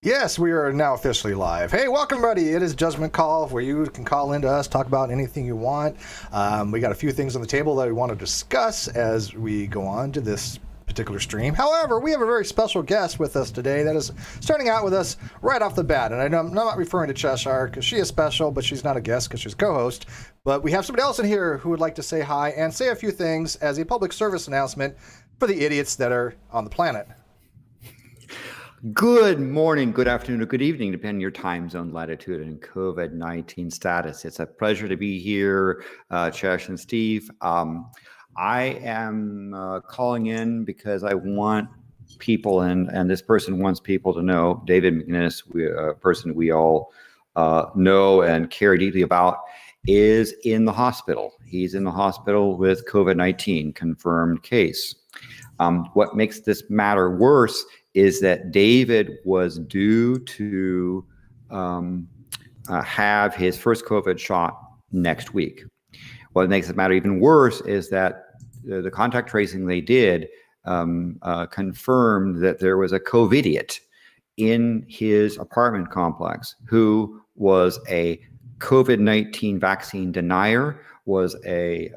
Yes, we are now officially live. Hey, welcome, buddy. It is Judgment Call, where you can call into us, talk about anything you want. We got a few things on the table that we want to discuss as we go on to this particular stream. However, we have a very special guest with us today that is starting out with us right off the bat. And I'm not referring to Cheshire because she is special, but she's not a guest because she's co-host. But we have somebody else in here who would like to say hi and say a few things as a public service announcement for the idiots that are on the planet. Good morning, good afternoon, or good evening, depending on your time zone, latitude, and COVID-19 status. It's a pleasure to be here, Chesh and Steve. I am calling in because I want people, and this person wants people to know, David McGinnis, a person we all know and care deeply about, is in the hospital. He's in the hospital with COVID-19, confirmed case. What makes this matter worse is that David was due to have his first COVID shot next week. What makes it matter even worse is that the contact tracing they did confirmed that there was a COVIDiot in his apartment complex who was a COVID-19 vaccine denier, was a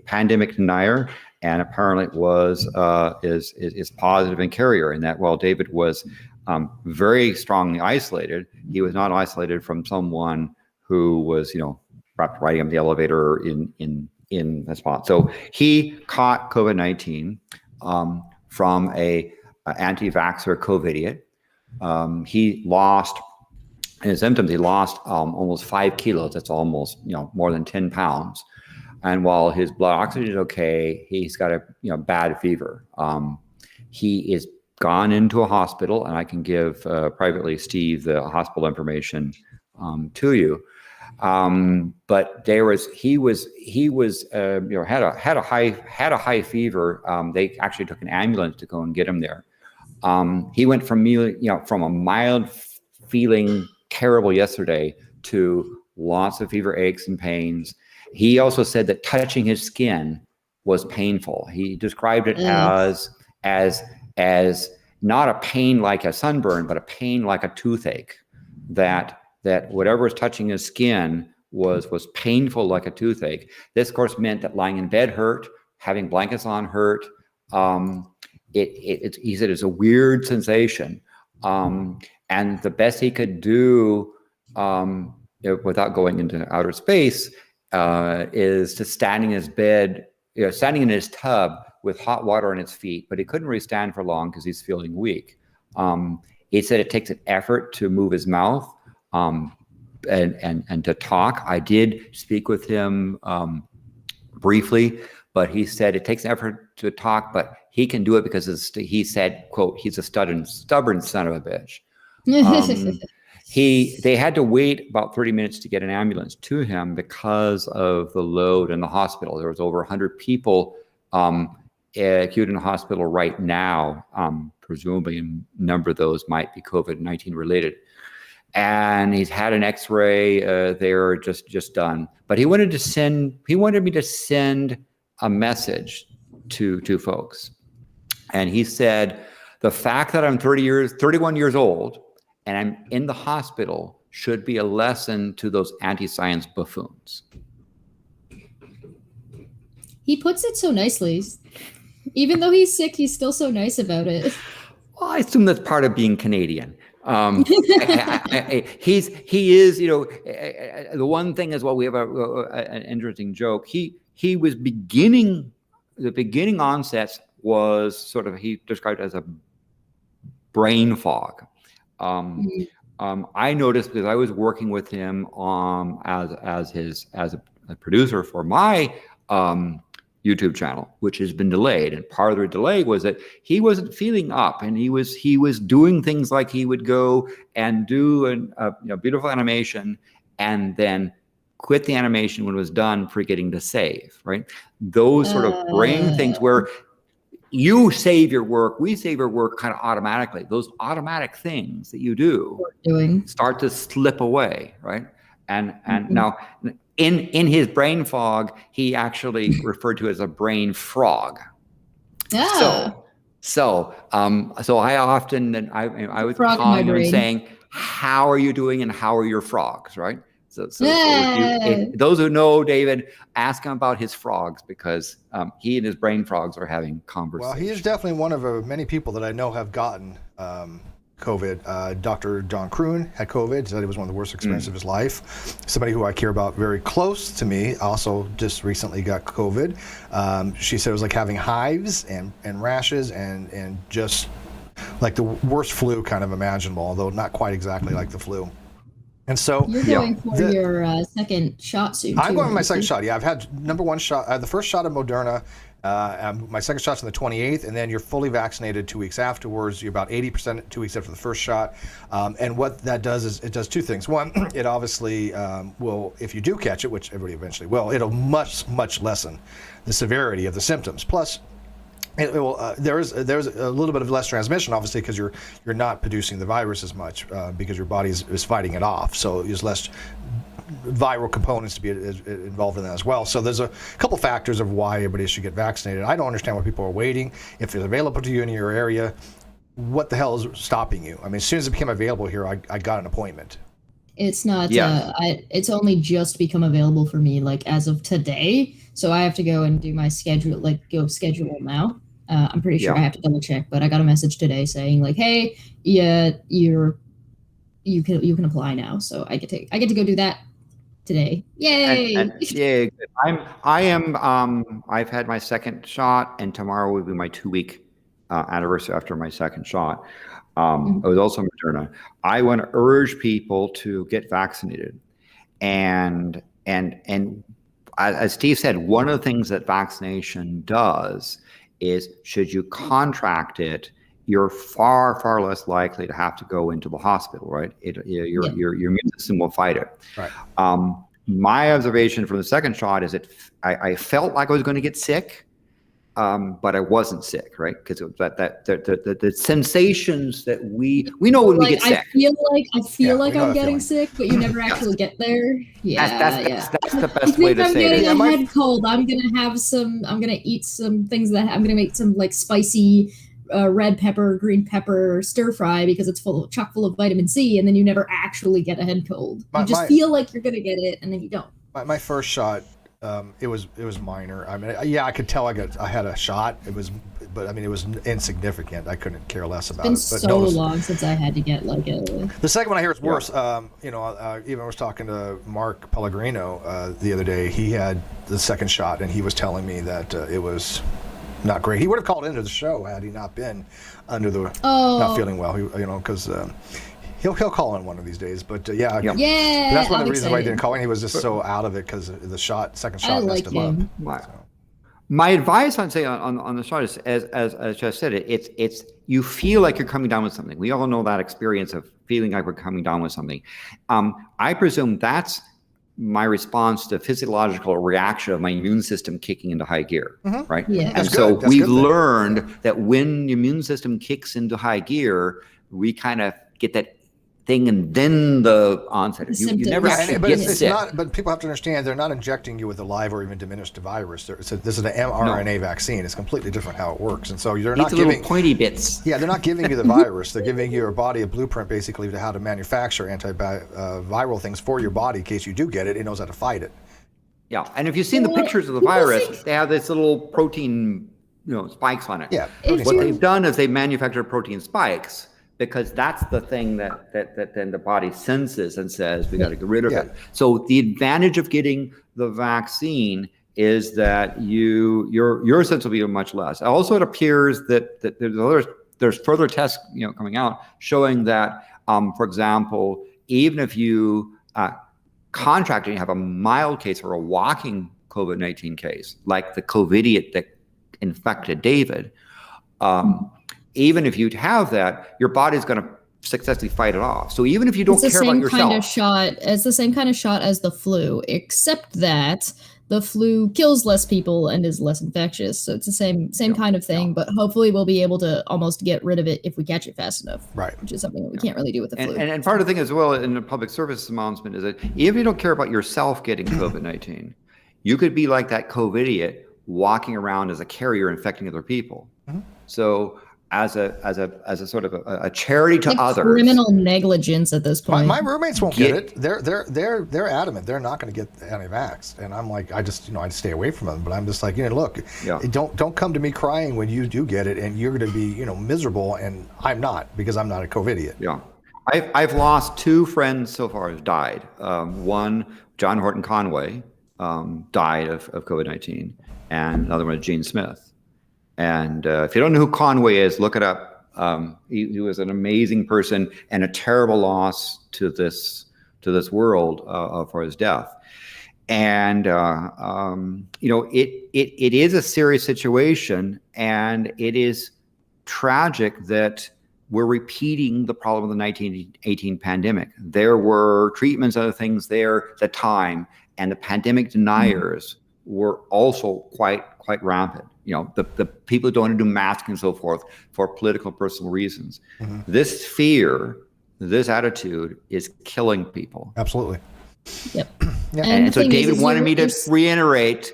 pandemic denier, and apparently is positive and carrier. And that while David was very strongly isolated, he was not isolated from someone who was, perhaps riding on the elevator in the spot. So he caught COVID-19 from a anti-vaxxer COVIDiot. He lost, in his symptoms, he lost almost 5 kilos. That's almost, more than 10 pounds. And while his blood oxygen is okay, he's got a bad fever. He is gone into a hospital, and I can give privately, Steve, the hospital information to you. But he had a high fever. They actually took an ambulance to go and get him there. He went from a mild feeling terrible yesterday to lots of fever, aches, and pains. He also said that touching his skin was painful. He described it as not a pain like a sunburn, but a pain like a toothache. That whatever was touching his skin was painful like a toothache. This, of course, meant that lying in bed hurt, having blankets on hurt. He said it's a weird sensation, and the best he could do, without going into outer space, is to stand in his bed, standing in his tub with hot water on his feet, but he couldn't really stand for long because he's feeling weak. He said it takes an effort to move his mouth and to talk. I did speak with him briefly, but he said it takes an effort to talk, but he can do it because he said, quote, he's a stubborn son of a bitch. They had to wait about 30 minutes to get an ambulance to him because of the load in the hospital. There was over 100 people acute in the hospital right now. Presumably a number of those might be COVID-19 related. And he's had an X-ray there just done. But he wanted me to send a message to folks. And he said, the fact that I'm 31 years old, and I'm in the hospital should be a lesson to those anti-science buffoons. He puts it so nicely. Even though he's sick, he's still so nice about it. Well, I assume that's part of being Canadian. He is, the one thing is, well, we have an interesting joke. He was the beginning onsets was sort of, he described it as a brain fog. I noticed because I was working with him as a producer for my YouTube channel, which has been delayed. And part of the delay was that he wasn't feeling up, and he was doing things like he would go and do a beautiful animation and then quit the animation when it was done, forgetting to save, right? Those sort of brain things where you save your work, we save your work kind of automatically. Those automatic things that you do start to slip away, right? And now in his brain fog, he actually referred to it as a brain frog. So, so I often, and I would Frog in call my you and brain. saying, how are you doing and how are your frogs, right? So Yeah. if those who know David, ask him about his frogs, because he and his brain frogs are having conversations. Well, he is definitely one of many people that I know have gotten COVID. Dr. John Kroon had COVID, said it was one of the worst experiences of his life. Somebody who I care about very close to me also just recently got COVID. She said it was like having hives and rashes and just like the worst flu kind of imaginable, although not quite exactly like the flu. And so You're going for your second shot soon. I'm going for my second shot. Yeah, I've had number one shot. The first shot of Moderna. My second shot's on the 28th, and then you're fully vaccinated 2 weeks afterwards. You're about 80% 2 weeks after the first shot. And what that does is it does two things. One, it obviously will, if you do catch it, which everybody eventually will, it'll much lessen the severity of the symptoms. Plus, it will, there's a little bit of less transmission, obviously, because you're not producing the virus as much because your body is fighting it off. So there's less viral components to be involved in that as well. So there's a couple factors of why everybody should get vaccinated. I don't understand why people are waiting. If it's available to you in your area, what the hell is stopping you? I mean, as soon as it became available here, I got an appointment. It's not. It's only just become available for me, like as of today. So I have to go and do my schedule, go schedule now. I'm pretty sure I have to double check, but I got a message today saying like, hey, yeah, you can apply now. So I get to go do that today. Yay! Yay! I've had my second shot, and tomorrow will be my 2-week anniversary after my second shot. It was also Moderna. I want to urge people to get vaccinated, and as Steve said, one of the things that vaccination does is, should you contract it, you're far less likely to have to go into the hospital, right? Your immune system will fight it. Right. My observation from the second shot is that I felt like I was going to get sick, but I wasn't sick, right? Because the sensations that we know when we get sick. I feel like I'm getting sick, but you never actually get there. That's the best way to say it. I'm getting a head cold. I'm gonna eat some things I'm gonna make some like spicy red pepper, green pepper stir fry because it's chock full of vitamin C, and then you never actually get a head cold. You just feel like you're gonna get it, and then you don't. My first shot, it was minor. I mean, yeah, I could tell I had a shot. It was insignificant. I couldn't care less about it. It's been so long since I had to get like a. The second one I hear is worse. Even I was talking to Mark Pellegrino the other day. He had the second shot, and he was telling me that it was not great. He would have called into the show had he not been under the not feeling well. Because. He'll call in one of these days, but yeah. But that's one of the reasons why he didn't call in. He was just so out of it because the second shot messed him up. My advice on the shot is, as Jeff said, it's you feel like you're coming down with something. We all know that experience of feeling like we're coming down with something. I presume that's my response to physiological reaction of my immune system kicking into high gear, right? Yeah. And so we've learned that when the immune system kicks into high gear, we kind of get that thing, and then the onset. You never get sick. But people have to understand, they're not injecting you with a live or even diminished virus. This is an mRNA vaccine. It's completely different how it works, and so they're not giving little pointy bits. Yeah, they're not giving you the virus. They're giving your body a blueprint, basically, to how to manufacture antiviral things for your body in case you do get it. It knows how to fight it. Yeah, and if you've seen the pictures of the virus, they have this little protein, spikes on it. Yeah. What they've done is they manufactured protein spikes, because that's the thing that then the body senses and says, we got to get rid of it. So the advantage of getting the vaccine is that your sense will be much less. Also, it appears that there's further tests coming out showing that, for example, even if you contract and you have a mild case or a walking COVID-19 case, like the COVIDiot that infected David, even if you'd have that, your body's going to successfully fight it off. So even if you don't care about yourself, it's the same kind of shot as the flu, except that the flu kills less people and is less infectious. So it's the same kind of thing, but hopefully we'll be able to almost get rid of it if we catch it fast enough. Right. Which is something that we can't really do with the flu. And part of the thing as well in the public service announcement is that even if you don't care about yourself getting COVID-19, you could be like that COVIDiot walking around as a carrier infecting other people. So as a sort of a charity to like others. Criminal negligence at this point. My roommates won't get it. They're adamant. They're not going to get anti-vax, and I'm like, I just stay away from them. But I'm just like, look, don't come to me crying when you do get it, and you're going to be miserable, and I'm not, because I'm not a COVIDiot. Yeah, I've lost 2 friends so far who've died. One, John Horton Conway, died of COVID-19, and another one is Gene Smith. And if you don't know who Conway is, look it up. He was an amazing person and a terrible loss to this world for his death. And it is a serious situation, and it is tragic that we're repeating the problem of the 1918 pandemic. There were treatments, other things there at the time, and the pandemic deniers were also quite rampant. The people who don't want to do masking and so forth for political, personal reasons. This fear, this attitude is killing people. Absolutely. Yep. Yeah. And so David wanted me to reiterate,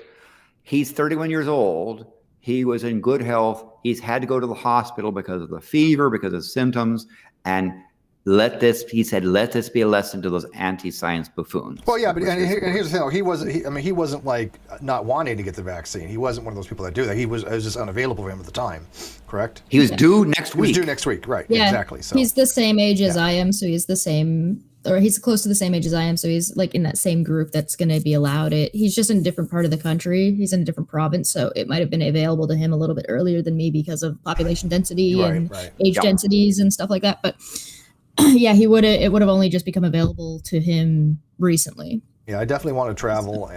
he's 31 years old. He was in good health. He's had to go to the hospital because of the fever, because of symptoms. And he said, let this be a lesson to those anti-science buffoons. Well, yeah, but here's the thing. He wasn't like not wanting to get the vaccine. He wasn't one of those people that do that. It was just unavailable for him at the time, correct? He was due next week. He was due next week, right? Yeah, exactly. So he's the same age as I am, so he's the same, or he's close to the same age as I am, so he's like in that same group that's going to be allowed it. He's just in a different part of the country. He's in a different province, so it might have been available to him a little bit earlier than me because of population density and age densities and stuff like that. But yeah, it would have only just become available to him recently. Yeah, I definitely want to travel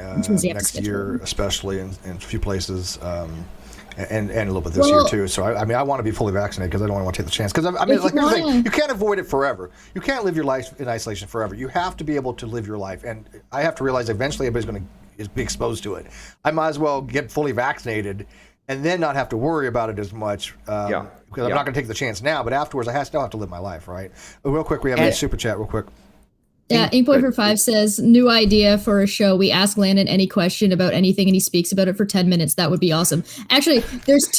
next year, especially in a few places, and a little bit this year too. So I want to be fully vaccinated because I don't want to take the chance. Because here's the thing: you can't avoid it forever. You can't live your life in isolation forever. You have to be able to live your life, and I have to realize eventually everybody's going to be exposed to it. I might as well get fully vaccinated and then not have to worry about it as much. Because I'm not going to take the chance now, but afterwards I still have to live my life, right? But real quick, we have a super chat real quick. Yeah, Inkboy45 says, new idea for a show. We ask Landon any question about anything and he speaks about it for 10 minutes. That would be awesome. Actually, there's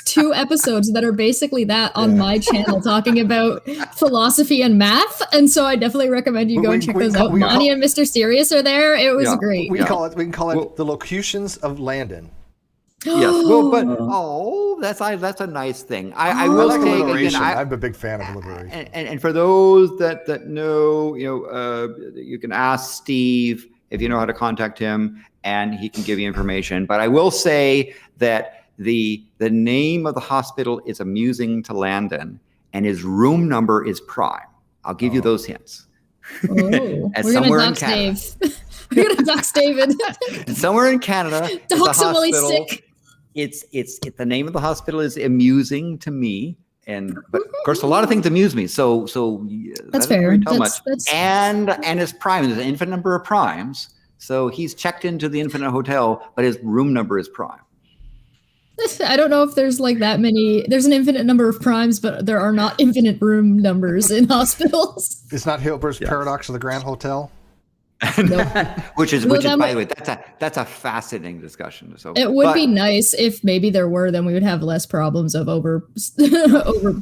two episodes that are basically that on my channel talking about philosophy and math. And so I definitely recommend you go and check those out. Monty and Mr. Serious are there. It was great. We can call it the locutions of Landon. Yes. Well, but that's a nice thing. I will like say alliteration. again, I'm a big fan of alliteration. And for those that know, you can ask Steve if you know how to contact him, and he can give you information. But I will say that the name of the hospital is amusing to Landon, and his room number is prime. I'll give you those hints. Oh, we're somewhere in Canada. We're gonna dox David. Somewhere in Canada, dox him while he's sick. It's the name of the hospital is amusing to me, but of course a lot of things amuse me. So that's fair. And it's prime. There's an infinite number of primes. So he's checked into the Infinite Hotel, but his room number is prime. I don't know if there's like that many. There's an infinite number of primes, but there are not infinite room numbers in hospitals. It's not Hilbert's paradox of the Grand Hotel. Nope. which is by the way, that's a fascinating discussion. So it would be nice if maybe there were, then we would have less problems of over. So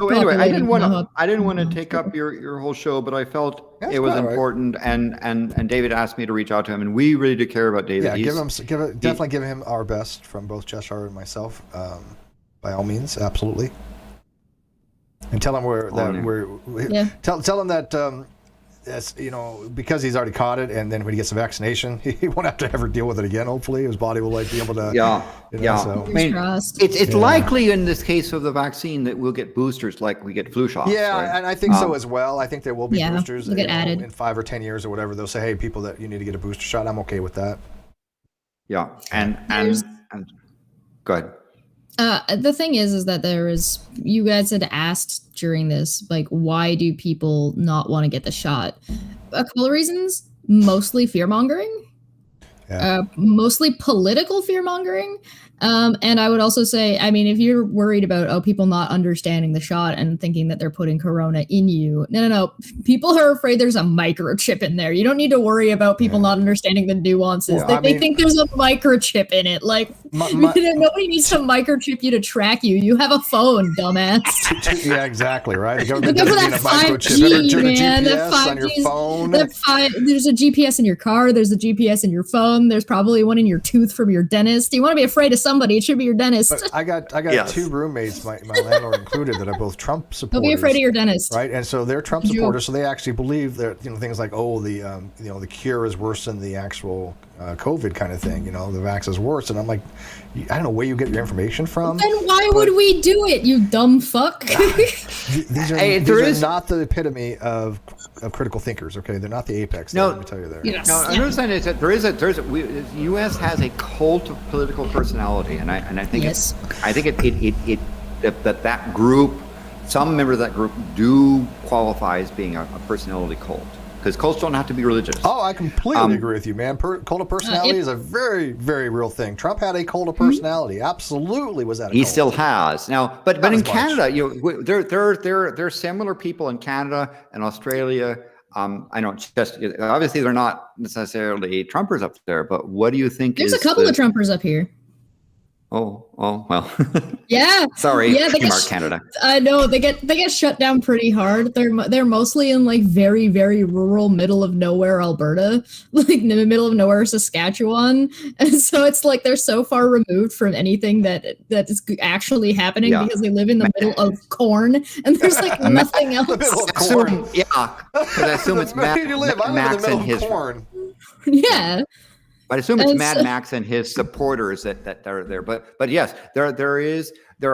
anyway, I didn't want to take up your whole show, but I felt it was important, and David asked me to reach out to him, and we really do care about David. Yeah, definitely give him our best from both Cheshire and myself, by all means, absolutely. And tell him tell him that. That's, because he's already caught it, and then when he gets the vaccination, he won't have to ever deal with it again. Hopefully, his body will be able to. So. I mean, it's likely in this case of the vaccine that we'll get boosters like we get flu shots. Yeah, right? and I think so as well. I think there will be boosters get added. In 5 or 10 years or whatever. They'll say, hey, people that you need to get a booster shot. I'm okay with that. Yeah, and go ahead. The thing is that you guys had asked during this, like, why do people not want to get the shot? A couple of reasons, mostly fear mongering. mostly political fear mongering. And I would also say, I mean, if you're worried about, people not understanding the shot and thinking that they're putting corona in you, no. People are afraid there's a microchip in there. You don't need to worry about people not understanding the nuances. Well, they think there's a microchip in it. Like, nobody needs to microchip you to track you. You have a phone, dumbass. Yeah, exactly, right? The government doesn't need a microchip. Man, that 5G on your phone. There's a GPS in your car. There's a GPS in your phone. There's probably one in your tooth from your dentist. You want to be afraid of somebody, it should be your dentist. But I got two roommates, my landlord included, that are both Trump supporters. Don't be afraid of your dentist, right? And so they're Trump supporters, so they actually believe that things like the cure is worse than the actual COVID kind of thing. The vax is worse, and I'm like, I don't know where you get your information from. Then why would we do it, you dumb fuck? These are not the epitome of critical thinkers. Okay, they're not the apex. No, let me tell you there. Yes. No, I understand is that the U.S. has a cult of political personality, and I think that group, some members of that group do qualify as being a personality cult, because cults don't have to be religious. Oh, I completely agree with you, man. Cult of personality is a very, very real thing. Trump had a cult of personality. Absolutely was that a cult. He still has now, but in Canada, there are similar people in Canada and Australia. I don't obviously they're not necessarily Trumpers up there, but what do you think? There's a couple of Trumpers up here. Oh well. Yeah. Sorry, Mark, Canada. I know they get shut down pretty hard. They're mostly in like very, very rural, middle of nowhere Alberta, like in the middle of nowhere Saskatchewan, and so it's like they're so far removed from anything that is actually happening because they live in the middle of corn, and there's like nothing else. The middle of corn. Because I assume it's Mad Max and his corn. Yeah. I assume it's Mad Max and his supporters that are there. But yes, there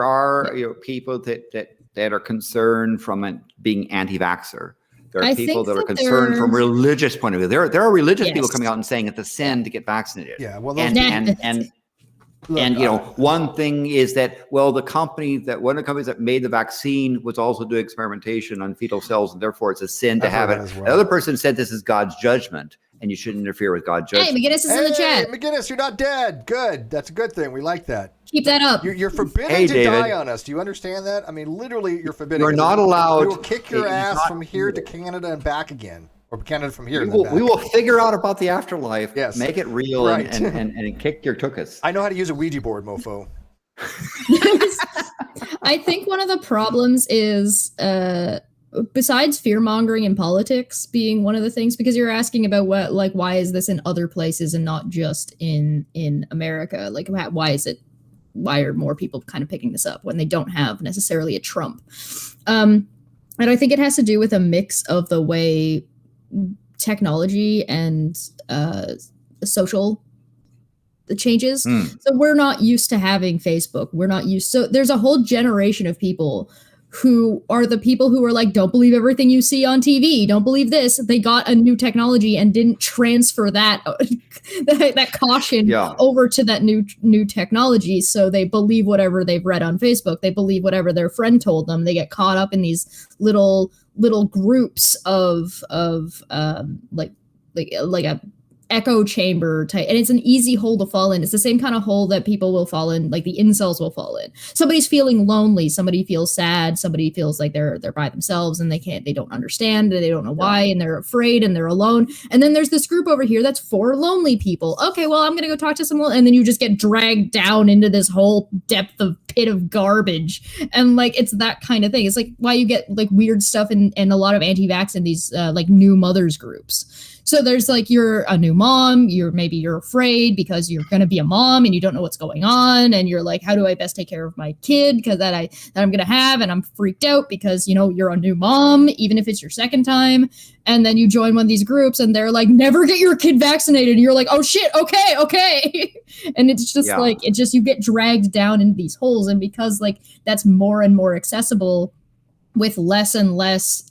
are people that are concerned from it being anti-vaxxer. There are people that are concerned from a religious point of view. There are religious people coming out and saying it's a sin to get vaccinated. Yeah, well, one thing is that one of the companies that made the vaccine was also doing experimentation on fetal cells, and therefore it's a sin to have it. Well. The other person said this is God's judgment, and you shouldn't interfere with God's judgment. Hey, McGinnis is in the chat. McGinnis, you're not dead. Good. That's a good thing. We like that. Keep that up. You're forbidden to die on us. Do you understand that? I mean, literally, you're forbidden. You're not allowed. We will kick your ass from here to Canada and back again. Or Canada from here. We will figure out about the afterlife, make it real, right. and kick your tuchus. I know how to use a Ouija board, mofo. I think one of the problems is, besides fear-mongering in politics being one of the things, because you're asking about why is this in other places and not just in America? Like, why are more people kind of picking this up when they don't have necessarily a Trump? And I think it has to do with a mix of the way technology and social changes. So we're not used to having Facebook. So there's a whole generation of people who are the people who are like, don't believe everything you see on TV. Don't believe this. They got a new technology and didn't transfer that caution over to that new technology. So they believe whatever they've read on Facebook. They believe whatever their friend told them. They get caught up in these little groups of like a echo chamber type, and it's an easy hole to fall in. It's the same kind of hole that people will fall in, like the incels will fall in. Somebody's feeling lonely, somebody feels sad, somebody feels like they're by themselves and they don't understand, they don't know why, and they're afraid and they're alone. And then there's this group over here that's for lonely people. Okay, well, I'm gonna go talk to someone, and then you just get dragged down into this whole pit of garbage. And like, it's that kind of thing. It's like why you get like weird stuff and a lot of anti-vax in these like new mothers groups. So there's like, you're a new mom, you're afraid because you're going to be a mom and you don't know what's going on. And you're like, how do I best take care of my kid? Because that I'm going to have, and I'm freaked out because, you're a new mom, even if it's your second time. And then you join one of these groups and they're like, never get your kid vaccinated. And you're like, oh shit. Okay. And it's just you get dragged down into these holes. And because like, that's more and more accessible with less and less,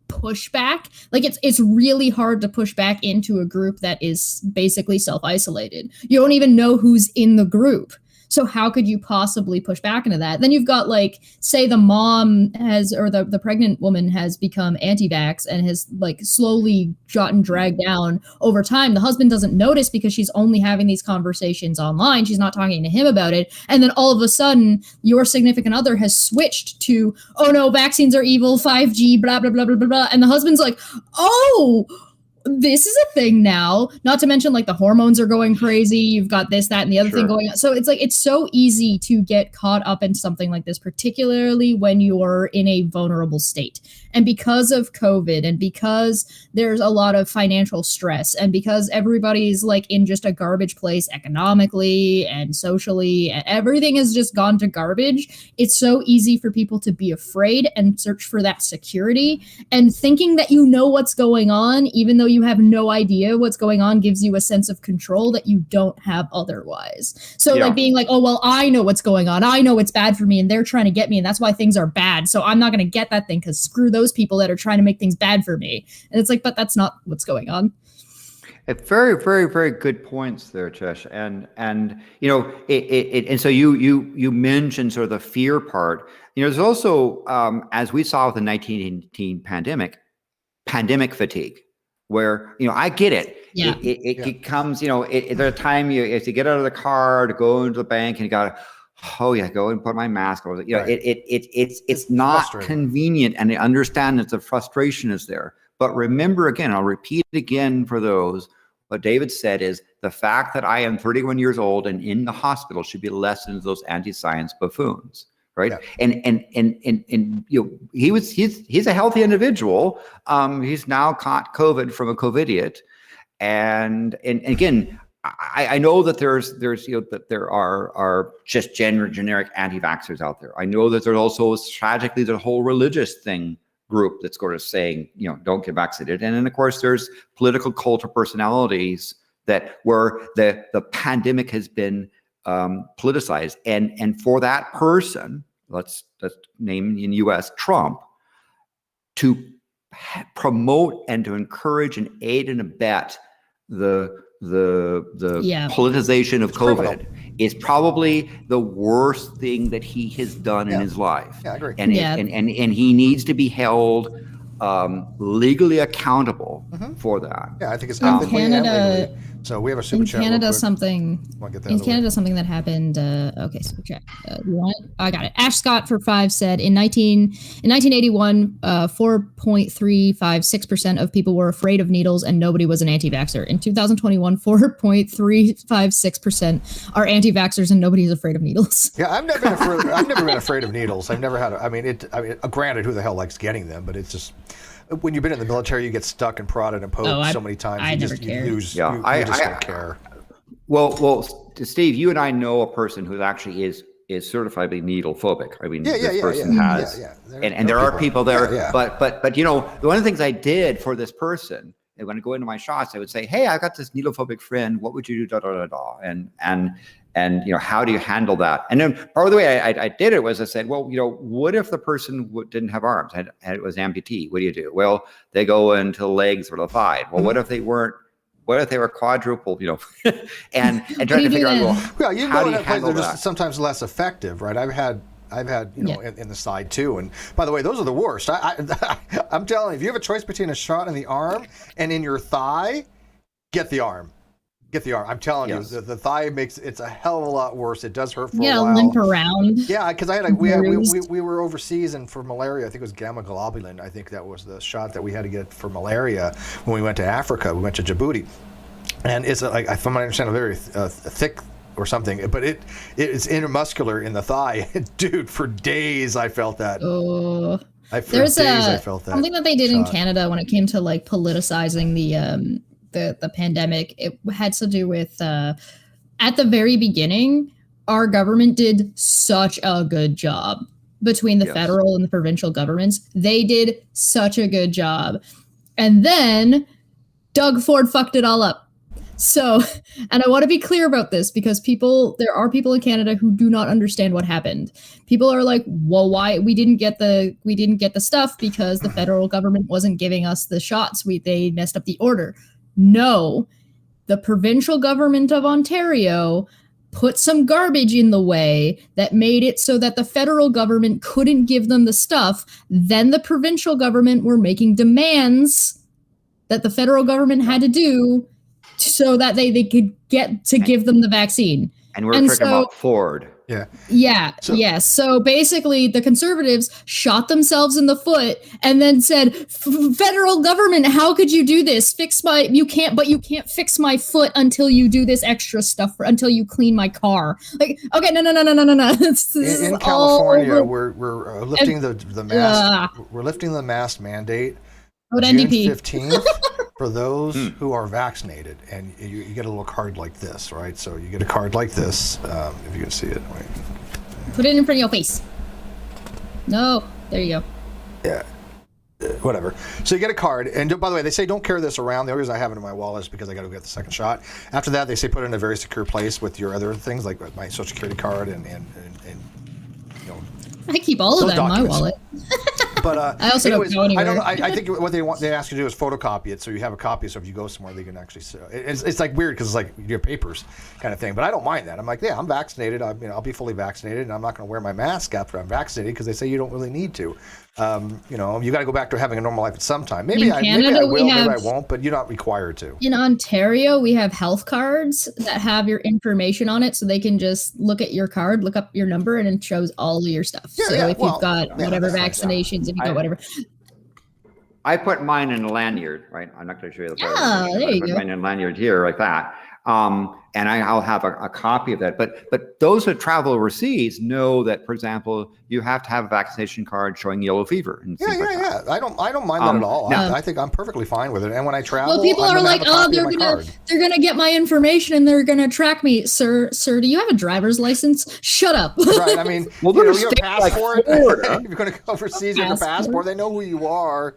pushback, like it's really hard to push back into a group that is basically self-isolated. You don't even know who's in the group, So how could you possibly push back into that? Then you've got like, say the mom has, or the pregnant woman has become anti-vax and has like slowly gotten dragged down over time. The husband doesn't notice because she's only having these conversations online. She's not talking to him about it. And then all of a sudden your significant other has switched to, oh no, vaccines are evil, 5G, blah, blah, blah, blah, blah, blah. And the husband's like, oh, this is a thing now. Not to mention like the hormones are going crazy. You've got this, that, and the other thing going on. So it's like, it's so easy to get caught up in something like this, particularly when you're in a vulnerable state. And because of COVID and because there's a lot of financial stress and because everybody's like in just a garbage place economically and socially, and everything has just gone to garbage. It's so easy for people to be afraid and search for that security, and thinking that you know what's going on, even though you have no idea what's going on, gives you a sense of control that you don't have otherwise. So like being like, oh, well, I know what's going on. I know it's bad for me and they're trying to get me and that's why things are bad. So I'm not going to get that thing because screw those people that are trying to make things bad for me. And it's like, but that's not what's going on. Very, very, very good points there, Chesh. And you know, and so you mentioned sort of the fear part. You know, there's also, as we saw with the 1918 pandemic fatigue, where, you know, I get it. Yeah. It comes, you know, there's a time you have to get out of the car to go into the bank and you got to, oh yeah, go and put my mask over. You know, it's not convenient, and I understand that the frustration is there. But remember again, I'll repeat it again for those, what David said is the fact that I am 31 years old and in the hospital should be a lesson to those anti-science buffoons. Right. Yeah. And you know, he's a healthy individual. He's now caught COVID from a COVIDiot. And again, I know that there's you know, that there are just generic anti-vaxxers out there. I know that there's also tragically the whole religious group that's sort of saying, you know, don't get vaccinated. And then of course there's political cult of personalities that where the pandemic has been politicized, and for that person, let's name in U.S. Trump, to promote and to encourage and aid and abet the politicization of COVID is probably the worst thing that he has done in his life. Yeah, I agree. And he needs to be held legally accountable for that. Yeah, I think it's ethically and legally. So we have a super chat. In Canada, something that happened. Okay, super chat. You want it? I got it. Ash Scott for 5 said in 1981, 4.356% of people were afraid of needles and nobody was an anti-vaxxer. In 2021, 4.356% are anti-vaxxers and nobody's afraid of needles. Yeah, I've never been afraid of needles. I've never had. Granted, who the hell likes getting them? But it's just, when you've been in the military, you get stuck and prodded and poked so many times. You just don't care. Well, Steve, you and I know a person who actually is certifiably needle phobic. I mean, this person has, and there are people there. Yeah. But you know, one of the things I did for this person, when I go into my shots, I would say, hey, I got this needle phobic friend. What would you do? And you know, how do you handle that? And then part of the way I did it was I said, well, you know, what if the person didn't have arms and it was amputee? What do you do? Well, they go into the legs or the thigh. Well, what if they weren't? What if they were quadruple? You know, and trying to figure out, well, you how go do you handle they're that? just sometimes less effective, right? I've had you know, in the side too. And by the way, those are the worst. I'm telling you, if you have a choice between a shot in the arm and in your thigh, get the arm. I'm telling you, the thigh it's a hell of a lot worse. It does hurt for a while. Limp around. Yeah, because we were overseas, and for malaria, I think it was gamma globulin. I think that was the shot that we had to get for malaria when we went to Africa. We went to Djibouti, and it's like, from what I understand, a very thick or something, but it's intermuscular in the thigh. Dude, for days I felt that. Oh, I felt that. Something that they did in Canada when it came to like politicizing the pandemic. It had to do with at the very beginning, our government did such a good job between the federal and the provincial governments. They did such a good job. And then Doug Ford fucked it all up. So, and I want to be clear about this because there are people in Canada who do not understand what happened. People are like, well, why we didn't get the stuff because the federal government wasn't giving us the shots. They messed up the order. No, the provincial government of Ontario put some garbage in the way that made it so that the federal government couldn't give them the stuff. Then the provincial government were making demands that the federal government had to do so that they could get to give them the vaccine. And we're talking about Ford. So basically the conservatives shot themselves in the foot and then said, federal government, how could you do this? You can't fix my foot until you do this extra stuff, until you clean my car. Like, okay, no. In California, we're lifting the mask. We're lifting the mask mandate June NDP. 15th for those who are vaccinated, and you get a little card like this, right? So you get a card like this, if you can see it. Wait. Put it in front of your face. No, there you go. Yeah. Whatever. So you get a card, and by the way, they say don't carry this around. The only reason I have it in my wallet is because I got to get the second shot. After that, they say put it in a very secure place with your other things, like my social security card and you know. I keep all of that in my wallet. But I also don't go anywhere. I think what they ask you to do is photocopy it, so you have a copy. So if you go somewhere, they can actually. It's like weird because it's like your papers kind of thing. But I don't mind that. I'm like, yeah, I'm vaccinated. I'll be fully vaccinated, and I'm not going to wear my mask after I'm vaccinated because they say you don't really need to. You got to go back to having a normal life at some time. Maybe I will, maybe I won't, but you're not required to. In Ontario, we have health cards that have your information on it, so they can just look at your card, look up your number, and it shows all of your stuff. If you've got whatever vaccinations, if you've got whatever. I put mine in a lanyard, right? I'm not going to show you the photo. There you go. Mine in a lanyard here, like that. And I'll have a copy of that. But those who travel overseas know that, for example, you have to have a vaccination card showing yellow fever. And yeah. I don't mind that at all. I think I'm perfectly fine with it. And when I travel, people are like, they're gonna get my information and they're gonna track me, sir. Do you have a driver's license? Shut up. Right. I mean, you have a passport. If you're gonna go overseas, you have a passport. They know who you are.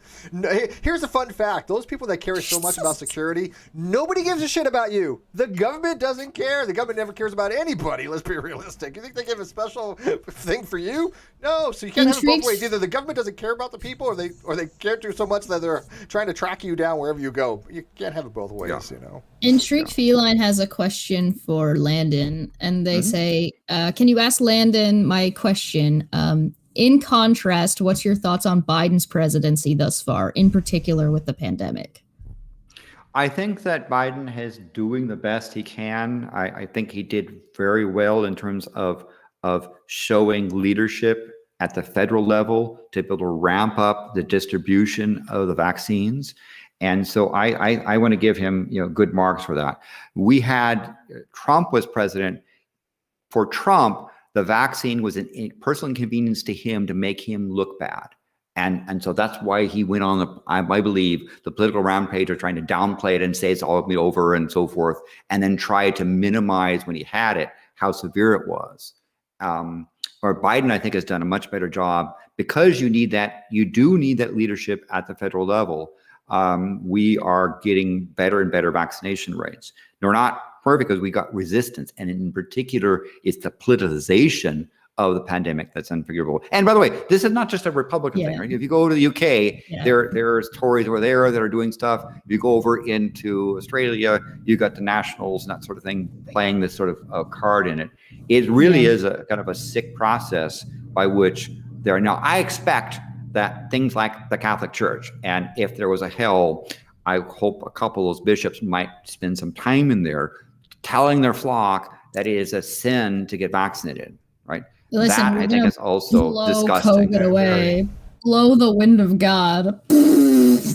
Here's a fun fact: those people that care so much about security, nobody gives a shit about you. The government doesn't care. The government never cares about anybody. Let's be realistic. You think they give a special thing for you? No. So you can't have it both ways. Either the government doesn't care about the people, or they care to so much that they're trying to track you down wherever you go. You can't have it both ways. Intrigued Feline has a question for Landon, and they say, "Can you ask Landon my question? In contrast, what's your thoughts on Biden's presidency thus far, in particular with the pandemic?" I think that Biden is doing the best he can. I think he did very well in terms of showing leadership at the federal level to be able to ramp up the distribution of the vaccines. And so I want to give him good marks for that. We had Trump was president. For Trump, the vaccine was a personal inconvenience to him to make him look bad. And so that's why he went on, I believe, the political rampage of trying to downplay it and say it's all over and so forth, and then try to minimize when he had it, how severe it was. Or Biden, I think, has done a much better job because you do need that leadership at the federal level. We are getting better and better vaccination rates. We're not perfect because we got resistance. And in particular, it's the politicization of the pandemic that's unforgivable. And by the way, this is not just a Republican thing, right? If you go to the UK, there's Tories over there that are doing stuff. If you go over into Australia, you got the Nationals and that sort of thing playing this sort of card in it. It really is a kind of a sick process by which there. Now, I expect that things like the Catholic Church, and if there was a hell, I hope a couple of those bishops might spend some time in there telling their flock that it is a sin to get vaccinated, right? Listen, that I think is also disgusting. COVID away. Blow the wind of God.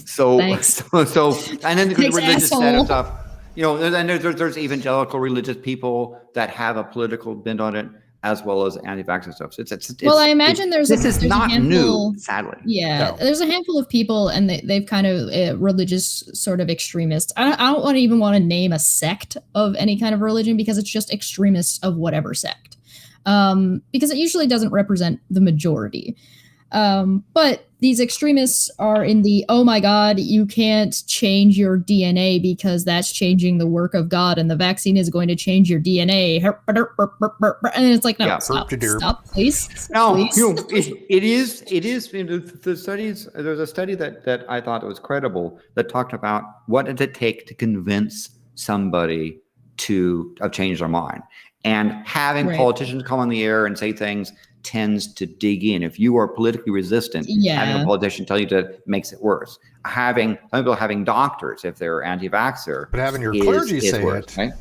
So and then the religious set of stuff. And there's evangelical religious people that have a political bent on it, as well as anti-vax stuff. So I imagine this is not new, sadly. Yeah, there's a handful of people, and they've kind of religious sort of extremists. I don't even want to name a sect of any kind of religion because it's just extremists of whatever sect. Because it usually doesn't represent the majority. But these extremists are in the, oh my God, you can't change your DNA because that's changing the work of God, and the vaccine is going to change your DNA. And it's like, no, stop, please. No, it is the studies. There's a study that I thought was credible that talked about what does it take to convince somebody to change their mind. And having politicians come on the air and say things tends to dig in. If you are politically resistant, having a politician tell you that makes it worse. Some people having doctors, if they're anti-vaxxer, but having your clergy say worse, it, right?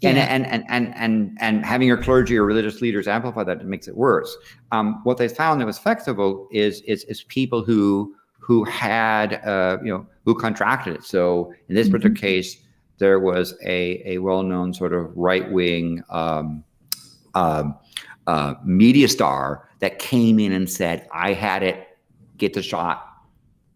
And having your clergy or religious leaders amplify that, it makes it worse. What they found that was effective is people who had who contracted it. So in this particular case, there was a well-known sort of right-wing media star that came in and said, "I had it, get the shot."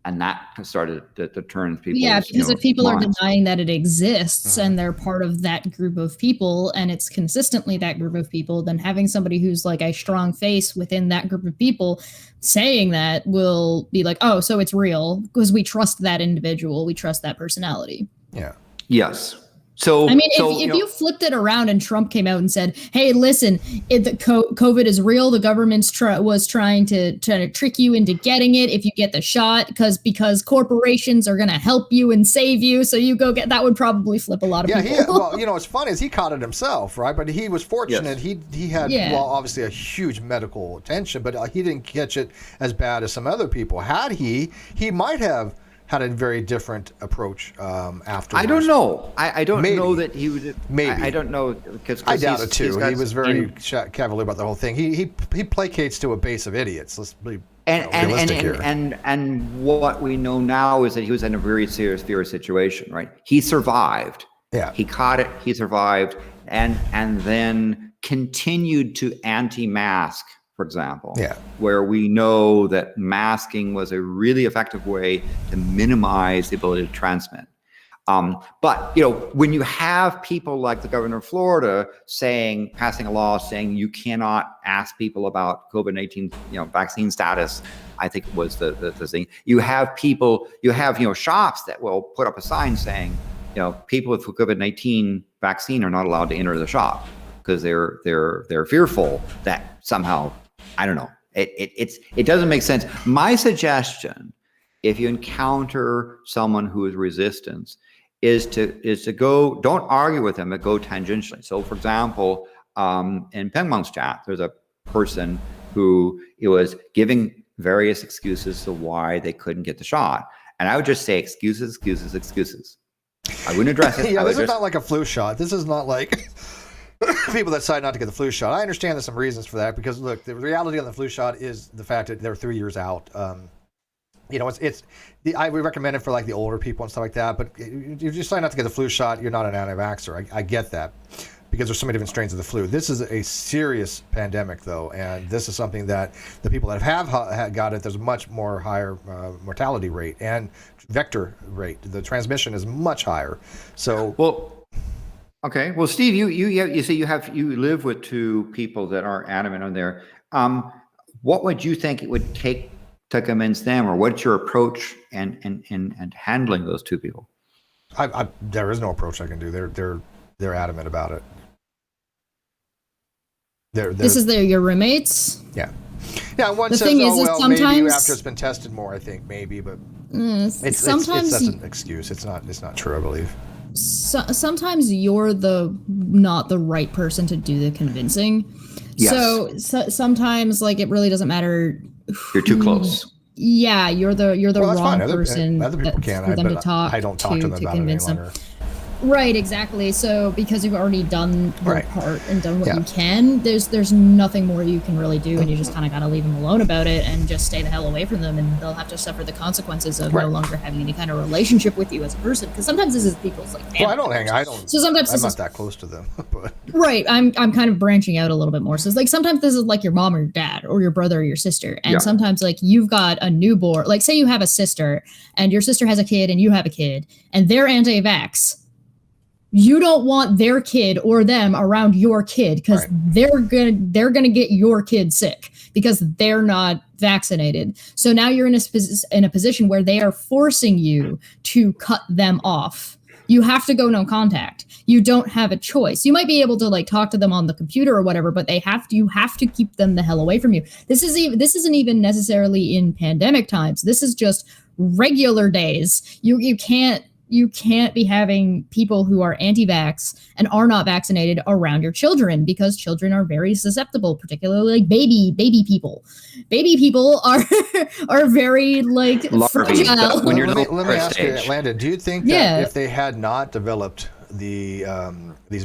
And that started to turn people. Yeah, because if people minds. are denying that it exists and they're part of that group of people, and it's consistently that group of people, then having somebody who's like a strong face within that group of people saying that will be like, oh, so it's real because we trust that individual, we trust that personality. Yeah. Yes. So I mean, if you flipped it around and Trump came out and said, "Hey, listen, COVID is real. The government's was trying to trick you into getting it if you get the shot because corporations are going to help you and save you, so you go get," that would probably flip a lot of people. Well, what's funny is he caught it himself, right? But he was fortunate. Yes. He had obviously a huge medical attention, but he didn't catch it as bad as some other people. Had he might have had a very different approach afterwards. I don't know. I don't know that he would. Maybe. I don't know because I doubt it too. He was very cavalier about the whole thing. He placates to a base of idiots. Let's be realistic here. And what we know now is that he was in a very serious situation. Right. He survived. Yeah. He caught it. He survived, and then continued to anti-mask. For example, where we know that masking was a really effective way to minimize the ability to transmit. But when you have people like the governor of Florida passing a law saying you cannot ask people about COVID-19, vaccine status, I think was the thing. You have shops that will put up a sign saying, people with COVID-19 vaccine are not allowed to enter the shop because they're fearful that somehow. I don't know. It doesn't make sense. My suggestion, if you encounter someone who is resistance, is to go. Don't argue with them, but go tangentially. So, for example, in Peng Meng's chat, there's a person who was giving various excuses to why they couldn't get the shot, and I would just say excuses. I wouldn't address it. This is not like a flu shot. This is not like. People that decide not to get the flu shot. I understand there's some reasons for that because look, the reality on the flu shot is the fact that they're 3 years out. I would recommend it for like the older people and stuff like that. But if you decide not to get the flu shot, you're not an anti-vaxxer. I get that because there's so many different strains of the flu. This is a serious pandemic though, and this is something that the people that have got it, there's a much more higher mortality rate and vector rate. The transmission is much higher. So okay. Well, Steve, you say you live with two people that are adamant on there. What would you think it would take to convince them, or what's your approach and handling those two people? There is no approach I can do. They're adamant about it. This is your roommates. Yeah. One the says, thing is sometimes maybe after it's been tested more. I think maybe, but it's that's an excuse. It's not true. I believe. Sometimes you're not the right person to do the convincing. Yes. So sometimes it really doesn't matter. You're too close. Yeah, you're the wrong person other people can, for them to talk. I don't talk to them about it any longer. Right, exactly. So because you've already done your part and done what you can, there's nothing more you can really do, and you just kind of got to leave them alone about it and just stay the hell away from them, and they'll have to suffer the consequences of no longer having any kind of relationship with you as a person. Because sometimes this is people's family. Well, I don't. So sometimes I'm not that close to them. But. Right, I'm kind of branching out a little bit more. So it's sometimes this is like your mom or your dad or your brother or your sister, and sometimes you've got a newborn. Say you have a sister, and your sister has a kid, and you have a kid, and they're anti-vax. You don't want their kid or them around your kid because they're gonna get your kid sick because they're not vaccinated. So now you're in a position where they are forcing you to cut them off. You have to go no contact. You don't have a choice. You might be able to talk to them on the computer or whatever, but you have to keep them the hell away from you. This isn't even necessarily in pandemic times. This is just regular days. You can't you can't be having people who are anti-vax and are not vaccinated around your children, because children are very susceptible, particularly like baby people. Baby people are are very like fragile. When you're let me ask you, stage. Landon, do you think that if they had not developed these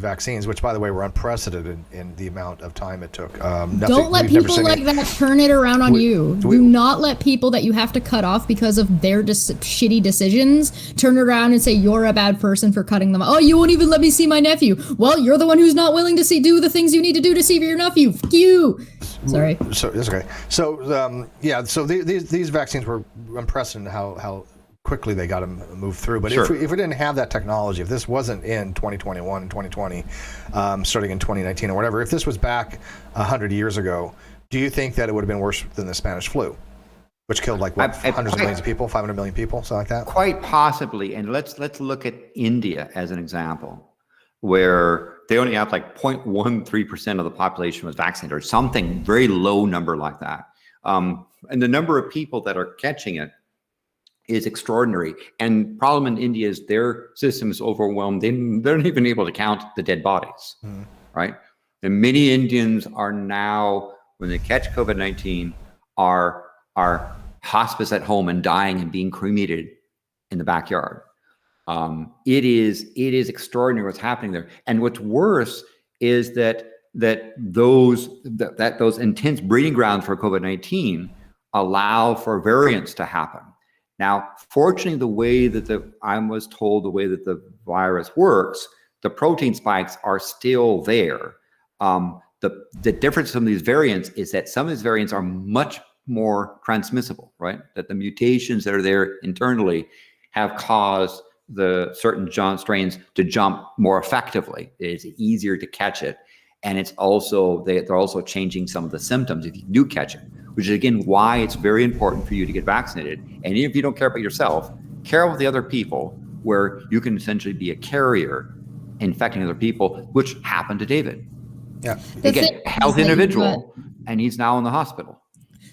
vaccines, which by the way were unprecedented in the amount of time it took, don't let people like that turn it around on you. Do not let people that you have to cut off because of their shitty decisions turn around and say you're a bad person for cutting them off. Oh, you won't even let me see my nephew. Well, you're the one who's not willing to do the things you need to do to see your nephew. Fuck you. Sorry. So it's okay. So so these vaccines were unprecedented how quickly they got to move through. But if we didn't have that technology, if this wasn't in 2021 and 2020, starting in 2019 or whatever, if this was back 100 years ago, do you think that it would have been worse than the Spanish flu, which killed like hundreds of millions of people, 500 million people, something like that? Quite possibly. And let's look at India as an example, where they only have like 0.13% of the population was vaccinated, or something very low number like that. And the number of people that are catching it is extraordinary. And problem in India is their system is overwhelmed. They're not even able to count the dead bodies, right? And many Indians are now, when they catch COVID-19, are hospice at home and dying and being cremated in the backyard. It is extraordinary what's happening there. And what's worse is that those intense breeding grounds for COVID-19 allow for variants to happen. Now, fortunately, the way that I was told the way that the virus works, the protein spikes are still there. The difference from these variants is that some of these variants are much more transmissible, right? That the mutations that are there internally have caused the certain strains to jump more effectively. It's easier to catch it. And it's also, they're also changing some of the symptoms if you do catch it, which is again why it's very important for you to get vaccinated. And even if you don't care about yourself, care about the other people, where you can essentially be a carrier infecting other people, which happened to David. Yeah. Again, healthy individual, and he's now in the hospital.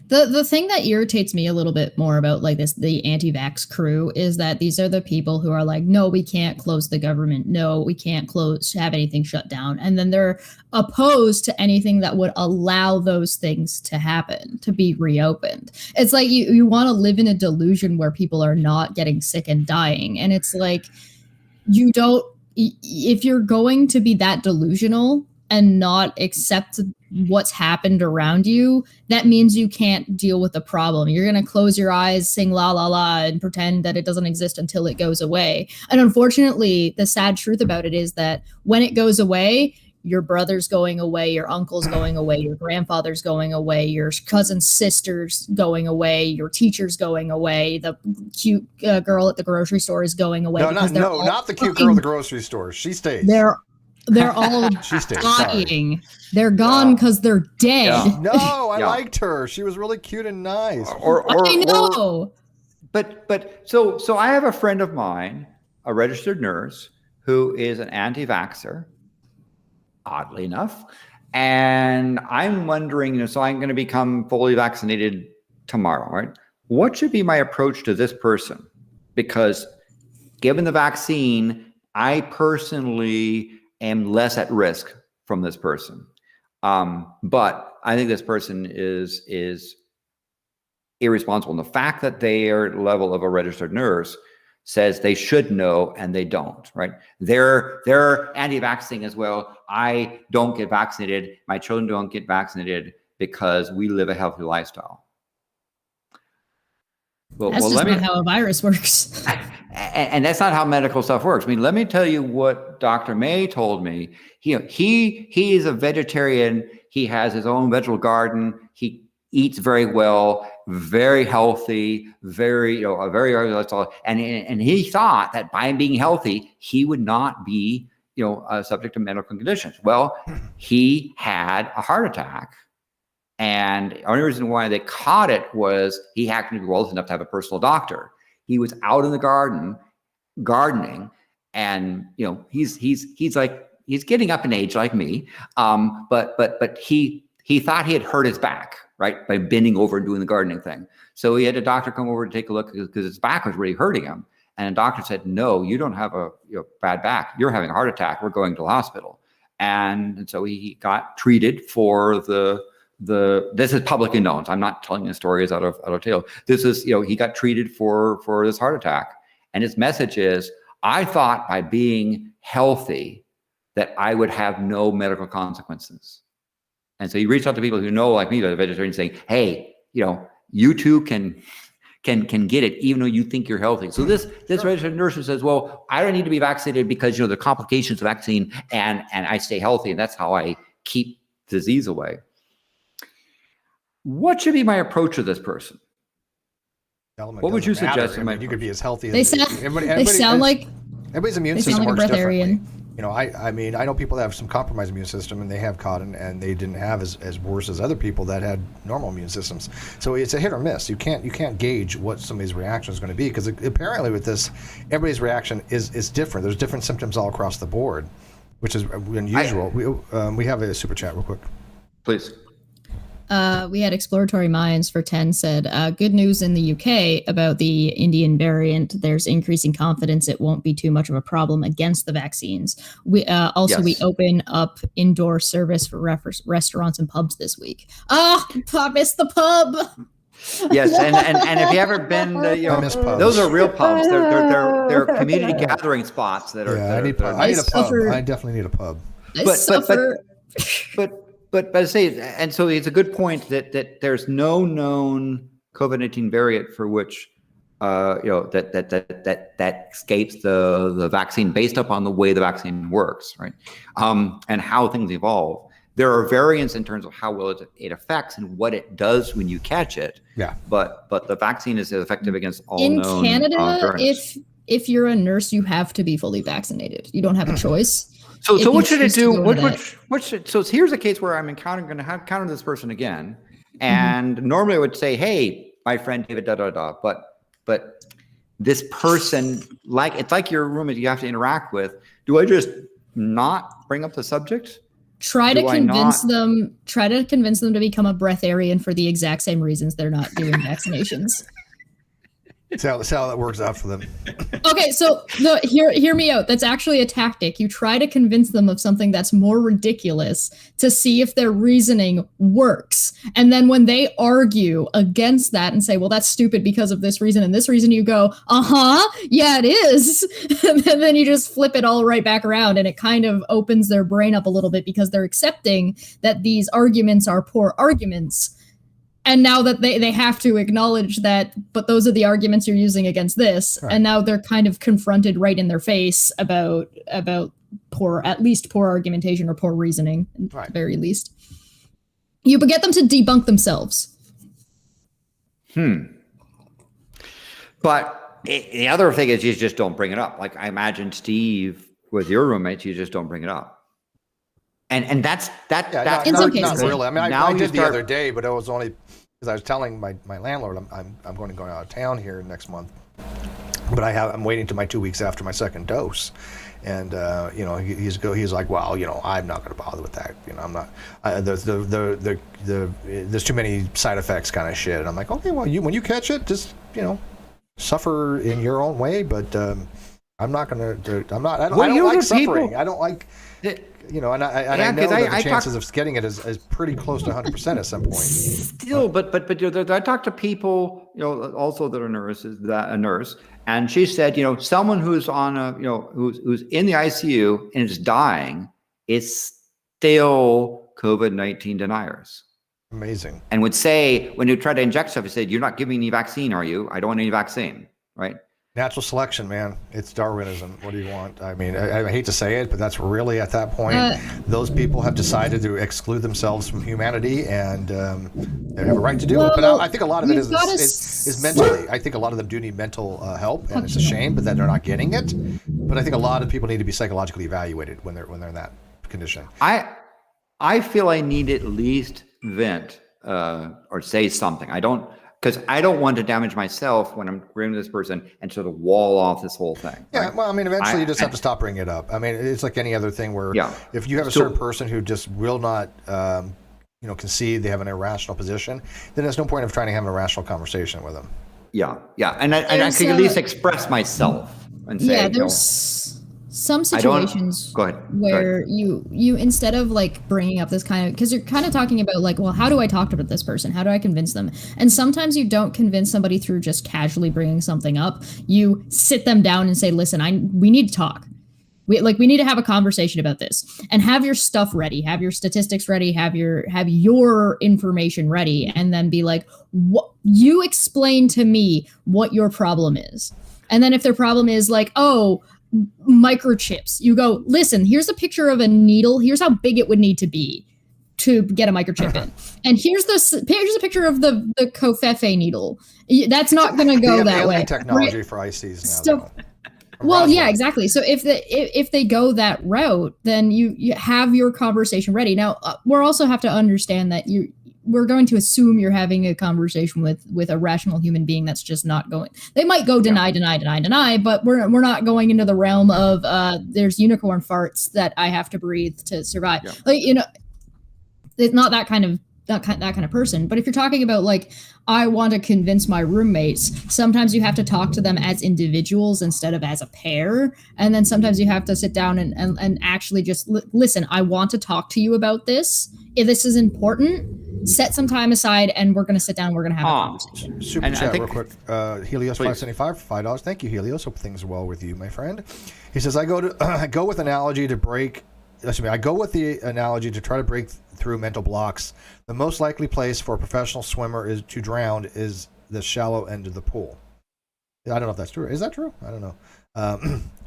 The thing that irritates me a little bit more about like the anti-vax crew is that these are the people who are like, no, we can't close the government. No, we can't have anything shut down. And then they're opposed to anything that would allow those things to happen, to be reopened. It's like you want to live in a delusion where people are not getting sick and dying. And it's like, if you're going to be that delusional and not accept what's happened around you, that means you can't deal with the problem. You're going to close your eyes, sing la la la, and pretend that it doesn't exist until it goes away. And unfortunately, the sad truth about it is that when it goes away, your brother's going away, your uncle's going away, your grandfather's going away, your cousin's sister's going away, your teacher's going away, the cute girl at the grocery store is going away. Not the cute girl at the grocery store. She stays. They're all dying. They're gone because they're dead. Yeah. No, I liked her. She was really cute and nice. I know. So I have a friend of mine, a registered nurse, who is an anti-vaxxer, oddly enough. And I'm wondering, so I'm going to become fully vaccinated tomorrow, right? What should be my approach to this person? Because given the vaccine, I personally am less at risk from this person. But I think this person is irresponsible. And the fact that their level of a registered nurse says they should know and they don't, right? They're anti-vaxxing as well. I don't get vaccinated. My children don't get vaccinated because we live a healthy lifestyle. That's just not how a virus works. And that's not how medical stuff works. I mean, let me tell you what Dr. May told me. He is a vegetarian. He has his own vegetable garden. He eats very well, very healthy, very lifestyle. And he thought that by being healthy, he would not be, subject to medical conditions. Well, he had a heart attack. And the only reason why they caught it was he happened to be well enough to have a personal doctor. He was out in the garden, gardening, and he's getting up in age like me. But he thought he had hurt his back, right, by bending over and doing the gardening thing. So he had a doctor come over to take a look because his back was really hurting him. And a doctor said, no, you don't have a bad back. You're having a heart attack. We're going to the hospital. And so he got treated for this is publicly known. So I'm not telling the stories out of tail. This is, he got treated for this heart attack. And his message is, I thought by being healthy that I would have no medical consequences. And so he reached out to people who know, like me, the vegetarians, saying, hey, you too can get it even though you think you're healthy. So this registered nurse who says, well, I don't need to be vaccinated because the complications of vaccine and I stay healthy and that's how I keep disease away. What should be my approach to this person? What would you suggest? You could be as healthy as they sound like everybody's immune system works differently. I mean, I know people that have some compromised immune system and they have caught it and they didn't have as worse as other people that had normal immune systems. So it's a hit or miss. You can't gauge what somebody's reaction is going to be, because apparently with this, everybody's reaction is different. There's different symptoms all across the board, which is unusual. We have a super chat real quick. Please. We had Exploratory Minds for 10 said, good news in the UK about the Indian variant. There's increasing confidence it won't be too much of a problem against the vaccines. We we open up indoor service for restaurants and pubs this week. I missed the pub. Yes, and if you ever been, those are real pubs. They're community gathering spots that are. Yeah, I need a pub. I definitely need a pub. But I say, and so it's a good point that there's no known COVID-19 variant for which that escapes the vaccine based upon the way the vaccine works, right? And how things evolve. There are variants in terms of how well it affects and what it does when you catch it. Yeah. But the vaccine is effective against all in known Canada. variants. If you're a nurse, you have to be fully vaccinated. You don't have a choice. So what should it do? So here's a case where I'm going to encounter this person again, and normally I would say, "Hey, my friend David, But this person, it's like your roommate you have to interact with. Do I just not bring up the subject? Try to convince them to become a breatharian for the exact same reasons they're not doing vaccinations. See how that works out for them. Okay, so hear me out. That's actually a tactic. You try to convince them of something that's more ridiculous to see if their reasoning works. And then when they argue against that and say, well, that's stupid because of this reason and this reason, you go, yeah, it is. And then you just flip it all right back around, and it kind of opens their brain up a little bit because they're accepting that these arguments are poor arguments. And now that they have to acknowledge that, but those are the arguments you're using against this. Right. And now they're kind of confronted right in their face about poor argumentation or poor reasoning, at the very least. You get them to debunk themselves. But the other thing is you just don't bring it up. Like I imagine Steve with your roommates, you just don't bring it up. And that's in some cases. Not really. I mean, I did the other day, but it was only because I was telling my landlord I'm going to go out of town here next month, but I'm waiting to my 2 weeks after my second dose, and he's like, well, I'm not going to bother with that. I'm not. There's too many side effects, kind of shit. And I'm like, okay, well, when you catch it, just suffer in your own way, but I'm not going to. I don't like suffering. I don't like. I know that the chances of getting it is pretty close to 100% at some point. Still, but I talked to people, also that are nurses, a nurse, and she said, someone who's on who's in the ICU and is dying is still COVID-19 deniers. Amazing. And would say, when you try to inject stuff, he said, "You're not giving me any vaccine, are you? I don't want any vaccine," right? Natural selection, man. It's Darwinism. What do you want? I mean, I hate to say it, but that's really at that point, those people have decided to exclude themselves from humanity, and they have a right to do it. But I think a lot of it is mentally. I think a lot of them do need mental help, and it's a shame, but that they're not getting it. But I think a lot of people need to be psychologically evaluated when they're in that condition. I feel I need at least vent or say something. Because I don't want to damage myself when I'm agreeing with this person and sort of wall off this whole thing. Yeah, right? Well, I mean, eventually you just have to stop bringing it up. I mean, it's like any other thing where if you have a certain person who just will not, concede they have an irrational position, then there's no point of trying to have an irrational conversation with them. and I can at least express myself and say, yeah, there's some situations where you instead of like bringing up this kind of, because you're kind of talking about like, well, how do I talk to this person? How do I convince them? And sometimes you don't convince somebody through just casually bringing something up. You sit them down and say, listen, we need to talk. We need to have a conversation about this, and have your stuff ready, have your statistics ready, have your information ready, and then be like, what, you explain to me what your problem is. And then if their problem is like, oh, microchips, you go, listen, here's a picture of a needle. Here's how big it would need to be to get a microchip in. And here's a picture of the covfefe needle. That's not going to go that way. Technology right? For ICs now. Well, yeah, exactly. So if they go that route, then you have your conversation ready. Now, we're also have to understand that we're going to assume you're having a conversation with a rational human being that's just not going. They might go deny, but we're not going into the realm of there's unicorn farts that I have to breathe to survive. Yeah. Like, it's not that kind of person. But if you're talking about like, I want to convince my roommates, sometimes you have to talk to them as individuals instead of as a pair. And then sometimes you have to sit down and actually just listen, I want to talk to you about this. If this is important, set some time aside and we're going to sit down and we're going to have a conversation. Super chat real quick. Helios 575 for $5. Thank you, Helios. Hope things are well with you, my friend. He says, I go with the analogy to try to break through mental blocks. The most likely place for a professional swimmer is to drown is the shallow end of the pool. I don't know if that's true. Is that true? I don't know.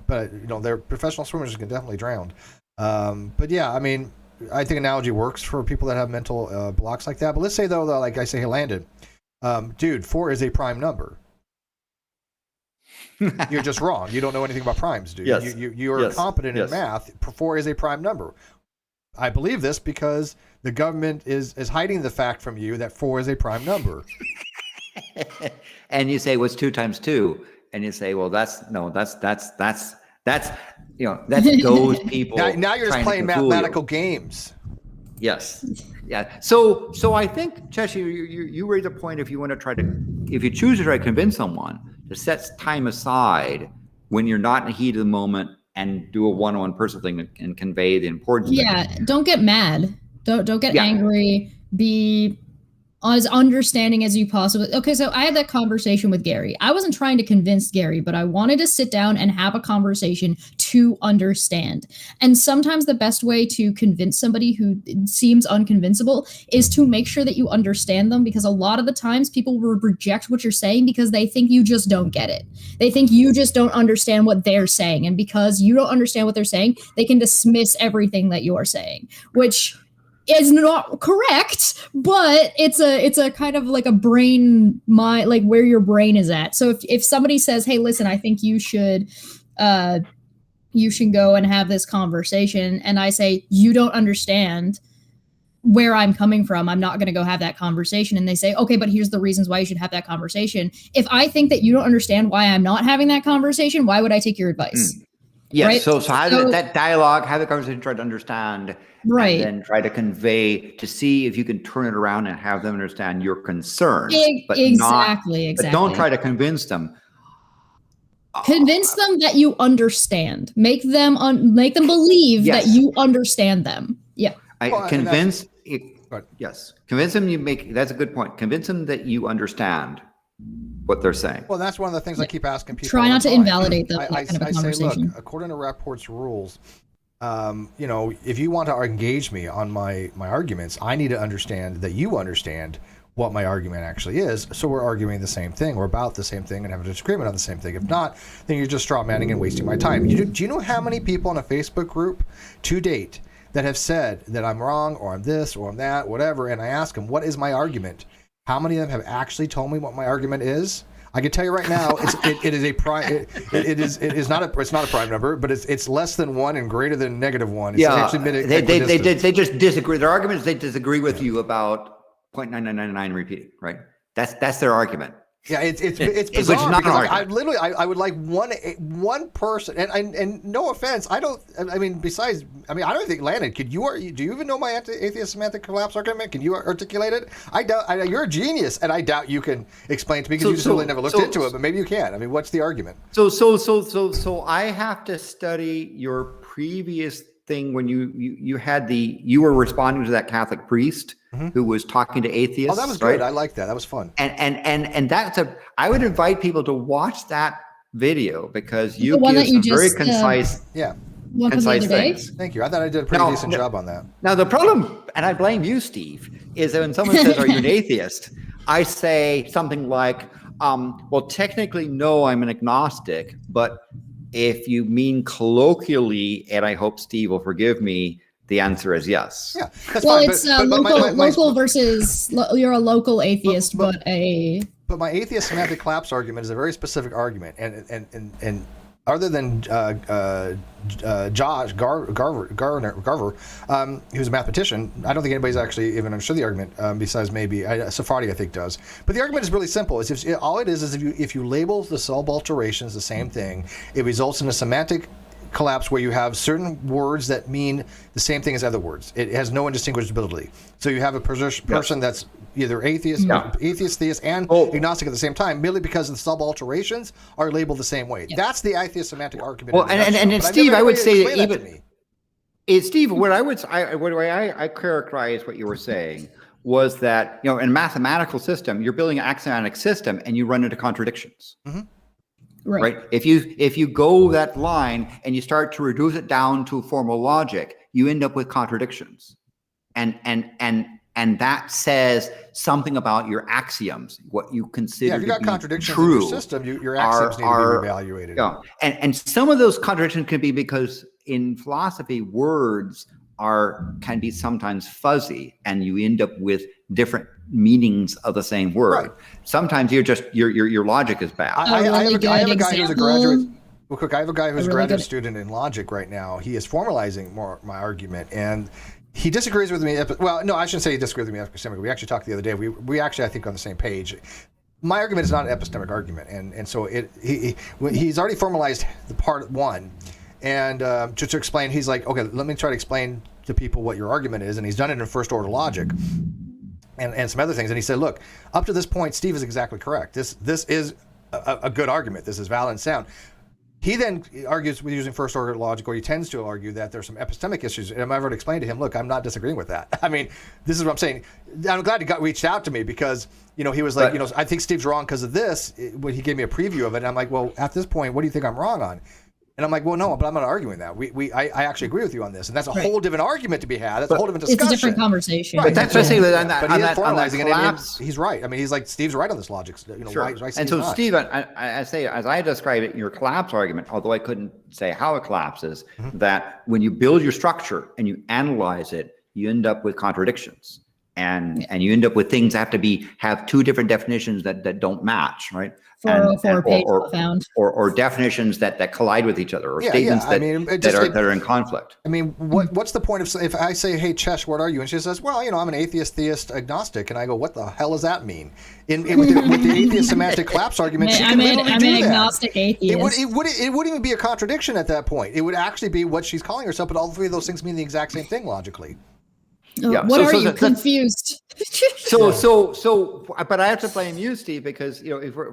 But they're professional swimmers who can definitely drown. But yeah, I mean, I think analogy works for people that have mental blocks like that. But let's say though, like I say, hey, Landon, dude, 4 is a prime number. You're just wrong. You don't know anything about primes, dude. Yes. You're competent in math. 4 is a prime number. I believe this because the government is hiding the fact from you that 4 is a prime number. And you say, what's 2 times 2? And you say, well, that's those people. Now you're just playing mathematical games. Yes. Yeah. So I think, Cheshi, you raise a point. If you choose to try to convince someone to set time aside when you're not in the heat of the moment and do a one-on-one personal thing and convey the importance. Yeah. Don't get mad. Don't get angry. Be as understanding as you possibly. Okay, so I had that conversation with Gary. I wasn't trying to convince Gary, but I wanted to sit down and have a conversation to understand. And sometimes the best way to convince somebody who seems unconvincible is to make sure that you understand them, because a lot of the times people will reject what you're saying because they think you just don't get it. They think you just don't understand what they're saying. And because you don't understand what they're saying, they can dismiss everything that you're saying, which is not correct, but it's a kind of like a brain mind, like where your brain is at. So if somebody says, hey, listen, I think you should go and have this conversation, and I say, you don't understand where I'm coming from, I'm not going to go have that conversation. And they say, okay, but here's the reasons why you should have that conversation. If I think that you don't understand why I'm not having that conversation, why would I take your advice? Yes. Right? So how do that dialogue, have the conversation, try to understand, right, and then try to convey, to see if you can turn it around and have them understand your concerns. Exactly. But don't try to convince them. Convince them that you understand. Make them believe that you understand them. Yeah. Convince them. That's a good point. Convince them that you understand what they're saying. Well, that's one of the things I keep asking people. Try not to invalidate them. I say, look, according to Rapport's rules, if you want to engage me on my arguments, I need to understand that you understand what my argument actually is. So we're arguing the same thing, or about the same thing, and having a disagreement on the same thing. If not, then you're just straw manning and wasting my time. Do you know how many people in a Facebook group to date that have said that I'm wrong, or I'm this, or I'm that, whatever, and I ask them, what is my argument? How many of them have actually told me what my argument is? I can tell you right now, it's not a prime number, but it's less than 1 and greater than -1. They just disagree. Their argument is they disagree with you about 0.9999 repeating, right? That's their argument. Yeah, it's Which bizarre is not an because argument. I would like one person and no offense, I don't think Landon, do you even know my atheist semantic collapse argument? Can you articulate it? You're a genius, and I doubt you can explain to me because you just really never looked into it, but maybe you can. I mean, what's the argument? So I have to study your previous thing when you were responding to that Catholic priest who was talking to atheists. Oh, that was good. Right? I liked that. That was fun. And I would invite people to watch that video because you give some very concise things. Thank you. I thought I did a pretty decent job on that. Now the problem, and I blame you, Steve, is that when someone says, "Are you an atheist?" I say something like, "Well, technically, no, I'm an agnostic, but if you mean colloquially, and I hope Steve will forgive me, the answer is yes." Yeah, that's well, fine, it's local versus you're a local atheist, but my atheist semantic collapse argument is a very specific argument, and other than Josh Garver, who's a mathematician, I don't think anybody's actually even understood the argument besides maybe Sephardi, I think, does. But the argument is really simple. All it is if you label the sub alterations the same thing, it results in a semantic collapse where you have certain words that mean the same thing as other words. It has no indistinguishability. So you have a person that's either atheist, theist, and agnostic at the same time, merely because the sub alterations are labeled the same way. Yeah. That's the atheist semantic argument. Well, and Steve, I would say that Steve, what I characterize what you were saying was that, in a mathematical system, you're building an axiomatic system and you run into contradictions. Mm-hmm. Right. If you go that line and you start to reduce it down to formal logic, you end up with contradictions, and that says something about your axioms, what you consider if you got contradictions true in your system, your axioms need to be reevaluated. Yeah, and some of those contradictions can be because in philosophy, words can be sometimes fuzzy, and you end up with different meanings of the same word. Right. Sometimes your logic is bad. I have a guy who's a graduate. Real quick, I have a guy who's a graduate student in logic right now. He is formalizing my argument, and he disagrees with me. Well, no, I shouldn't say he disagrees with me epistemically. We actually talked the other day. We actually, I think, on the same page. My argument is not an epistemic argument, and so he's already formalized the part one, and just to explain, he's like, okay, let me try to explain to people what your argument is, and he's done it in first order logic. And some other things, and he said, look, up to this point, Steve is exactly correct. This is a good argument. This is valid and sound. He then argues with using first order logic, or he tends to argue that there's some epistemic issues. And I've already explained to him, look, I'm not disagreeing with that. I mean, this is what I'm saying. I'm glad he reached out to me because, he was like, I think Steve's wrong because of this. When he gave me a preview of it, and I'm like, well, at this point, what do you think I'm wrong on? And I'm like, well, no, but I'm not arguing that. I actually agree with you on this, and that's a whole different argument to be had. That's a whole different discussion. It's a different conversation. Right. But that's basically on that collapse. He's right. I mean, he's like, Steve's right on this logic. Sure. And so, Steve, I say, as I describe it in your collapse argument, although I couldn't say how it collapses, that when you build your structure and you analyze it, you end up with contradictions. And you end up with things that have two different definitions that don't match, right? Or definitions that collide with each other, or statements that are in conflict. I mean, what's the point of if I say, "Hey, Chesh, what are you?" and she says, "Well, I'm an atheist, theist, agnostic," and I go, "What the hell does that mean?" With the atheist semantic collapse argument, I'm an agnostic atheist. It wouldn't even be a contradiction at that point. It would actually be what she's calling herself, but all three of those things mean the exact same thing logically. What are you confused? But I have to blame you, Steve, because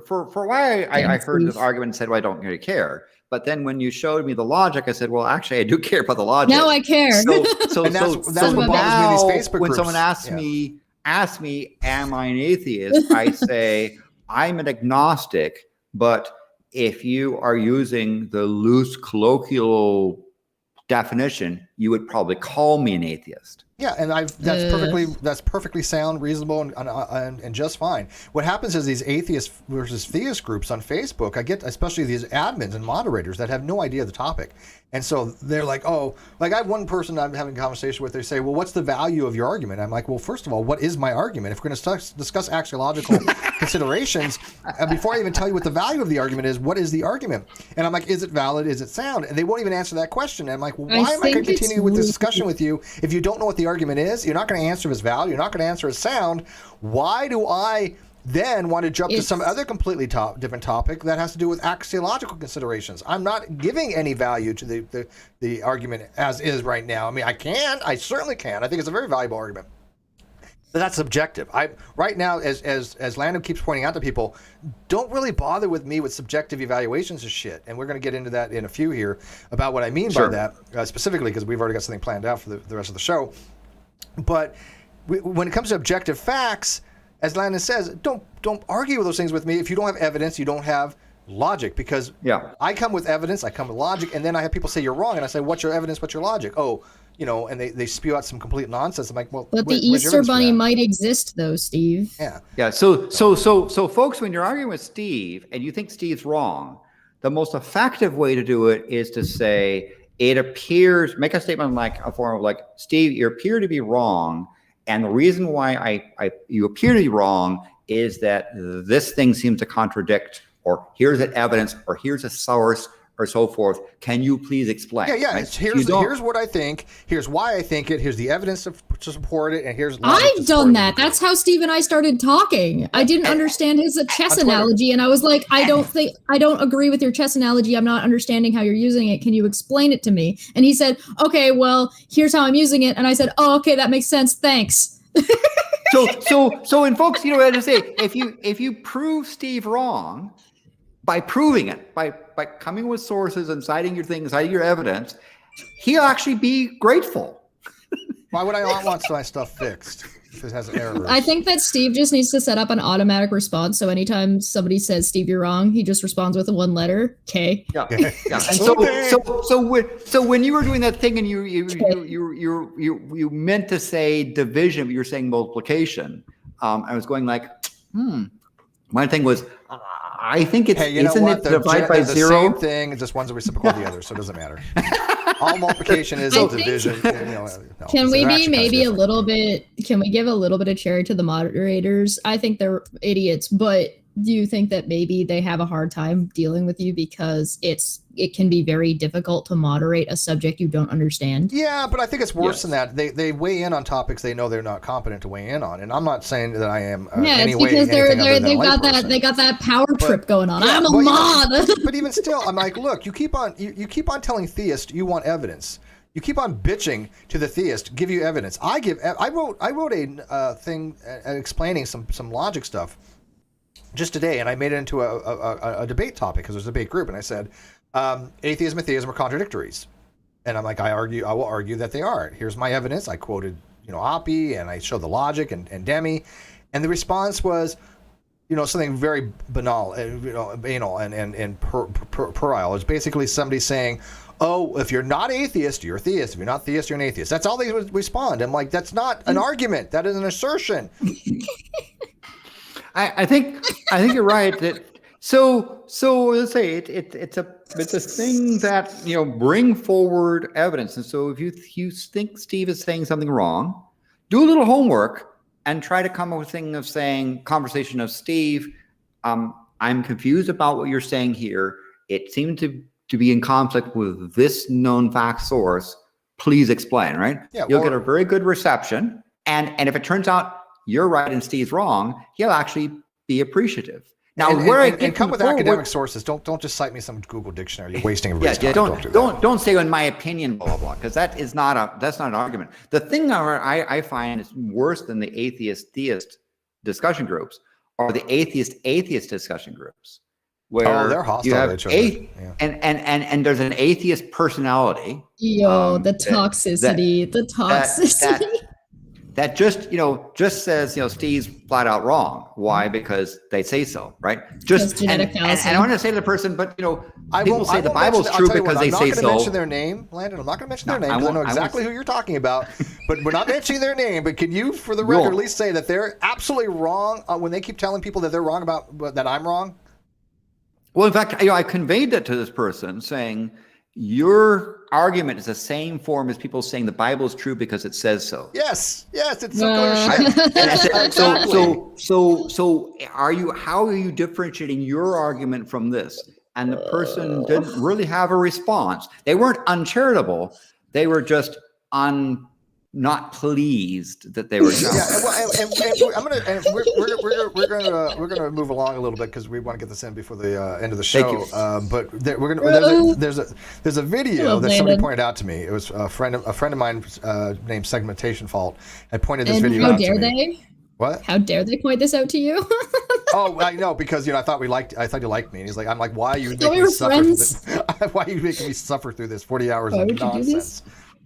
for why I heard this argument and said, well, I don't really care. But then when you showed me the logic, I said, well, actually, I do care about the logic. Now I care. So that's what bothers me in these Facebook groups. When someone asks me, am I an atheist? I say, I'm an agnostic. But if you are using the loose colloquial definition, you would probably call me an atheist. Yeah, and that's perfectly sound, reasonable, and just fine. What happens is these atheist versus theist groups on Facebook, I get especially these admins and moderators that have no idea of the topic. And so they're like, I have one person I'm having a conversation with, they say, well, what's the value of your argument? I'm like, well, first of all, what is my argument? If we're going to discuss axiological considerations, before I even tell you what the value of the argument is, what is the argument? And I'm like, is it valid? Is it sound? And they won't even answer that question. And I'm like, well, why am I going to continue with this discussion with you if you don't know what the argument is? You're not going to answer its value. You're not going to answer its sound. Why do I then want to jump to some other completely different topic that has to do with axiological considerations. I'm not giving any value to the argument as is right now. I mean, I certainly can. I think it's a very valuable argument. But that's subjective. Right now, as Landon keeps pointing out to people, don't really bother with me with subjective evaluations of shit. And we're going to get into that in a few here about what I mean by that, specifically because we've already got something planned out for the rest of the show. But when it comes to objective facts, as Landon says, don't argue with those things with me. If you don't have evidence, you don't have logic, because I come with evidence, I come with logic, and then I have people say you're wrong, and I say, what's your evidence, what's your logic? Oh, and they spew out some complete nonsense. I'm like, well, but the Easter Bunny might exist though, Steve. Yeah. So folks, when you're arguing with Steve and you think Steve's wrong, the most effective way to do it is to say, it appears, make a statement like a form of like, Steve, you appear to be wrong. And the reason why you appear to be wrong is that this thing seems to contradict, or here's an evidence, or here's a source, or so forth. Can you please explain? Yeah. Right? Here's what I think. Here's why I think it. Here's the evidence to support it. And here's I've done that. That's how Steve and I started talking. I didn't understand his chess analogy, and I was like, I don't agree with your chess analogy. I'm not understanding how you're using it. Can you explain it to me? And he said, okay, well, here's how I'm using it. And I said, oh, okay, that makes sense. Thanks. So, and folks, as I say, if you prove Steve wrong by proving it, by coming with sources and citing your things, citing your evidence, he'll actually be grateful. Why would I not want my stuff fixed if it has errors? I think that Steve just needs to set up an automatic response. So anytime somebody says, Steve, you're wrong, he just responds with one letter, K. Yeah. And so when you were doing that thing and you meant to say division, but you're saying multiplication, I was going like, my thing was, I think it's, isn't it divided by zero? The same thing, just one's a reciprocal of the other, so it doesn't matter. All multiplication is a division. Can we be maybe a little bit, can we give a little bit of cherry to the moderators? I think they're idiots, but do you think that maybe they have a hard time dealing with you because it can be very difficult to moderate a subject you don't understand? Yeah, but I think it's worse than that. They weigh in on topics they know they're not competent to weigh in on, and I'm not saying that I am. It's because they got that power trip going on. I'm a mod. But even still, I'm like, look, you keep on telling theists you want evidence. You keep on bitching to the theist, give you evidence. I wrote a thing explaining some logic stuff just today, and I made it into a debate topic because there's a debate group, and I said, atheism and theism are contradictories. And I'm like, I will argue that they are. Here's my evidence. I quoted, Oppie, and I showed the logic and Demi. And the response was, something very banal, banal and puerile. It's basically somebody saying, oh, if you're not atheist, you're a theist. If you're not theist, you're an atheist. That's all they would respond. I'm like, that's not an argument. That is an assertion. I think you're right. So let's say it's a thing that bring forward evidence. And so if you think Steve is saying something wrong, do a little homework and try to come up with a thing of saying conversation of Steve. I'm confused about what you're saying here. It seemed to be in conflict with this known fact source. Please explain. Right? Yeah, you'll get a very good reception. And if it turns out you're right and Steve's wrong, he'll actually be appreciative. Now, and come with academic sources. Don't just cite me some Google dictionary. You're wasting everybody's time. Don't say in my opinion, blah blah blah, because that's not an argument. The thing I find is worse than the atheist-theist discussion groups are the atheist-atheist discussion groups, where they're hostile you have to each other. And there's an atheist personality. The toxicity. That just says, Steve's flat out wrong. Why? Because they say so, right? Just genetic fallacy. And I want to say to the person, but people say the Bible's true because they say so. I'm not going to mention their name, Landon. I'm not going to mention their name because I know exactly who you're talking about. But we're not mentioning their name. But can you, for the record, at least say that they're absolutely wrong when they keep telling people that they're wrong about that I'm wrong? Well, in fact, I conveyed that to this person, saying your argument is the same form as people saying the Bible is true because it says so. Yes, it's circular shit. And I said, so how are you differentiating your argument from this? And the person didn't really have a response. They weren't uncharitable. They were just not pleased that they were shocked. Yeah, well, we're gonna move along a little bit because we want to get this in before the end of the show. But there's a video that somebody pointed out to me. It was a friend of mine named Segmentation Fault had pointed this video out to me. How dare they? What? How dare they point this out to you? Oh, I know, because I thought you liked me, and he's like, I'm like, why are you So making me suffer through this? Why are you making me suffer through this 40 hours of nonsense?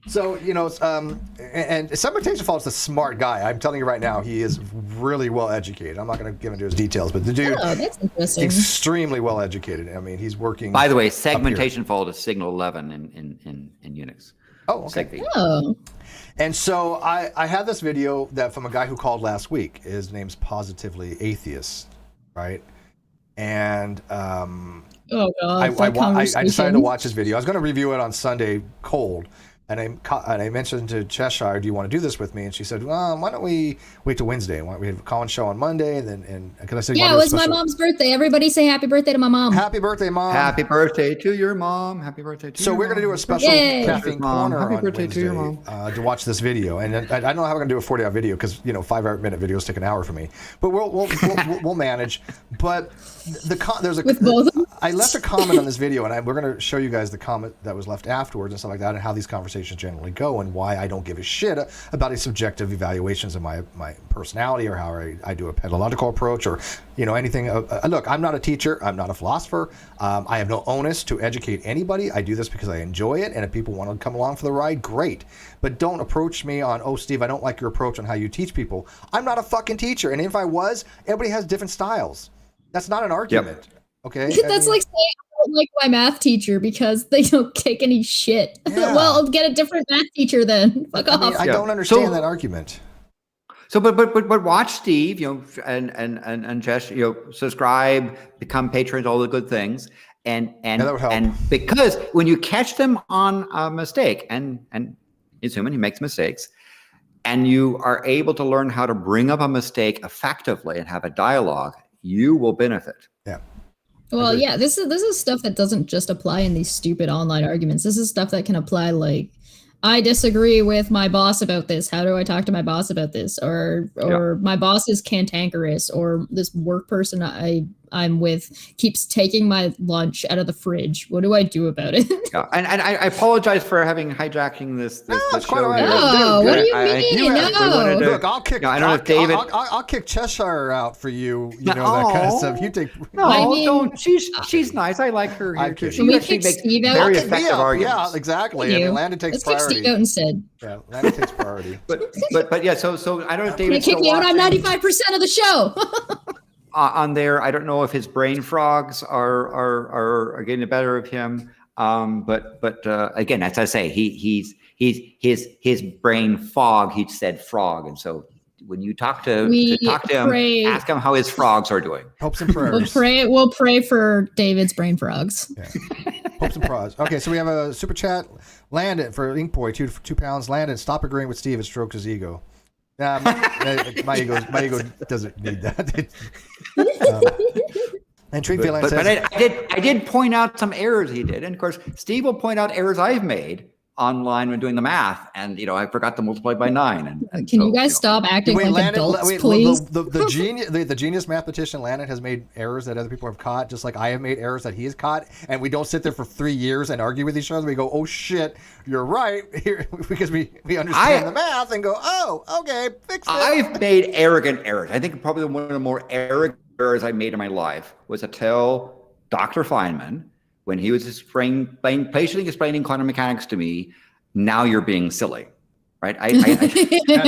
So, and Segmentation Fault is a smart guy. I'm telling you right now, he is really well educated. I'm not going to get into his details, but the dude, that's interesting. Extremely well educated. I mean, he's working. By the way, Segmentation Fault is Signal 11 in Unix. Oh, okay. And so I had this video from a guy who called last week. His name's Positively Atheist, right? And oh god, I decided to watch his video. I was going to review it on Sunday cold. And I mentioned to Cheshire, do you want to do this with me? And she said, well, why don't we wait till Wednesday? Why don't we have a Colin's show on Monday? And because I said, yeah, it was my mom's birthday. Everybody say happy birthday to my mom. Happy birthday, Mom. Happy birthday to your mom. Happy birthday to your mom. So we're going to do a special caffeine corner Happy on birthday Wednesday to your mom. To watch this video. And I don't know how we're going to do a 40-hour video because 5-minute videos take an hour for me. But we'll manage. But there's with both. I left a comment on this video, and we're going to show you guys the comment that was left afterwards and stuff like that, and how these conversations generally go, and why I don't give a shit about these subjective evaluations of my personality, or how I do a pedagogical approach, or anything. Look, I'm not a teacher. I'm not a philosopher. I have no onus to educate anybody. I do this because I enjoy it, and if people want to come along for the ride, great. But don't approach me on, oh, Steve, I don't like your approach on how you teach people. I'm not a fucking teacher, and if I was, everybody has different styles. That's not an argument. Yep. Okay. That's like saying I don't like my math teacher because they don't take any shit. Yeah. Well, I'll get a different math teacher then. Fuck off. I don't understand that argument. So, but watch Steve, and Jess, subscribe, become patrons, all the good things, and because when you catch them on a mistake, and he's human, he makes mistakes, and you are able to learn how to bring up a mistake effectively and have a dialogue, you will benefit. Yeah. Well, yeah, this is stuff that doesn't just apply in these stupid online arguments. This is stuff that can apply, like, I disagree with my boss about this. How do I talk to my boss about this? Or my boss is cantankerous, or this work person I'm with keeps taking my lunch out of the fridge. What do I do about it? Yeah. And I apologize for hijacking this show. Right. No, what do you mean? No. Look, I'll kick. I don't know if David. I'll kick Cheshire out for you. That kind of stuff. You take. No, don't. She's nice. I like her here too. Can we kick Steve out? Very effective arguments. Yeah, exactly. And Landon takes priority. Kick Steve out instead. Yeah, Landon takes priority. But yeah. So I don't know if David's kick me out on 95% of the show. On there, I don't know if his brain frogs are getting the better of him. But again, as I say, his brain fog. He said frog, and so when you talk to him, ask him how his frogs are doing. Hopes and prayers. We'll pray for David's brain frogs. Yeah. Hopes and prayers. Okay, so we have a super chat. Landon for Inkboy, 2 pounds. Landon, stop agreeing with Steve. It strokes his ego. My ego doesn't need that. And Trig says, I did point out some errors he did, and of course Steve will point out errors I've made online when doing the math, and I forgot to multiply by 9. And can you guys stop acting like adults, please? The genius mathematician Landon has made errors that other people have caught, just like I have made errors that he has caught, and we don't sit there for 3 years and argue with each other. We go, oh shit, you're right, because we understand the math and go, oh, okay, fix it. I've made arrogant errors. I think probably one of the more arrogant errors I made in my life was to tell Dr. Feynman, when he was patiently explaining quantum mechanics to me, now you're being silly, right? I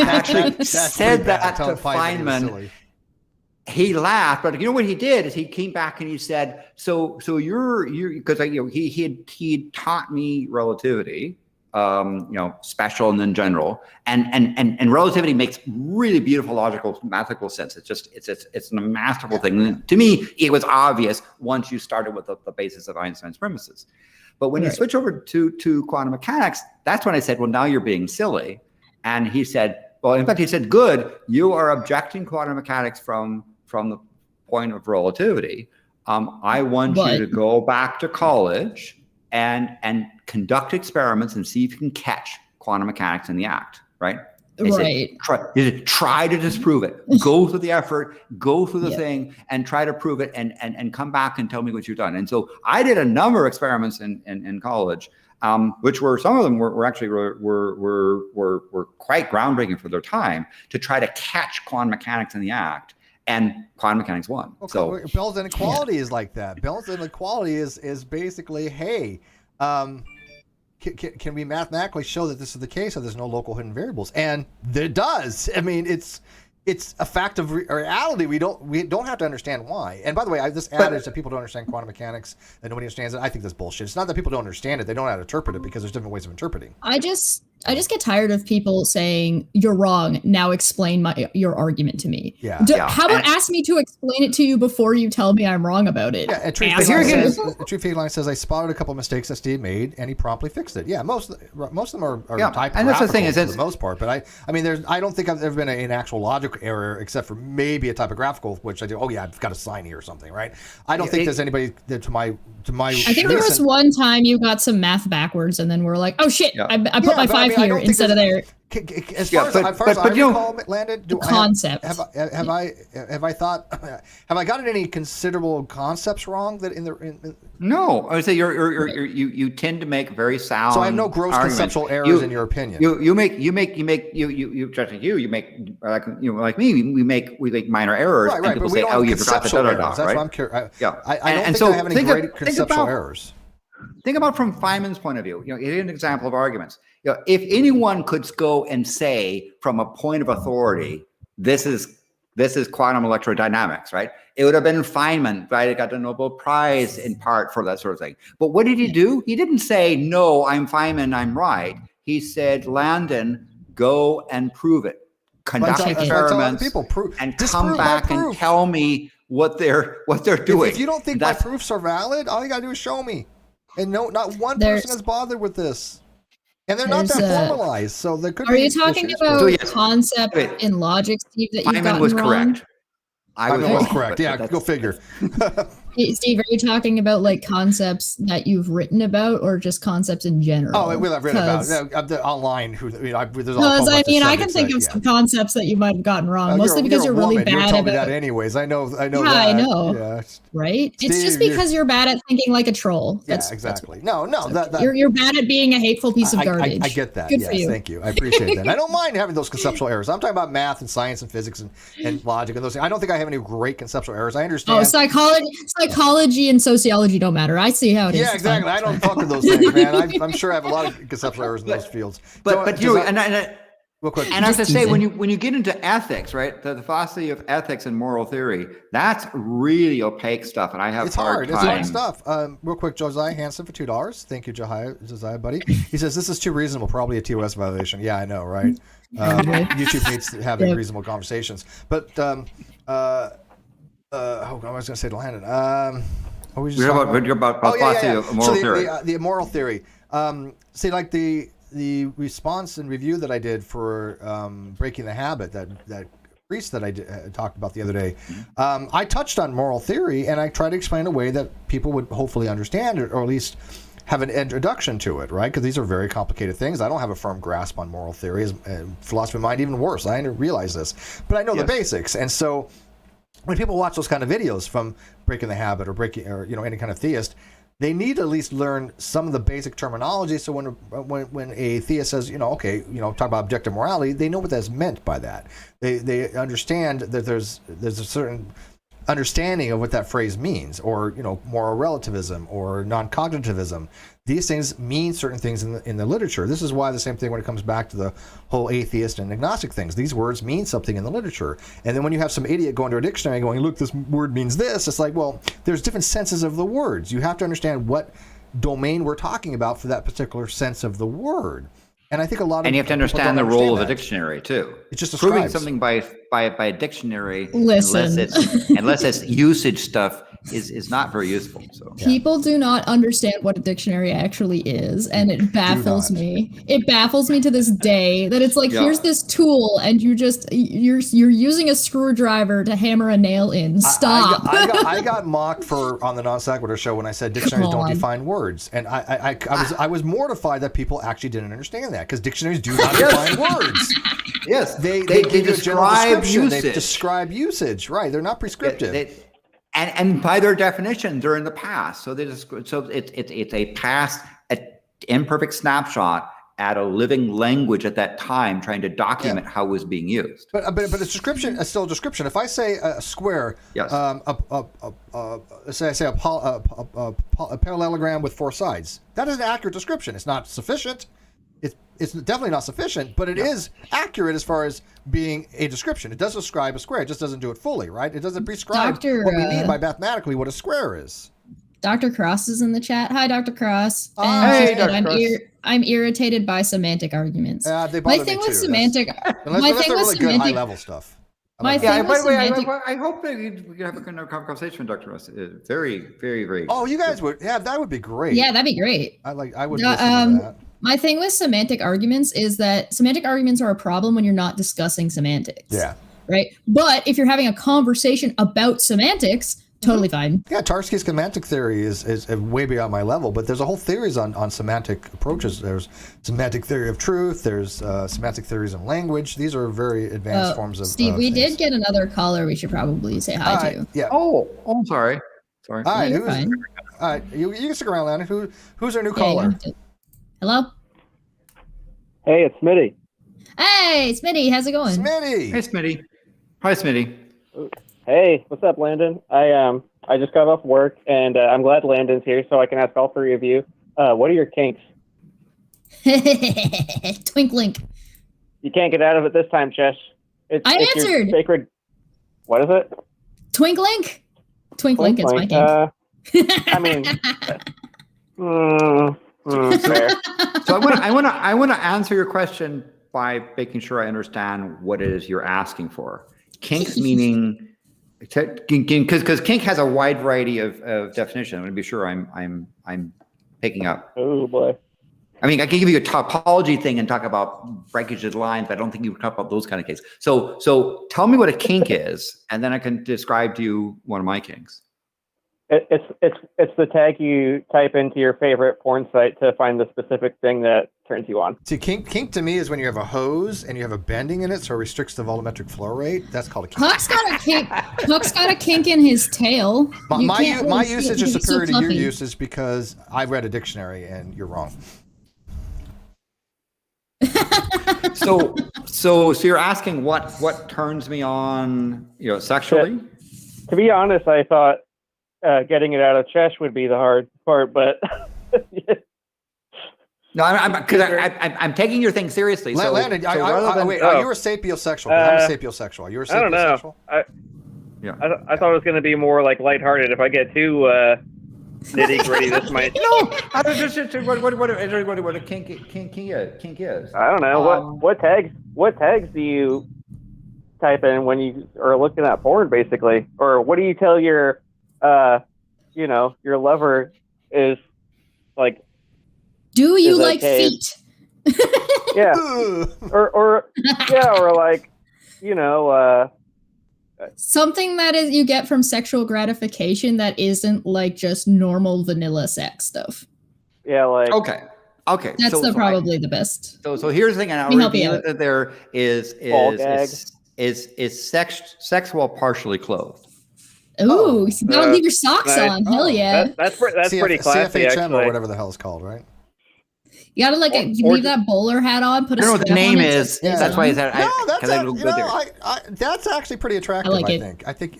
actually said that to Feynman. He laughed, but what he did is he came back and he said, "So you're because he had taught me relativity, special and then general, and relativity makes really beautiful logical mathematical sense. It's a masterful thing. And to me, it was obvious once you started with the basis of Einstein's premises. But when you switch over to quantum mechanics, that's when I said, well, now you're being silly. And he said, well, in fact, he said, good, you are objecting quantum mechanics from the point of relativity. I want you to go back to college and conduct experiments and see if you can catch quantum mechanics in the act, right? Right. Try to disprove it. Go through the effort, go through the thing, and try to prove it, and come back and tell me what you've done. And so I did a number of experiments in college, which were, some of them were actually were quite groundbreaking for their time, to try to catch quantum mechanics in the act. And quantum mechanics won. Okay, so Bell's inequality is like that. Bell's inequality is basically, hey, can we mathematically show that this is the case, or there's no local hidden variables? And it does. I mean, it's a fact of reality. We don't have to understand why. And by the way, this adage that people don't understand quantum mechanics, that nobody understands it, I think that's bullshit. It's not that people don't understand it; they don't know how to interpret it, because there's different ways of interpreting. I just get tired of people saying, "You're wrong. Now explain your argument to me." Yeah. How about ask me to explain it to you before you tell me I'm wrong about it? Yeah. And Truth Line says, I spotted a couple of mistakes that Steve made, and he promptly fixed it. Yeah. Most of them are typographical, and that's the thing, for the most part. But I mean, I don't think I've ever been an actual logical error, except for maybe a typographical, which I do. Oh yeah, I've got a sign here or something, right? I don't think there's anybody that to my. I think there was one time you got some math backwards, and then we're like, oh shit, I put my 5 here instead of there. As far as I recall, Landon, have I gotten any considerable concepts wrong that No, I would say you tend to make very sound. So I have no gross arguments. Conceptual errors in your opinion. You make like me, we make minor errors, right, and people say, oh, you forgot the da-da-da, right? That's why I'm curious. Yeah, I don't think I have any great conceptual errors. Think about from Feynman's point of view. Here's an example of arguments. If anyone could go and say from a point of authority, this is quantum electrodynamics, right? It would have been Feynman, right? He got the Nobel Prize in part for that sort of thing. But what did he do? He didn't say, no, I'm Feynman, I'm right. He said, Landon, go and prove it. Conduct experiments and come back and tell me what they're doing. If you don't think my proofs are valid, all you gotta do is show me. And no, not one person has bothered with this. And they're not that formalized, so there could be. Are you talking about concept in logic, Steve, that you've gotten was wrong? Correct. I was correct. Yeah, go figure. Steve, are you talking about like concepts that you've written about, or just concepts in general? Oh, well, I've written about online. I can think of some concepts that you might have gotten wrong, mostly because you're really bad at that. Anyways, I know. Yeah, I know. Yeah. Right? Steve, it's just because you're bad at thinking like a troll. Yeah, exactly. No, you're bad at being a hateful piece of garbage. I get that. Good for you. Thank you. I appreciate that. I don't mind having those conceptual errors. I'm talking about math and science and physics and logic and those things. I don't think I have any great conceptual errors. I understand. Oh, psychology and sociology don't matter. I see how it is. Yeah, exactly. I don't talk to those things, man. I'm sure I have a lot of conceptual errors in those fields. Real quick. And I have to say, when you get into ethics, right, the philosophy of ethics and moral theory, that's really opaque stuff, and I have hard time. It's hard stuff. Real quick, Josiah Hansen for $2. Thank you, Josiah, buddy. He says this is too reasonable, probably a TOS violation. Yeah, I know, right? YouTube needs to have reasonable conversations. But I was going to say to Landon. You're about philosophy of moral theory. The moral theory. See, like the response and review that I did for Breaking the Habit, that priest that I talked about the other day, I touched on moral theory, and I tried to explain a way that people would hopefully understand it, or at least have an introduction to it, right? Because these are very complicated things. I don't have a firm grasp on moral theory. Philosophy of mind, even worse. I didn't realize this, but I know the basics. And so when people watch those kind of videos from Breaking the Habit or any kind of theist, they need to at least learn some of the basic terminology. So when a theist says, talk about objective morality, they know what that's meant by that. They understand that there's a certain understanding of what that phrase means, or moral relativism or non-cognitivism. These things mean certain things in the literature. This is why the same thing when it comes back to the whole atheist and agnostic things. These words mean something in the literature. And then when you have some idiot going to a dictionary going, look, this word means this, it's like, well, there's different senses of the words. You have to understand what domain we're talking about for that particular sense of the word. And I think a lot of you have to understand the role of a dictionary too. It's just proving something by a dictionary, Listen. unless it's usage stuff, is not very useful. So people do not understand what a dictionary actually is, and it baffles me. It baffles me to this day that it's like, here's this tool, and you're using a screwdriver to hammer a nail in. Stop. I got mocked on the Non Sequitur show when I said dictionaries don't define words, and I was mortified that people actually didn't understand that, because dictionaries do not define words. Yes, they describe usage. They describe usage, right? They're not prescriptive. And by their definition, they're in the past. So it's a past, imperfect snapshot at a living language at that time, trying to document how it was being used. But a description is still a description. If I say a square, yes. Say I say a parallelogram with 4 sides, that is an accurate description. It's not sufficient. It's definitely not sufficient, but it is accurate as far as being a description. It does describe a square. It just doesn't do it fully, right? It doesn't prescribe what we mean by mathematically what a square is. Dr. Cross is in the chat. Hi, Dr. Cross. Hey, Dr. Cross. I'm irritated by semantic arguments. They bother my thing me with too. semantic, unless they're really good high-level stuff. By the way, I hope that we can have a conversation with Dr. Ross. Very, very, very. Oh, you guys would? Yeah, that would be great. Yeah, that'd be great. I would listen to that. My thing with semantic arguments is that semantic arguments are a problem when you're not discussing semantics. Yeah. Right. But if you're having a conversation about semantics, totally fine. Yeah, Tarski's semantic theory is way beyond my level, but there's a whole theories on semantic approaches. There's semantic theory of truth. There's semantic theories of language. These are very advanced forms of Steve, we did get another caller we should probably say hi to. Yeah. Oh, I'm sorry. All right, all right, you can stick around, Landon. Who's our new caller? Hello? Hey, it's Smitty. Hey, Smitty, how's it going? Smitty. Hey, Smitty. Hi, Smitty. Hey, what's up, Landon? I just got off work, and I'm glad Landon's here, so I can ask all 3 of you. What are your kinks? Twinklink. You can't get out of it this time, Chesh. I answered. Your sacred. What is it? Twinklink. Twinklink is my kink. I mean. Fair. So I want to answer your question by making sure I understand what it is you're asking for. Kinks meaning, because kink has a wide variety of definition. I want to be sure I'm picking up. Oh boy. I mean, I can give you a topology thing and talk about breakage of lines, but I don't think you would talk about those kind of cases. So tell me what a kink is, and then I can describe to you one of my kinks. It's the tag you type into your favorite porn site to find the specific thing that turns you on. See, kink to me is when you have a hose and you have a bending in it, so it restricts the volumetric flow rate. That's called a kink. Huck's got a kink. Huck's got a kink in his tail. My usage is superior to your usage because I read a dictionary and you're wrong. So you're asking what turns me on, sexually? Yeah. To be honest, I thought getting it out of Chesh would be the hard part, but no, I'm taking your thing seriously. Landon, wait, are you a sapiosexual? I'm a sapiosexual. Are you a sapiosexual? I don't know. I thought it was going to be more like lighthearted. If I get too nitty gritty, this might. No, I don't just what a kink is. I don't know what tags do you type in when you are looking at porn, basically, or what do you tell your your lover is like? Do you like feet? Yeah, or like something that is you get from sexual gratification that isn't like just normal vanilla sex stuff. Yeah, like okay. That's probably the best. So here's the thing, and I'll reveal that there is sex while partially clothed. Ooh, you gotta leave your socks on. Hell yeah. That's pretty classy, CFHM actually. or whatever the hell it's called, right? You gotta leave that bowler hat on. Put a. I don't know what the name is. Yeah. That's why I said. That's actually pretty attractive. I think. I think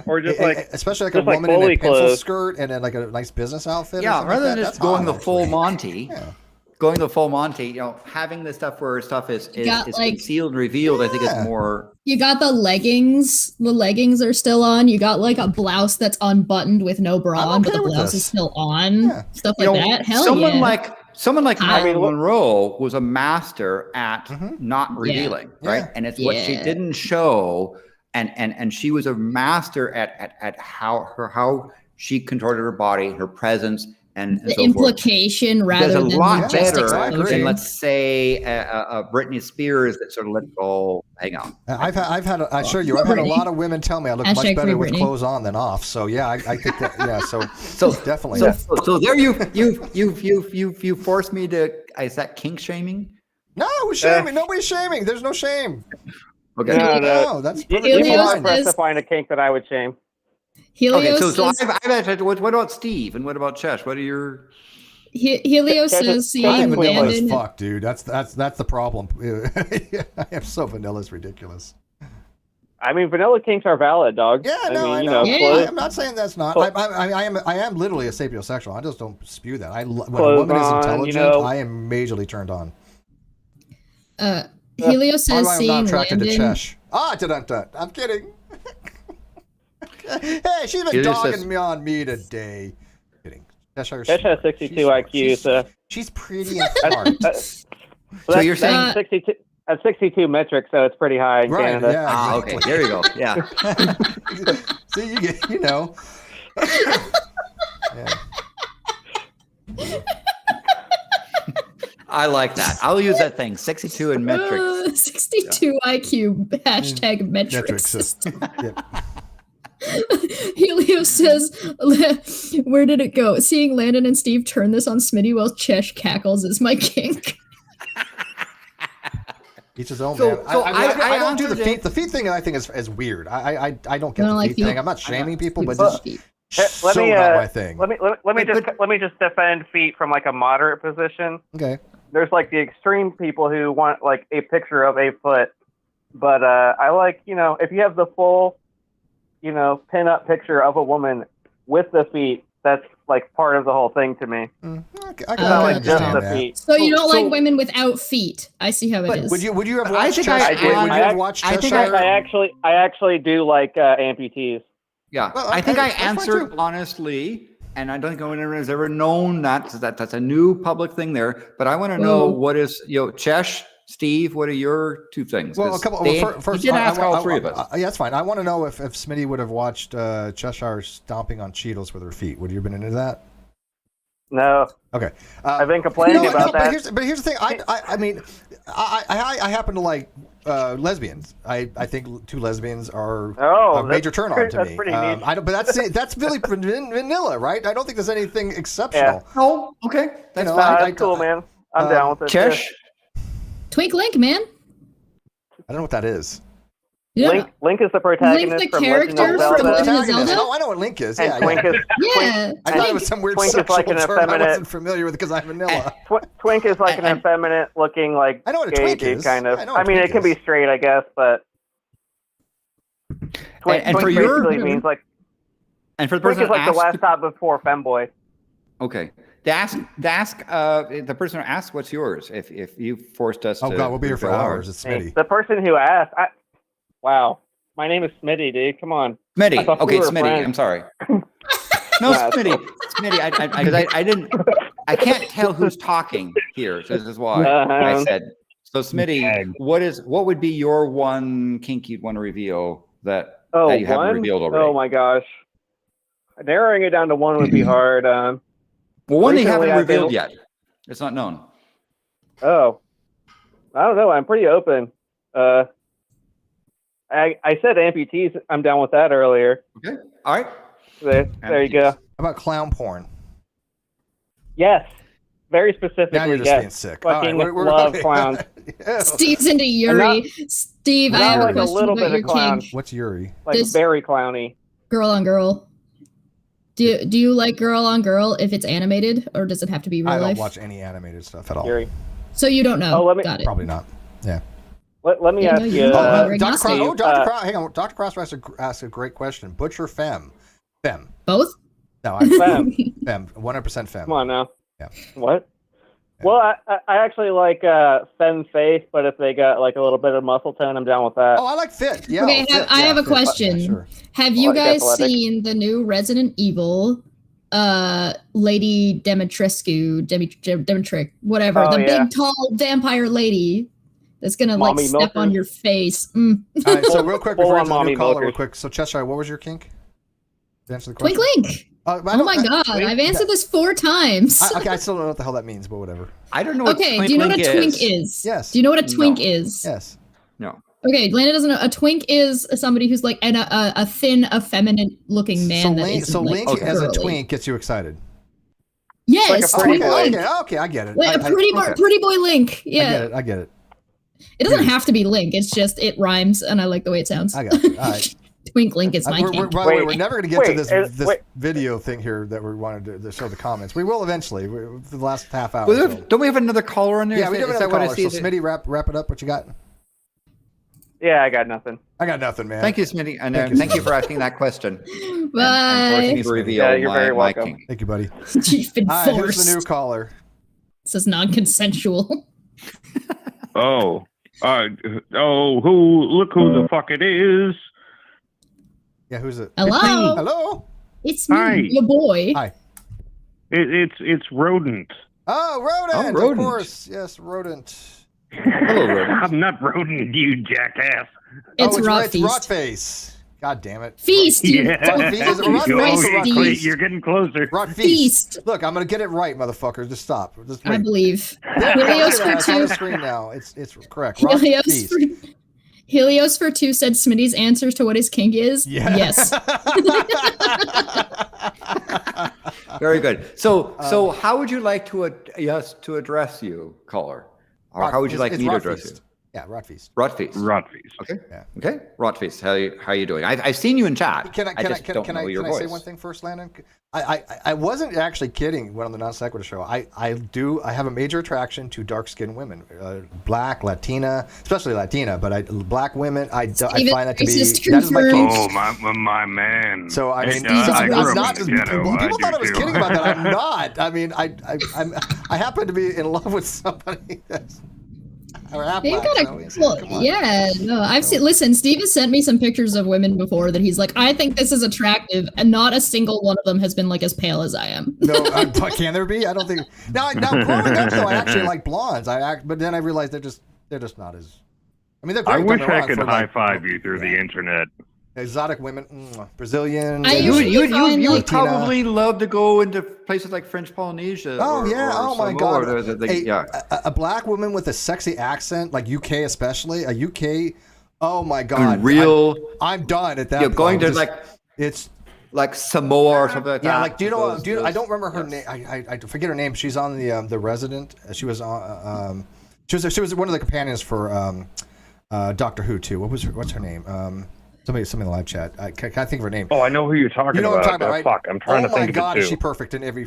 or just especially like a woman in a pencil skirt and then like a nice business outfit. Yeah, rather than just going the full Monty. Yeah. Going the full Monty, having the stuff where stuff is concealed, revealed. I think is more. You got the leggings. The leggings are still on. You got like a blouse that's unbuttoned with no bra on, but the blouse is still on. Yeah. Stuff like that. Hell Someone like Marilyn Monroe was a master at not revealing, right? Yeah. And it's what she didn't show and she was a master at how she contorted her body, her presence, and The so implication forth. rather There's a than lot just better exposure. than, let's say, Britney Spears that sort of let go. Hang on. I've had I assure you, I've had a lot of women tell me I look much Hashtag better free with Britney. clothes on than off. So yeah, I think that So definitely. So there you forced me to. Is that kink shaming? No, we're shaming. Nobody's shaming. There's no shame. Okay. No, that's perfectly You'd be Helios hard pressed says- to find a kink that I would shame. Helios Okay. So says, I've had. What about Steve and what about Chesh? What are your? Helios Catch it- says catch I'm seeing it vanilla as Landon. fuck, dude. That's the problem. I am so vanilla, it's ridiculous. I mean, vanilla kinks are valid, dog. Yeah, I no, mean, I you know. know, Yeah. clothes, I'm not saying that's not. Clo- I am literally a sapiosexual. I just don't spew that. When a Clothes woman is on, intelligent, you know. I am majorly turned on. Helios Why says am I seeing not attracted to Landon. Chesh? I'm kidding. Hey, she's been Helios dogging says- me on me today. Kidding. Chesh has 62 IQ, so she's pretty and smart. So you're saying? that's 62. That's 62 metric, so it's pretty high in Right, Canada. yeah. Okay. There you go. Yeah. See, you get, yeah. I like that. I'll use that thing. 62 in metrics. 62 IQ hashtag metric Metric system. system. Yep. Helios says, where did it go? Seeing Landon and Steve turn this on Smitty while Chesh cackles is my kink. Each his own, So- man. so I don't do the answered feet. it. The feet thing I think is weird. I don't get You don't the like feet feet? thing. I'm not shaming people, but Well, just let so me, not my thing. Let me just defend feet from like a moderate position. Okay. There's like the extreme people who want like a picture of a foot, but I like, you know, if you have the full, you know, pin up picture of a woman with the feet, that's like part of the whole thing to me. Okay, Not I can Not like just understand the that. feet. So you don't So- like women without feet. I see how it But is. Would you have I watched think Cheshire? I- Would you I- have watched I think Cheshire? I actually do like amputees. Yeah. Well, I think okay, I that's fine answered too. honestly, and I don't think anyone has ever known that's a new public thing there. But I want to know Ooh. what is, Chesh, Steve, what are your two things? Well, a 'Cause couple. they- First, you didn't I ask all three of us. Yeah, that's fine. I want to know if Smitty would have watched Cheshire stomping on Cheetos with her feet. Would you have been into that? No, Okay. I've been complaining about but that. here's the thing. I mean, I happen to like lesbians. I think two lesbians are Oh, a major that's turn on pretty- to that's me. pretty neat. I don't, but that's really vanilla, right? I don't think there's anything exceptional. Oh, okay. You That's know, That's cool, man. I'm down with it. Chesh. Twink Link, man. I don't know what that is. Yeah. Link is the protagonist Link the from Legend character of from Zelda. Legend of Protagonist. Zelda? Oh, I know what Link is. And Yeah, Twink yeah. is Yeah. I thought it was some weird Twink is sexual like an term I effeminate- wasn't familiar with because I'm vanilla. Twink is like an And- effeminate looking like I know what a gay twink dude is. kind of. I know what I a mean, twink it can is. be straight, I guess, but twink, And for twink your- basically means like And for the twink person is like the asked, last stop before femboy. okay, to ask the person who asked, what's yours? If you forced us Oh to, God, we'll be here for reveal hours. ours. It's Hey, Smitty. the person who asked, wow, my name is Smitty, dude. Come on. I Smitty. thought we Okay, were Smitty. friends. I'm sorry. No, Yeah. Smitty. I didn't. I can't tell who's talking here. So this is why I said. So Smitty, what would be your one kink you'd want to reveal that you haven't one? revealed already? Oh my gosh. Narrowing it down to one would be hard. Well, one they recently haven't I've been- revealed yet. It's not known. Oh, I don't know. I'm pretty open. I said amputees. I'm down with that earlier. Okay. All right. There you go. How about clown porn? Yes, very specifically. Now you're just yes. being sick. Fucking All right, love clowns. Yeah. Steve's into Yuri. Steve, I not have like a a question little about bit of your clown. kink. What's Yuri? Like This- very clowny. Girl on girl. Do you like girl on girl if it's animated, or does it have to be real I don't life? watch any animated stuff at all. Yuri. So you don't know. Oh, let me- Got it. Probably not. Yeah. Let me Yeah, ask no, you. you- Dr. agnostic. Cross. Oh, Uh, Dr. Cross. Hang on. Dr. Cross asked a great question. Butch or femme? Femme. Both? No, I'm Femme. femme. 100% femme. Come on now. Yeah. What? Yeah. Well, I actually like femme face, but if they got like a little bit of muscle tone, I'm down with that. Oh, I like fit. Yeah. Okay, fit. I have a fit. question. Yeah, sure. Have you Like guys athletic. seen the new Resident Evil Lady Dimitrescu, Dimitri, whatever, Oh, the yeah. big tall vampire lady? That's gonna Mommy step milkers. on your face. All right, so real quick, Full before on the new mommy caller, real milkers. quick. So Cheshire, what was your kink? To answer the Twink question. link. I Oh don't- my god, I've answered this 4 times. Okay, I still don't know what the hell that means, but whatever. I don't know what Okay, twink do you know what a link twink is. is? Yes. Do you know what a twink No. is? Yes. No. Okay, Lana doesn't know. A twink is somebody who's like a thin, effeminate-looking man. So Link like, as a girly. twink gets you excited. Yes, Like a pretty twink boy. link. Okay, I get it. Like a pretty boy Link. Yeah, I get it. it doesn't have to be Link. It's just it rhymes, and I like the way it sounds. I got it. All right. Twink Link is my By kink. the way, Wait, we're never going to get to wait, this wait. video thing here that we wanted to show the comments. We will eventually. For the last half hour. Well, so. don't we have another caller on there? Yeah, we do have Is another that what I caller. see? So Smitty, wrap it up. What you got? Yeah, I got nothing. I got nothing, man. Thank you, Smitty, and Thank you, thank you Smitty. for asking that question. And Bye. forcing me to reveal Yeah, you're my, very my welcome. kink. Thank you, buddy. You've been All right, here's forced. the new caller. This is non-consensual. Oh, look who the fuck it is. Yeah, who's it? Hello, Hello. it's me, Hi. your boy. Hi. It's rodent. Oh, rodent. Of rodent. course. Yes, rodent. Hello, Rodent. I'm not rodent, you jackass. It's oh, Rot it's Feast. Rot Face. God damn it. Feast, you Yeah. fucking Feast. Is it Rot fucking Feast or Christ, Rot Feast. You're getting closer. Rot Feast. Feast. Look, I'm gonna get it right, motherfucker. Just stop. Just I wait. believe. Yeah, Helios for it's on the two. screen now. It's correct. Rot Helios Feast. for Helios for 2 said Smitty's answers to what his kink is. Yeah. Yes. Very good. So how would you like to address you, caller? Or how would you like It's me to Rot address Feast. you? Yeah, Rot Feast. Rotfeast. Rotfeast. Okay. Yeah. Okay. Rotfeast. How you doing? I've seen you in chat. Can I say one thing first, Landon? I wasn't actually kidding when on the Non Sequitur show. I have a major attraction to dark skinned women, black, Latina, especially Latina, but black women. I find that to be that is my kink. Oh, my man. So I mean, I grew I'm up not. in the ghetto. People I thought I do was too. kidding about that. I'm not. I mean, I happen to be in love with somebody that's. Or half They've black, got so it's- a come on. yeah. No, I've seen. Listen, Steve has sent me some pictures of women before that he's like, I think this is attractive, and not a single one of them has been like as pale as I am. No, can there be? I don't think. Now growing up though, I actually like blondes. But then I realized they're just not as. I mean, they're great. I don't wish get me I wrong, could for, high like, five you through the internet. exotic women, Brazilian. I You usually find, would like, probably love to go into places like French Polynesia. Oh or, yeah! or Oh my Samoa, God! or A, a black woman with a sexy accent, like UK especially, a UK. Oh my God! real. I'm done at that. You're going point. to It's like Samoa or something like that. yeah, like do you know? Those- I don't remember her yes. name. I forget her name. She's on the Resident. She was on. She was one of the companions for Doctor Who too. What's her name? Somebody in the live chat. I can't think of her name. Oh, I know who you're talking You know about. what I'm talking about, right? Fuck, I'm trying to Oh my think God, of it is too. she perfect in every?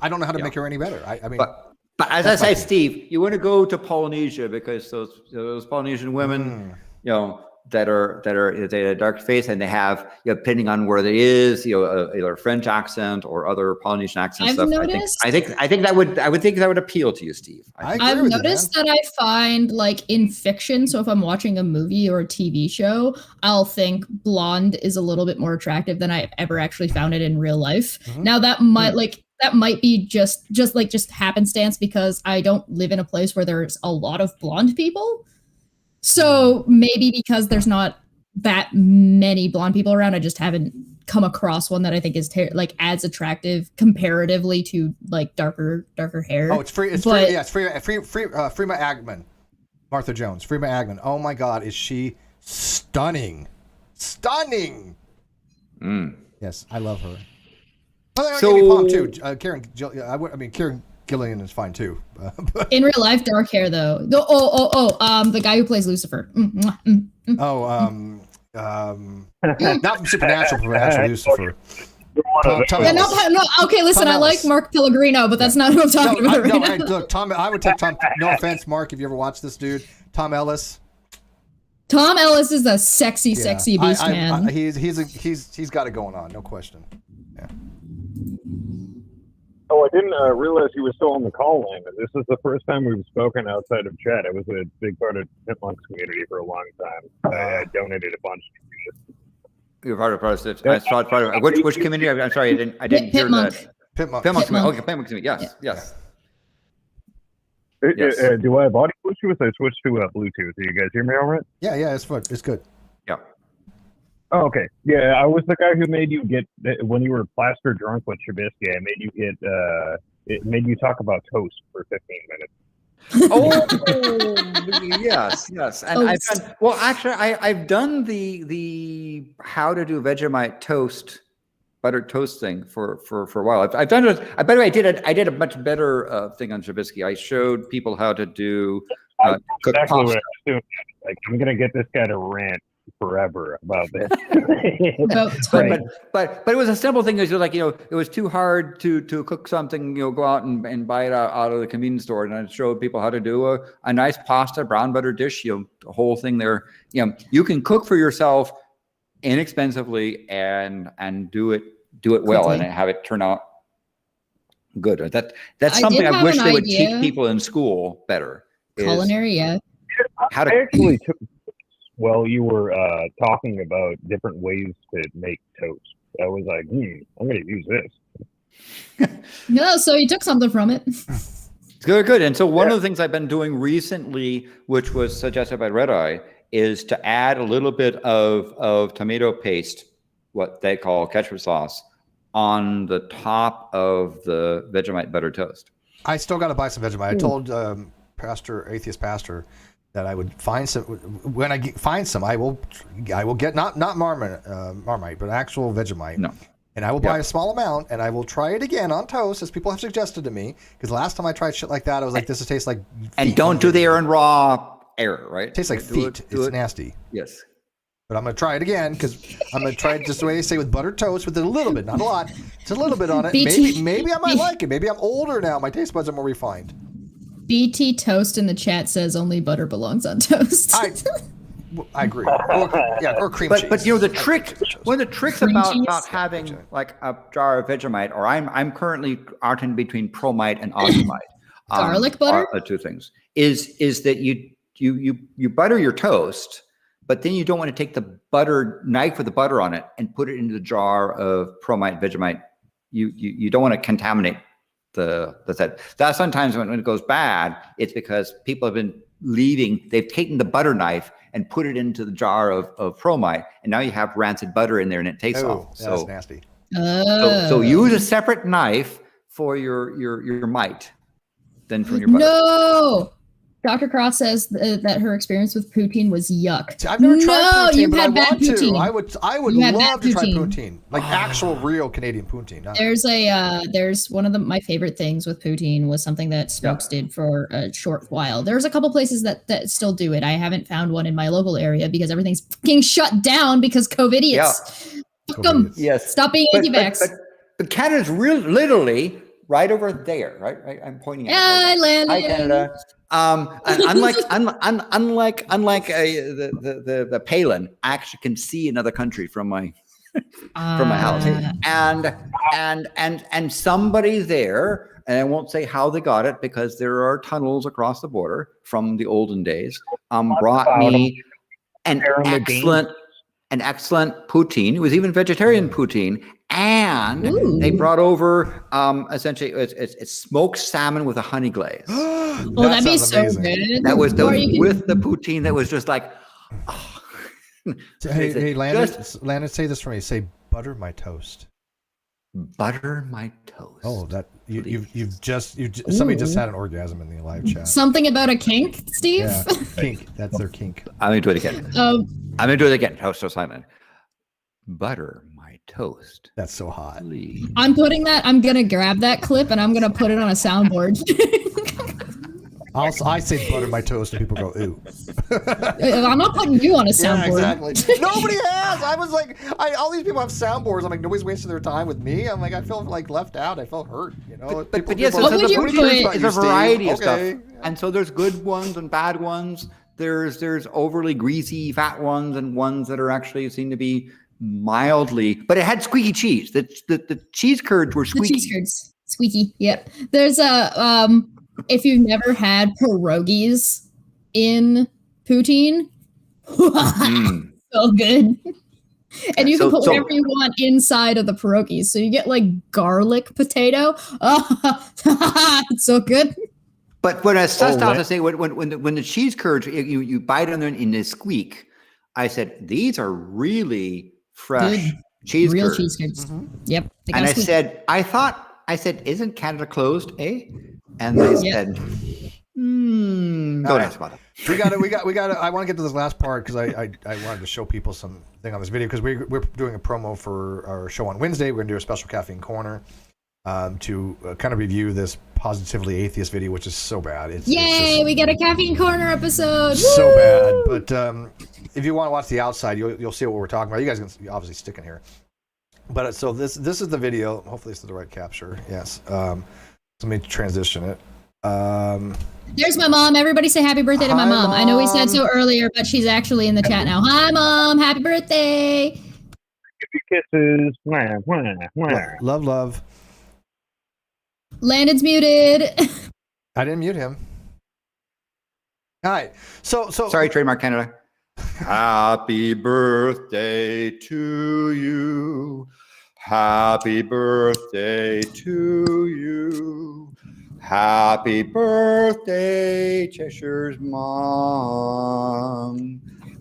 I don't know how to make her any better. I mean, But as I say, Steve, you want to go to Polynesia because those Polynesian women, you know, that are they have a dark face and they have, depending on where they is, either a French accent or other Polynesian accent I've stuff. noticed- I think that would appeal to you, Steve. I agree I've with you, noticed man. that I find like in fiction, so if I'm watching a movie or a TV show, I'll think blonde is a little bit more attractive than I've ever actually found it in real life. Mhm. Now that might be just happenstance because I don't live in a place where there's a lot of blonde people. So maybe because there's not that many blonde people around, I just haven't come across one that I think is as attractive comparatively to like darker hair. Oh, it's free. It's But- free. Yeah, it's free. Freema Agman, Martha Jones. Freema Agman. Oh my God, is she stunning? Stunning. Yes, I love her. Oh, So- give me palm too. Karen Gillian is fine too. But, In real life, dark hair though. The guy who plays Lucifer. not from Supernatural, but actually Lucifer. Tom Yeah, Ellis. no. Okay, listen, Tom I like Ellis. Mark Pellegrino, but that's not who I'm talking about right now. Look, Tom. I would take Tom. No offense, Mark, if you ever watched this dude, Tom Ellis. Tom Ellis is a sexy Yeah. beast, man. He's got it going on, no question. Yeah. Oh, I didn't realize you were still on the call line. This is the first time we've spoken outside of chat. I was a big part of Chipmunk's community for a long time. I donated a bunch to you. You're part of Protestant. I saw part of which community? I'm sorry, I didn't hear Pitmonk. that. Pitmonk. Pitmonk. Pitmonk. Okay, Pitmonk. Yes. Yes. Do I have audio issues? I switched to Bluetooth. Do you guys hear me all right? Yeah, it's fun. It's good. Yeah. Oh, okay. Yeah, I was the guy who made you get, when you were plaster drunk with Trubisky, I made you get, it made you talk about toast for 15 minutes. Oh, yes. And I've done, well, actually, I've done the how to do Vegemite toast, buttered toast thing for a while. I've done it. By the way, I did a much better thing on Trubisky. I showed people how to do cook Exactly what pasta. I was doing. Like, I'm gonna get this guy to rant forever about this. But it was a simple thing. It was like, it was too hard to cook something, go out and buy it out of the convenience store. And I showed people how to do a nice pasta, brown butter dish, the whole thing there. You can cook for yourself inexpensively and do it well and have it turn out good. That's something I wish they would teach people in school better. Culinary, yeah. I actually took, well, you were talking about different ways to make toast. I was like, I'm going to use this. No, so you took something from it. Good. And so one of the things I've been doing recently, which was suggested by Red Eye, is to add a little bit of tomato paste, what they call ketchup sauce, on the top of the Vegemite butter toast. I still got to buy some Vegemite. I told Atheist Pastor that I would find some. When I find some, I will get not Marmite, but actual Vegemite. No. And I will buy a small amount, and I will try it again on toast, as people have suggested to me. Because last time I tried shit like that, I was like, "This tastes like." And don't do the Aaron Raw error, right? It tastes like feet. It's nasty. Yes. But I'm going to try it again, because I'm going to try it just the way they say, with buttered toast, with a little bit, not a lot, just a little bit on it. Maybe I might like it. Maybe I'm older now. My taste buds are more refined. BT Toast in the chat says only butter belongs on toast. I agree. Or cream cheese. But the trick, one of the tricks about having like a jar of Vegemite, or I'm currently alternating between Promite and Ogmite. Garlic butter? Are two things. Is that you butter your toast, but then you don't want to take the knife with the butter on it and put it into the jar of Promite, Vegemite. You don't want to contaminate the set. That sometimes when it goes bad, it's because people have been they've taken the butter knife and put it into the jar of Promite, and now you have rancid butter in there and it tastes off. So that's nasty. So use a separate knife for your mite than from your butter. No! Dr. Cross says that her experience with poutine was yuck. I've never tried poutine, but I want poutine. to. I would love to try poutine, like actual real Canadian poutine. There's one of my favorite things with poutine was something that Smokes did for a short while. There's a couple places that still do it. I haven't found one in my local area because everything's fucking shut down because COVIDiots. Yeah. Fuck them. Yes. Stop being anti-vax. But Canada's literally right over there, right? I'm pointing at. Yeah, I landed. Hi, Canada. Unlike the Palin, I actually can see another country from my house, and somebody there, and I won't say how they got it because there are tunnels across the border from the olden days. Brought me an excellent poutine. It was even vegetarian poutine. And they brought over essentially it's smoked salmon with a honey glaze. That'd be so good. That was with the poutine. That was just like. Oh. Hey, Landon, say this for me. Say butter my toast. Butter my toast. Oh, that somebody just had an orgasm in the live chat. Something about a kink, Steve? Yeah, kink. That's their kink. I'm gonna do it again. Toast Simon. Butter my toast. That's so hot. Please. I'm gonna grab that clip and I'm gonna put it on a soundboard. I say butter my toast and people go, ooh. I'm not putting you on a soundboard. Yeah, exactly. Nobody has. I was like, all these people have soundboards. I'm like, nobody's wasting their time with me. I'm like, I feel like left out. I felt hurt, you know. But yes, it's a variety of stuff. And so there's good ones and bad ones. There's overly greasy fat ones and ones that are actually seem to be mildly, but it had squeaky cheese. The cheese curds were squeaky. The cheese curds, squeaky. Yep. There's if you've never had pierogies in poutine, so good. And you can put whatever you want inside of the pierogies. So you get like garlic potato. It's so good. But when I sussed out to say when the cheese curds you bite on them and they squeak, I said these are really fresh cheese real curds. cheese curds. Yep. And I said, isn't Canada closed, eh? And they said, don't ask about it. We got it. I want to get to this last part because I wanted to show people something on this video because we're doing a promo for our show on Wednesday. We're going to do a special caffeine corner to kind of review this positively atheist video, which is so bad. Yay! We get a caffeine corner episode. So Woo! bad. But if you want to watch the outside, you'll see what we're talking about. You guys can obviously stick in here. But so this is the video. Hopefully this is the right capture. Yes. Let me transition it. There's my mom. Everybody say happy birthday to my mom. I know we said so earlier, but she's actually in the chat now. Hi, Mom. Happy birthday. Give you kisses. Mwah, mwah, mwah. Love. Landon's muted. I didn't mute him. All right. So Sorry, Trademark Canada. Happy birthday to you. Happy birthday to you. Happy birthday, Cheshire's mom.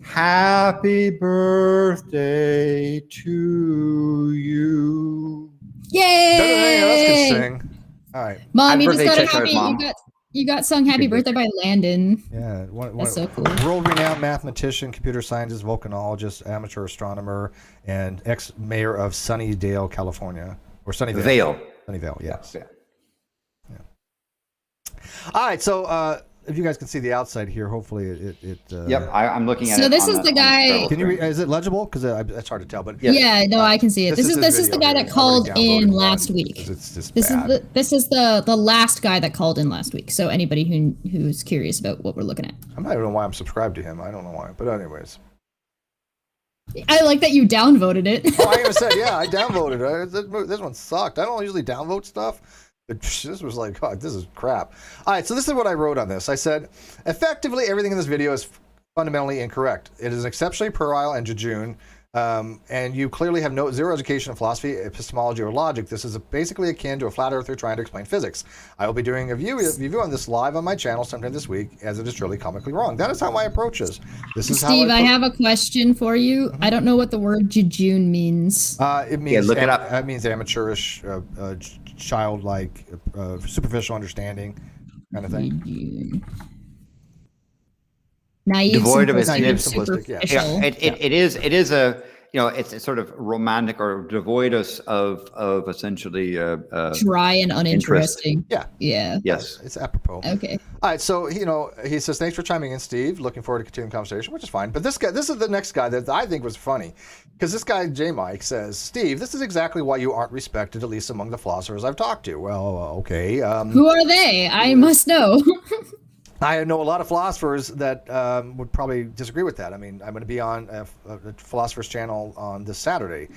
Happy birthday to you. Yay! Let's get sing. All right. Mom, Happy you just birthday, got a Cheshire's mom. you got sung happy birthday by Landon. Yeah. That's so cool. World-renowned mathematician, computer scientist, volcanologist, amateur astronomer, and ex-mayor of Sunnydale, California. Or Sunnyvale. Vale. Sunnyvale, yes. Yeah. All right, so if you guys can see the outside here, hopefully it Yep, I'm looking at it. So this is the guy. Can you is it legible? Because it's hard to tell. But Yeah, no, I can see it. This is the guy that called in last week. It's just This bad. is the last guy that called in last week. So anybody who's curious about what we're looking at. I'm not even know why I'm subscribed to him. I don't know why. But anyways. I like that you downvoted it. Oh, I even said, yeah, I downvoted it. This one sucked. I don't usually downvote stuff. But this was like, God, this is crap. All right, so this is what I wrote on this. I said, effectively, everything in this video is fundamentally incorrect. It is exceptionally puerile and jejune, and you clearly have zero education in philosophy, epistemology, or logic. This is basically akin to a flat earther trying to explain physics. I will be doing a review on this live on my channel sometime this week, as it is truly comically wrong. That is how my approach is. This is Steve, how I have a question for you. I don't know what the word jejune means. It means look it up. It means amateurish, childlike, superficial understanding, kind of thing. Jejune. Naive, Devoid of simplistic, naive, superficial. simplistic, Yeah, it is a it's sort of romantic or devoid of essentially Dry and uninteresting. Yeah. Yeah. yes. It's apropos. Okay. All right, so he says, thanks for chiming in, Steve. Looking forward to continuing the conversation, which is fine. But this is the next guy that I think was funny, because this guy J Mike says, Steve, this is exactly why you aren't respected, at least among the philosophers I've talked to. Well, okay. Who are they? I must know. I know a lot of philosophers that would probably disagree with that. I mean, I'm going to be on a philosopher's channel on this Saturday.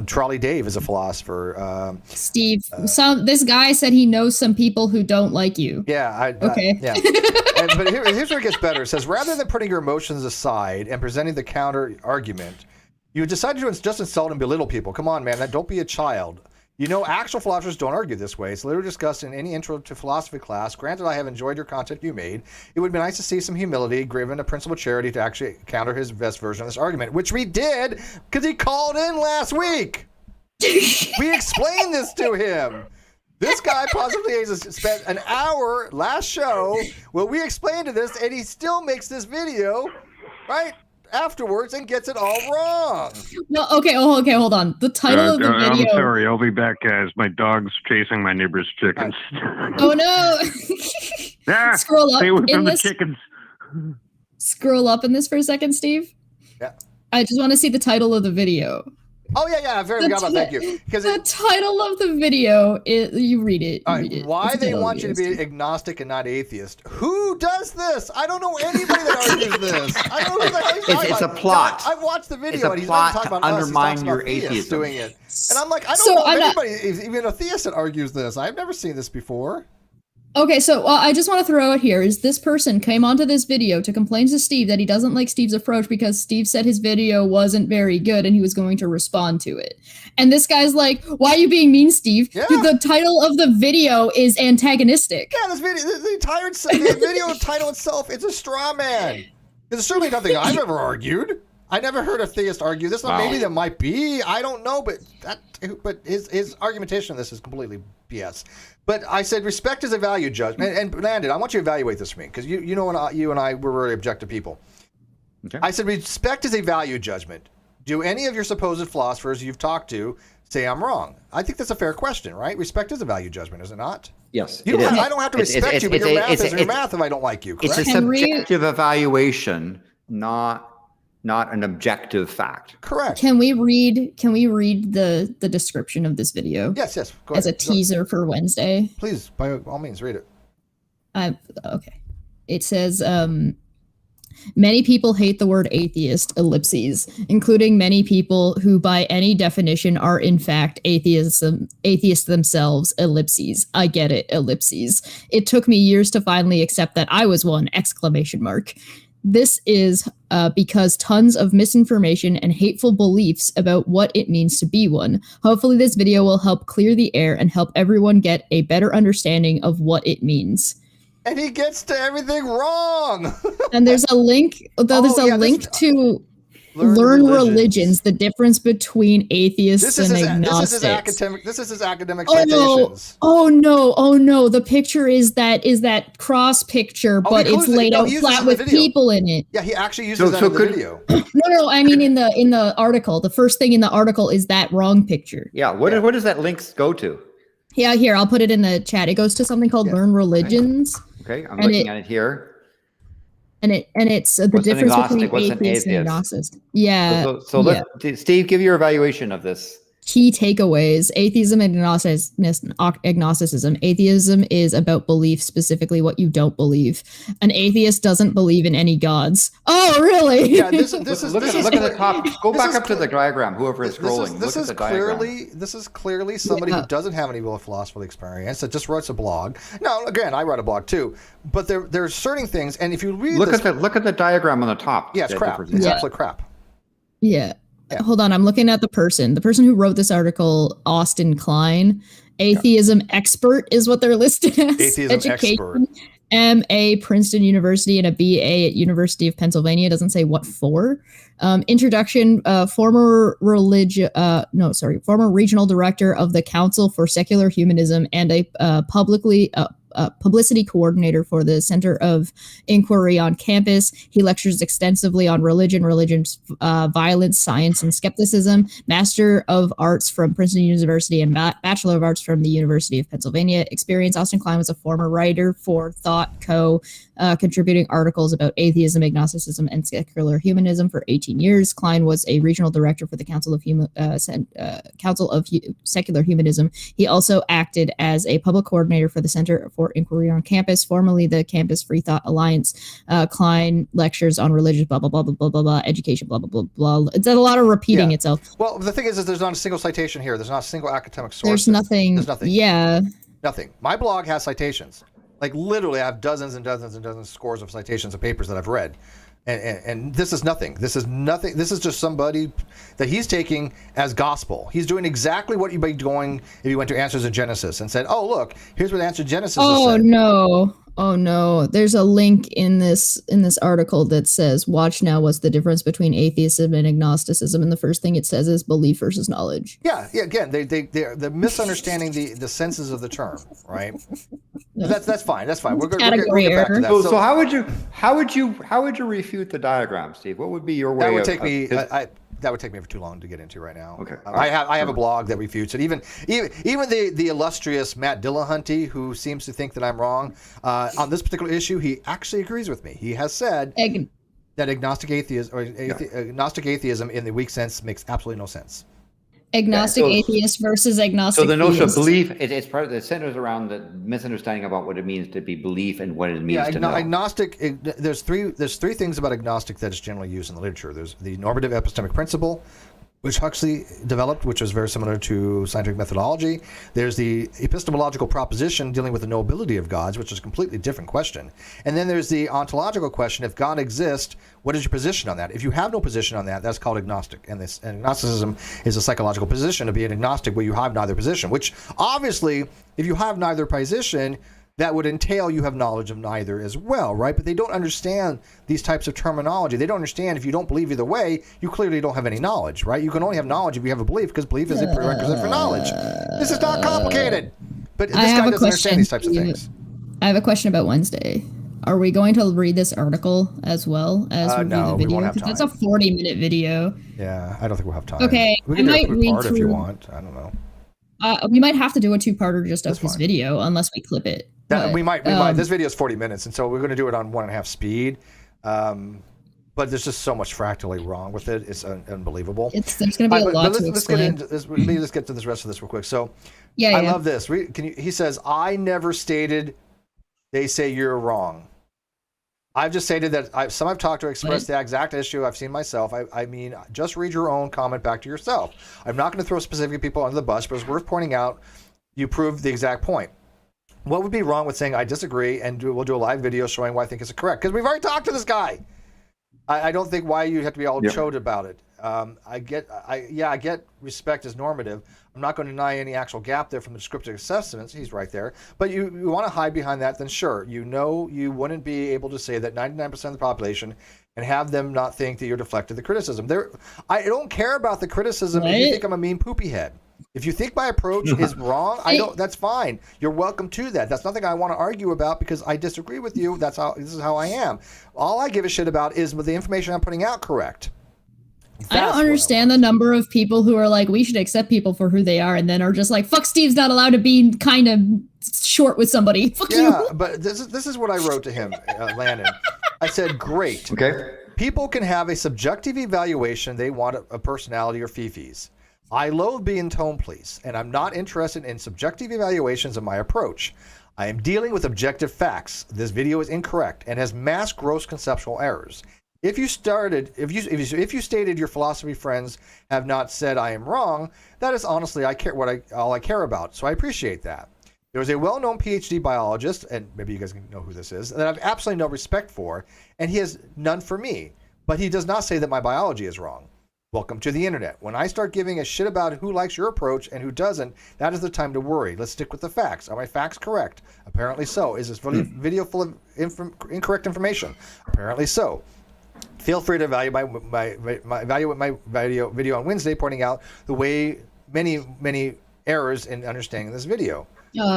Trolley Dave is a philosopher. Steve, this guy said he knows some people who don't like you. Yeah. Okay. Yeah. But here's where it gets better. It says, rather than putting your emotions aside and presenting the counter argument, you decided to just insult and belittle people. Come on, man. Don't be a child. Actual philosophers don't argue this way. It's literally discussed in any intro to philosophy class. Granted, I have enjoyed your content you made. It would be nice to see some humility, given a principle of charity, to actually counter his best version of this argument, which we did because he called in last week. We explained this to him. This guy possibly has spent an hour last show where we explained to this, and he still makes this video, right? Afterwards and gets it all wrong. No, okay, hold on. The title of the video. I'm sorry, I'll be back, guys. My dog's chasing my neighbor's chickens. Oh no! Scroll up stay away in from the this. chickens. Scroll up in this for a second, Steve. Yeah. I just want to see the title of the video. Oh yeah, I very forgot about. Thank you. Because the title of the video is, you read it. Why they want you to be agnostic and not atheist? Who does this? I don't know anybody that argues this. I don't know who the hell he's talking It's a about. plot. I've watched the video. It's a and he's plot not talking to about us. He's undermine talking your about theists atheism. doing it. And I'm like, I don't So know I'm not- anybody, even a theist, that argues this. I've never seen this before. Okay, so I just want to throw out here is this person came onto this video to complain to Steve that he doesn't like Steve's approach because Steve said his video wasn't very good and he was going to respond to it. And this guy's like, why are you being mean, Steve? Yeah. The title of the video is antagonistic. Yeah, this video, the video title itself, it's a straw man. It's certainly nothing I've ever argued. I never heard a theist argue this. Wow. Maybe there might be. I don't know, but his argumentation on this is completely BS. But I said respect is a value judgment. And Landon, I want you to evaluate this for me because you know you and I were very objective people. Okay. I said respect is a value judgment. Do any of your supposed philosophers you've talked to say I'm wrong? I think that's a fair question, right? Respect is a value judgment, is it not? Yes, You don't, I don't have to respect you, but your math is your math if I don't like you, correct? It's a subjective evaluation, not an objective fact. Correct. Can we read the description of this video? Yes. Go as ahead. a teaser for Wednesday? Please, by all means, read it. Okay. It says, many people hate the word atheist, ellipses, including many people who by any definition are in fact atheists themselves, ellipses. I get it, ellipses. It took me years to finally accept that I was one, exclamation mark. This is because tons of misinformation and hateful beliefs about what it means to be one. Hopefully this video will help clear the air and help everyone get a better understanding of what it means. And he gets to everything wrong. And there's a link, to Learn Religions, the difference between atheists and agnostics. This is his academic citations. Oh no. The picture is that cross picture, but it's laid out flat with people in it. Yeah, he actually uses that in the video. No, I mean in the article. The first thing in the article is that wrong picture. Yeah, what does that link go to? Yeah, here, I'll put it in the chat. It goes to something called Learn Religions. Okay, I'm looking at it here. And it's the difference between atheist and agnostic. Yeah. So Steve, give your evaluation of this. Key takeaways: atheism and agnosticism. Atheism is about belief, specifically what you don't believe. An atheist doesn't believe in any gods. Oh, really? Yeah, look at the top. Go back up to the diagram. Whoever is scrolling, look at the diagram. This is clearly somebody who doesn't have any real philosophical experience that just writes a blog. Now, again, I write a blog too, but there's certain things, and if you read look at the diagram on the top. Yeah, it's crap. It's absolute crap. Yeah. Hold on, I'm looking at the person who wrote this article, Austin Klein. Atheism expert is what they're listed as. Atheism expert. MA, Princeton University, and a BA at University of Pennsylvania. It doesn't say what for. Introduction, former regional director of the Council for Secular Humanism and a publicity coordinator for the Center of Inquiry on campus. He lectures extensively on religion's violence, science, and skepticism. Master of Arts from Princeton University and Bachelor of Arts from the University of Pennsylvania. Experience: Austin Klein was a former writer for Thought Co., contributing articles about atheism, agnosticism, and secular humanism for 18 years. Klein was a regional director for the Council of Secular Humanism. He also acted as a public coordinator for the Center for Inquiry on Campus, formerly the Campus Free Thought Alliance. Klein lectures on religious blah blah blah blah blah blah blah, education blah blah blah blah. It's a lot of repeating itself. Well, the thing is there's not a single citation here. There's not a single academic source. There's nothing. Yeah. Nothing. My blog has citations. Like literally, I have dozens and dozens and dozens scores of citations of papers that I've read. And this is nothing. This is nothing. This is just somebody that he's taking as gospel. He's doing exactly what you'd be doing if you went to Answers in Genesis and said, "Oh, look, here's what Answers in Genesis said." Oh no! There's a link in this article that says, "Watch now. What's the difference between atheism and agnosticism?" And the first thing it says is belief versus knowledge. Yeah. Again, they're misunderstanding the senses of the term, right? That's fine. That's fine. We're going to get back to that. So how would you refute the diagram, Steve? What would be your way? That would take me for too long to get into right now. Okay. I have a blog that refutes it. Even the illustrious Matt Dillahunty, who seems to think that I'm wrong on this particular issue, he actually agrees with me. He has said that agnostic atheism in the weak sense makes absolutely no sense. Agnostic atheist versus agnostic. So the notion theist. of belief, it's part of the centers around the misunderstanding about what it means to be belief and what it means to know. Agnostic. There's three things about agnostic that is generally used in the literature. There's the normative epistemic principle, which Huxley developed, which was very similar to scientific methodology. There's the epistemological proposition dealing with the knowability of gods, which is a completely different question. And then there's the ontological question: if God exists, what is your position on that? If you have no position on that, that's called agnostic. And agnosticism is a psychological position to be an agnostic where you have neither position, which obviously, if you have neither position, that would entail you have knowledge of neither as well, right? But they don't understand these types of terminology. They don't understand if you don't believe either way, you clearly don't have any knowledge, right? You can only have knowledge if you have a belief, because belief is a prerequisite for knowledge. This is not complicated. But this guy doesn't understand these types of things. I have a question about Wednesday. Are we going to read this article as well as review no, the video? we won't have Because time. it's a 40-minute video. Yeah, I don't think we'll have time. Okay, we can I do a might read two-part if you through- want. I don't know. We might have to do a two-parter just of That's his fine. video, unless we clip it. But, we might. This video is 40 minutes, and so we're going to do it on 1.5 speed. But there's just so much fractally wrong with it. It's unbelievable. there's going to be a lot to let's get explain. into this. Let's get to this rest of this real quick. So, Yeah, I yeah. love this. He says, "I never stated. They say you're wrong. I've just stated that some I've talked to express the exact issue I've seen myself. I mean, just read your own comment back to yourself. I'm not going to throw specific people under the bus, but it's worth pointing out you proved the exact point. What would be wrong with saying I disagree and we'll do a live video showing why I think it's correct? Because we've already talked to this guy. I don't think why you have to be all chode about it. I get respect is normative. I'm not going to deny any actual gap there from the descriptive assessments. He's right there. But you want to hide behind that, then sure. You know you wouldn't be able to say that 99% of the population and have them not think that you're deflected the criticism. I don't care about the criticism if you think I'm a mean poopy head. If you think my approach is wrong, that's fine. You're welcome to that. That's nothing I want to argue about because I disagree with you. This is how I am. All I give a shit about is the information I'm putting out correct. I don't understand the number of people who are like, we should accept people for who they are, and then are just like, fuck, Steve's not allowed to be kind of short with somebody. Fuck you. Yeah, but this is what I wrote to him, Landon. I said, great. Okay. People can have a subjective evaluation they want a personality or fifis. I loathe being tone police, and I'm not interested in subjective evaluations of my approach. I am dealing with objective facts. This video is incorrect and has mass gross conceptual errors. If you stated your philosophy friends have not said I am wrong, that is honestly all I care about. So I appreciate that. There was a well-known PhD biologist, and maybe you guys know who this is, that I have absolutely no respect for, and he has none for me. But he does not say that my biology is wrong. Welcome to the internet. When I start giving a shit about who likes your approach and who doesn't, that is the time to worry. Let's stick with the facts. Are my facts correct? Apparently so. Is this video full of incorrect information? Apparently so. Feel free to evaluate my video on Wednesday, pointing out the way many errors in understanding this video.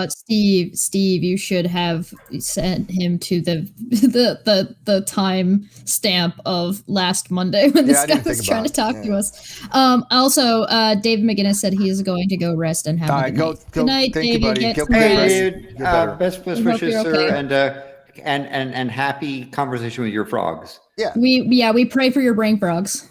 Steve, you should have sent him to the time stamp of last Monday when this guy was trying to talk to us. Also, Dave McGinnis said he is going to go rest and have a good night. Good night, thank David. you, buddy. Get Get some good rest. Best wishes, sir, and happy conversation with your frogs. Yeah. We pray for your brain frogs.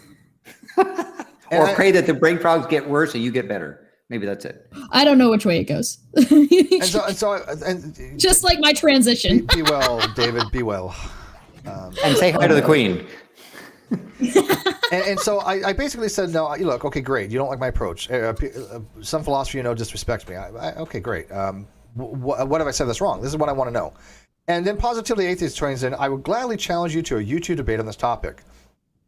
Or pray that the brain frogs get worse and you get better. Maybe that's it. I don't know which way it goes. and just like my transition. Be well, David. Be well. And say hi to the Queen. and so I basically said, no, look, okay, great. You don't like my approach. Some philosophy disrespects me. Okay, great. What have I said that's wrong? This is what I want to know. And then Positively Atheist trains in, I would gladly challenge you to a YouTube debate on this topic.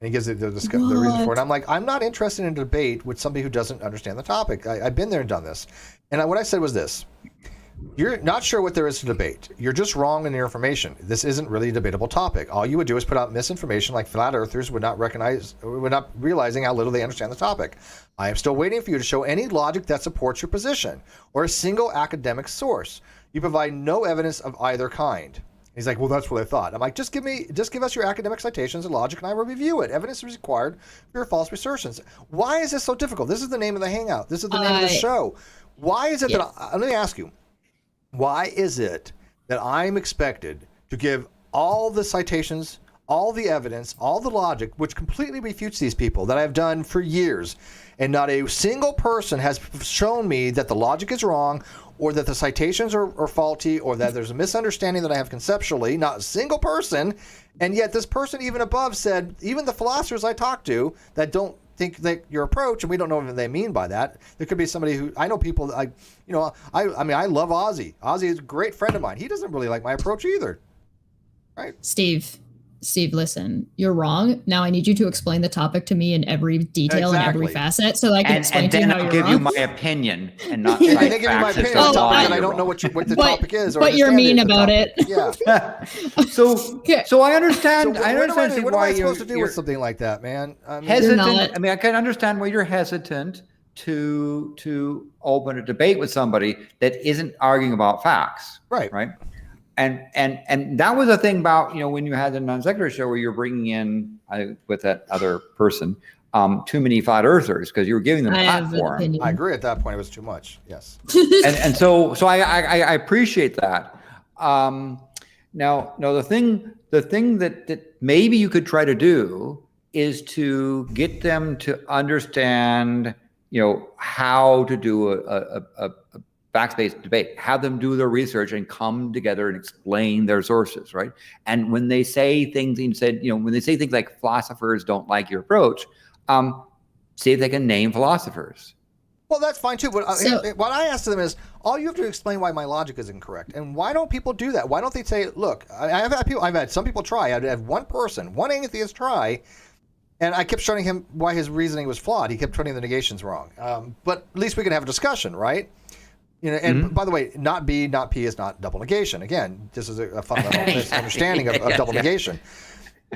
And he gives the reason for it. I'm like, I'm not interested in a debate with somebody who doesn't understand the topic. I've been there and done this. And what I said was this. You're not sure what there is to debate. You're just wrong in your information. This isn't really a debatable topic. All you would do is put out misinformation like flat earthers would not realizing how little they understand the topic. I am still waiting for you to show any logic that supports your position or a single academic source. You provide no evidence of either kind. He's like, well, that's what I thought. I'm like, just give us your academic citations and logic, and I will review it. Evidence is required for your false assertions. Why is this so difficult? This is the name of the hangout. This is the name of the show. Why is it that let me ask you, why is it that I'm expected to give all the citations, all the evidence, all the logic, which completely refutes these people that I've done for years, and not a single person has shown me that the logic is wrong, or that the citations are faulty, or that there's a misunderstanding that I have conceptually, not a single person. And yet this person even above said, even the philosophers I talk to that don't think that your approach, and we don't know what they mean by that. There could be somebody who, I know people, I mean, I love Ozzy. Ozzy is a great friend of mine. He doesn't really like my approach either. Right. Steve, listen, you're wrong. Now I need you to explain the topic to me in every detail and every facet so I can explain to you how you're wrong. And then I'll give you my opinion and not and then give you my opinion on a topic, and I don't know what the topic is. Or but you're mean about it. Yeah. So I understand. So I understand what am I supposed to do with something like that, man? Hesitant. I mean, I can understand why you're hesitant to open a debate with somebody that isn't arguing about facts. Right. Right. And that was a thing about, when you had the non-sequitur show where you're bringing in with that other person too many flat earthers because you were giving them a platform. I agree. At that point, it was too much. Yes. and so I appreciate that. Now the thing that maybe you could try to do is to get them to understand, how to do a facts-based debate, have them do their research and come together and explain their sources, right? And when they say things, when they say things like philosophers don't like your approach, see if they can name philosophers. Well, that's fine too. But what I asked them is, all you have to explain why my logic is incorrect, and why don't people do that? Why don't they say, look, I've had some people try. I'd have one atheist try, and I kept showing him why his reasoning was flawed. He kept putting the negations wrong. But at least we can have a discussion, right? And by the way, not B, not P is not double negation. Again, this is a fundamental misunderstanding of double negation.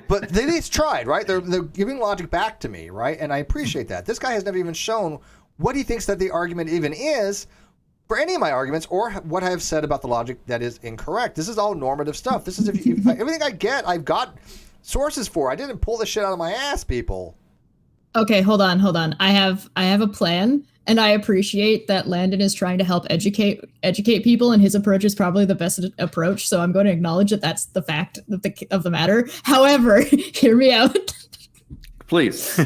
But they at least tried, right? They're giving logic back to me, right? And I appreciate that. This guy has never even shown what he thinks that the argument even is for any of my arguments, or what I've said about the logic that is incorrect. This is all normative stuff. This is everything I get, I've got sources for. I didn't pull this shit out of my ass, people. Okay, hold on. I have a plan. And I appreciate that Landon is trying to help educate people, and his approach is probably the best approach. So I'm going to acknowledge that that's the fact of the matter. However, hear me out. Please.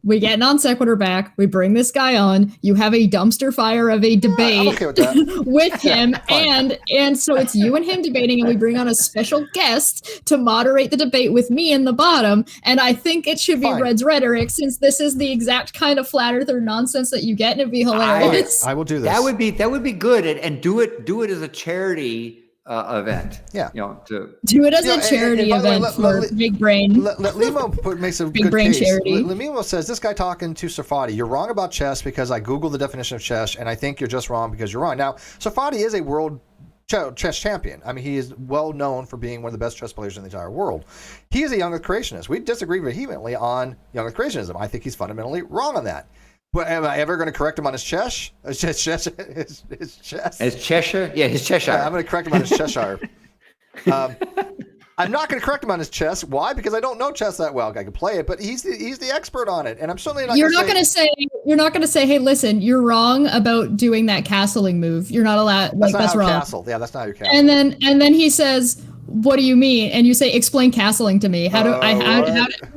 We get non sequitur back. We bring this guy on. You have a dumpster fire of a debate I'm okay with that. with him, and so it's you and him debating, and we bring on a special guest to moderate the debate with me in the bottom. And I think it should be Red's rhetoric, since this is the exact kind of flat earther nonsense that you get, and it'd be hilarious. I will do this. That would be good, and do it as a charity event. Yeah. Do it as a charity event for Big Brain. Limo makes a Big good Brain case. charity. Limo says, this guy talking to Safadi, you're wrong about chess because I Googled the definition of chess, and I think you're just wrong because you're wrong. Now, Safadi is a world chess champion. I mean, he is well known for being one of the best chess players in the entire world. He is a young Earth creationist. We disagree vehemently on young Earth creationism. I think he's fundamentally wrong on that. But am I ever going to correct him on his chess? His chess? His Cheshire? Yeah, his Cheshire. I'm going to correct him on his Cheshire. I'm not going to correct him on his chess. Why? Because I don't know chess that well. I can play it, but he's the expert on it, and I'm certainly not. You're not going to say, hey, listen, you're wrong about doing that castling move. You're not allowed. That's wrong. Castle. Yeah, that's not how you castle. And then he says, what do you mean? And you say, explain castling to me. How does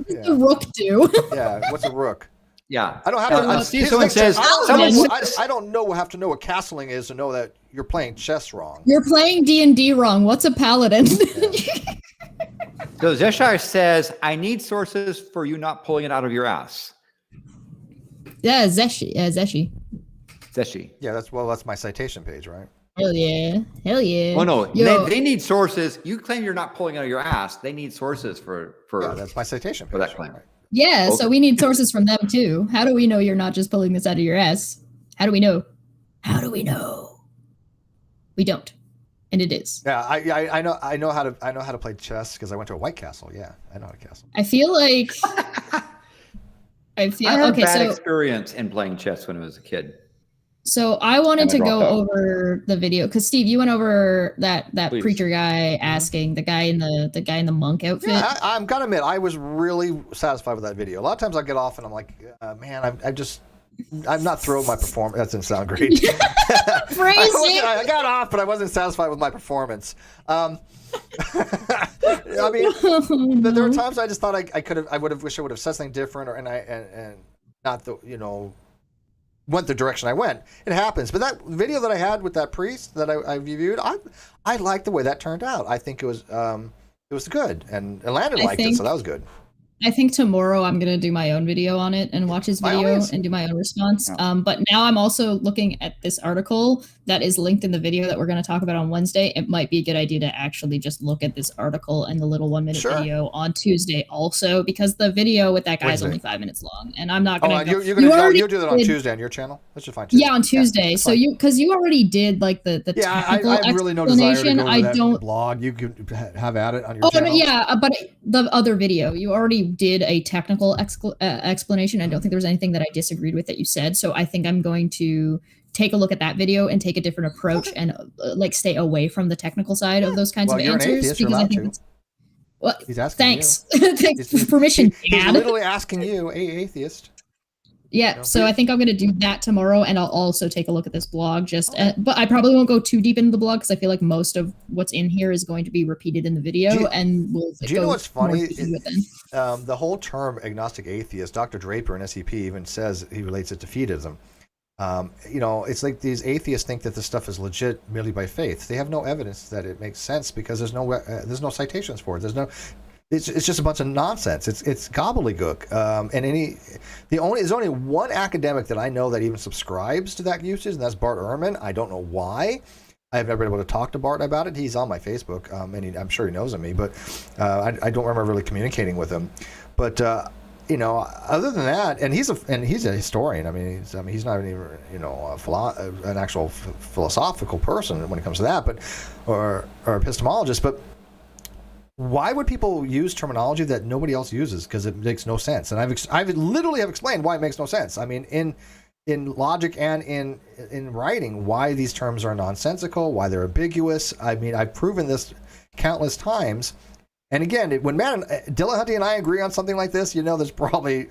the rook do? Yeah, what's a rook? Yeah, I don't have to. Someone says, I don't have to know what castling is to know that you're playing chess wrong. You're playing D&D wrong. What's a paladin? Yeah. So Zeshire says, I need sources for you not pulling it out of your ass. Yeah, Zeshi. Zeshi. Yeah, that's my citation page, right? Hell yeah. Oh no, they need sources. You claim you're not pulling it out of your ass. They need sources for that's my citation page for that claim. Right? Yeah, okay. So we need sources from them too. How do we know you're not just pulling this out of your ass? How do we know? We don't, and it is. Yeah, I know how to play chess because I went to a White Castle. Yeah, I know how to castle. I feel like I had a bad experience in playing chess when I was a kid. So I wanted to go over the video because Steve, you went over that Please. Preacher guy asking the guy in the monk outfit. Yeah, I'm gonna admit I was really satisfied with that video. A lot of times I get off and I'm like, man, I'm not thrilled with my performance. That doesn't sound great. I got off, but I wasn't satisfied with my performance. I mean, there were times I just thought I would have wished I would have said something different, and not went the direction I went. It happens. But that video that I had with that priest that I reviewed, I liked the way that turned out. I think it was good, and Landon liked it, so that was good. I think tomorrow I'm gonna do my own video on it and watch his video and do my own response. Yeah. But now I'm also looking at this article that is linked in the video that we're gonna talk about on Wednesday. It might be a good idea to actually just look at this article and the little 1-minute video on Tuesday also, because the video with that guy is only 5 minutes long, and I'm not gonna. You'll do that on Tuesday on your channel. Let's just find Tuesday. Yeah, on Tuesday. So because you already did like the technical I have really no desire to go to that don't blog. You could have at it on your Oh, channel. no, yeah, but the other video, you already did a technical explanation. I don't think there was anything that I disagreed with that you said. So I think I'm going to take a look at that video and take a different approach and like stay away from the technical side of those kinds of you're answers. An atheist, because you're I think allowed to. Well, he's asking thanks. Thanks for permission, He's Dad. literally asking you, a atheist. Yeah, so I think I'm going to do that tomorrow, and I'll also take a look at this blog. But I probably won't go too deep into the blog because I feel like most of what's in here is going to be repeated in the video, Do you know what's funny? The whole term agnostic atheist, Dr. Draper in SEP even says he relates it to fideism. It's like these atheists think that this stuff is legit merely by faith. They have no evidence that it makes sense because there's no citations for it. It's just a bunch of nonsense. It's gobbledygook. There's only one academic that I know that even subscribes to that usage, and that's Bart Ehrman. I don't know why. I've never been able to talk to Bart about it. He's on my Facebook, and I'm sure he knows of me, but I don't remember really communicating with him. But other than that, and he's a historian. I mean, he's not even an actual philosophical person when it comes to that, but or epistemologist, but. Why would people use terminology that nobody else uses? Because it makes no sense. And I've literally have explained why it makes no sense. I mean, in logic and in writing, why these terms are nonsensical, why they're ambiguous. I mean, I've proven this countless times. And again, when Dillahunty and I agree on something like this, there's probably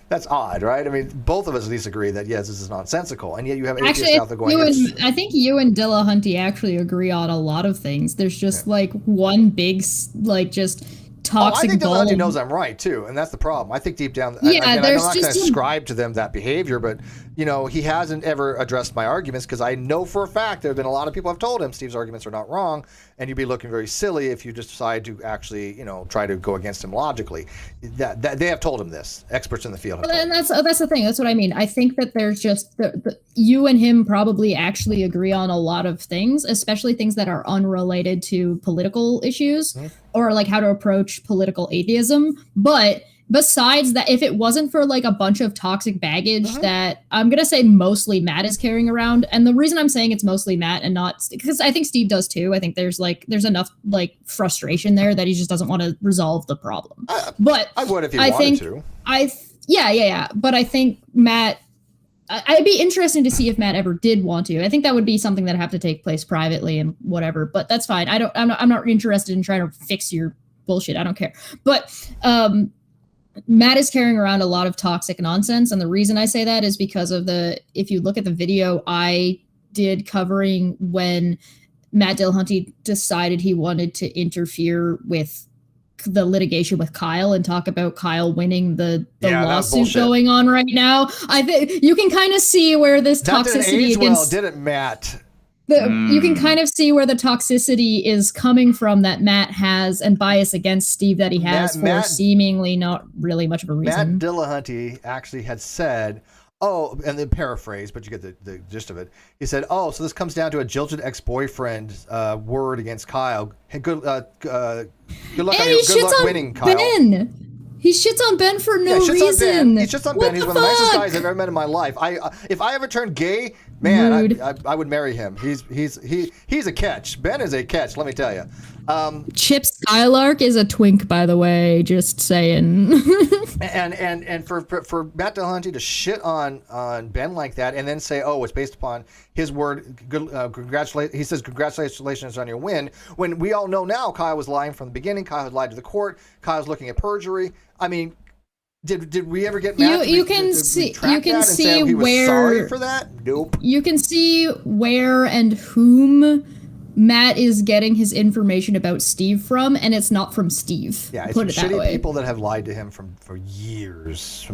that's odd, right? I mean, both of us at least agree that yes, this is nonsensical, and yet you have atheists out there going. I think you and Dillahunty actually agree on a lot of things. There's just like one big just toxic. I think ball. Dillahunty knows I'm right too, and that's the problem. I think deep down, there's I'm not going to just ascribe to them that behavior, but he hasn't ever addressed my arguments because I know for a fact there have been a lot of people I've told him Steve's arguments are not wrong, and you'd be looking very silly if you just decide to actually try to go against him logically. That they have told him this. Experts in the field. And that's the thing. That's what I mean. I think that there's just you and him probably actually agree on a lot of things, especially things that are unrelated to political issues or like how to approach political atheism. But besides that, if it wasn't for like a bunch of toxic baggage that I'm going to say mostly Matt is carrying around. And the reason I'm saying it's mostly Matt and not, because I think Steve does too. I think there's enough like frustration there that he just doesn't want to resolve the problem. But I would if he wanted to. Yeah. But I think Matt, I'd be interested to see if Matt ever did want to. I think that would be something that would have to take place privately and whatever, but that's fine. I'm not interested in trying to fix your bullshit. I don't care. But, Matt is carrying around a lot of toxic nonsense. And the reason I say that is because of if you look at the video I did covering when Matt Dillahunty decided he wanted to interfere with the litigation with Kyle and talk about Kyle winning the lawsuit going on right now. I think you can kind of see where this toxicity didn't Matt? You can kind of see where the toxicity is coming from that Matt has and bias against Steve that he has for seemingly not really much of a reason. Matt Dillahunty actually had said, and then paraphrase, but you get the gist of it. He said, so this comes down to a jilted ex-boyfriend word against Kyle. Hey, good luck winning, Kyle. Ben. He shits on Ben for no reason. He shits on Ben. He's one of the nicest guys I've ever met in my life. If I ever turned gay, man, I would marry him. He's a catch. Ben is a catch. Let me tell you. Chip Skylark is a twink, by the way. Just saying. and for Matt Dillahunty to shit on Ben like that, and then say, it's based upon his word. Congratulate. He says congratulations on your win. When we all know now, Kyle was lying from the beginning. Kyle had lied to the court. Kyle's looking at perjury. I mean, did we ever get Matt? You can see he was sorry for that? Nope. You can see where and whom Matt is getting his information about Steve from, and it's not from Steve. Yeah, it's shitty people that have lied to him for years.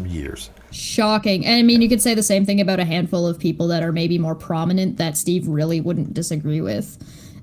Shocking. And I mean, you could say the same thing about a handful of people that are maybe more prominent that Steve really wouldn't disagree with.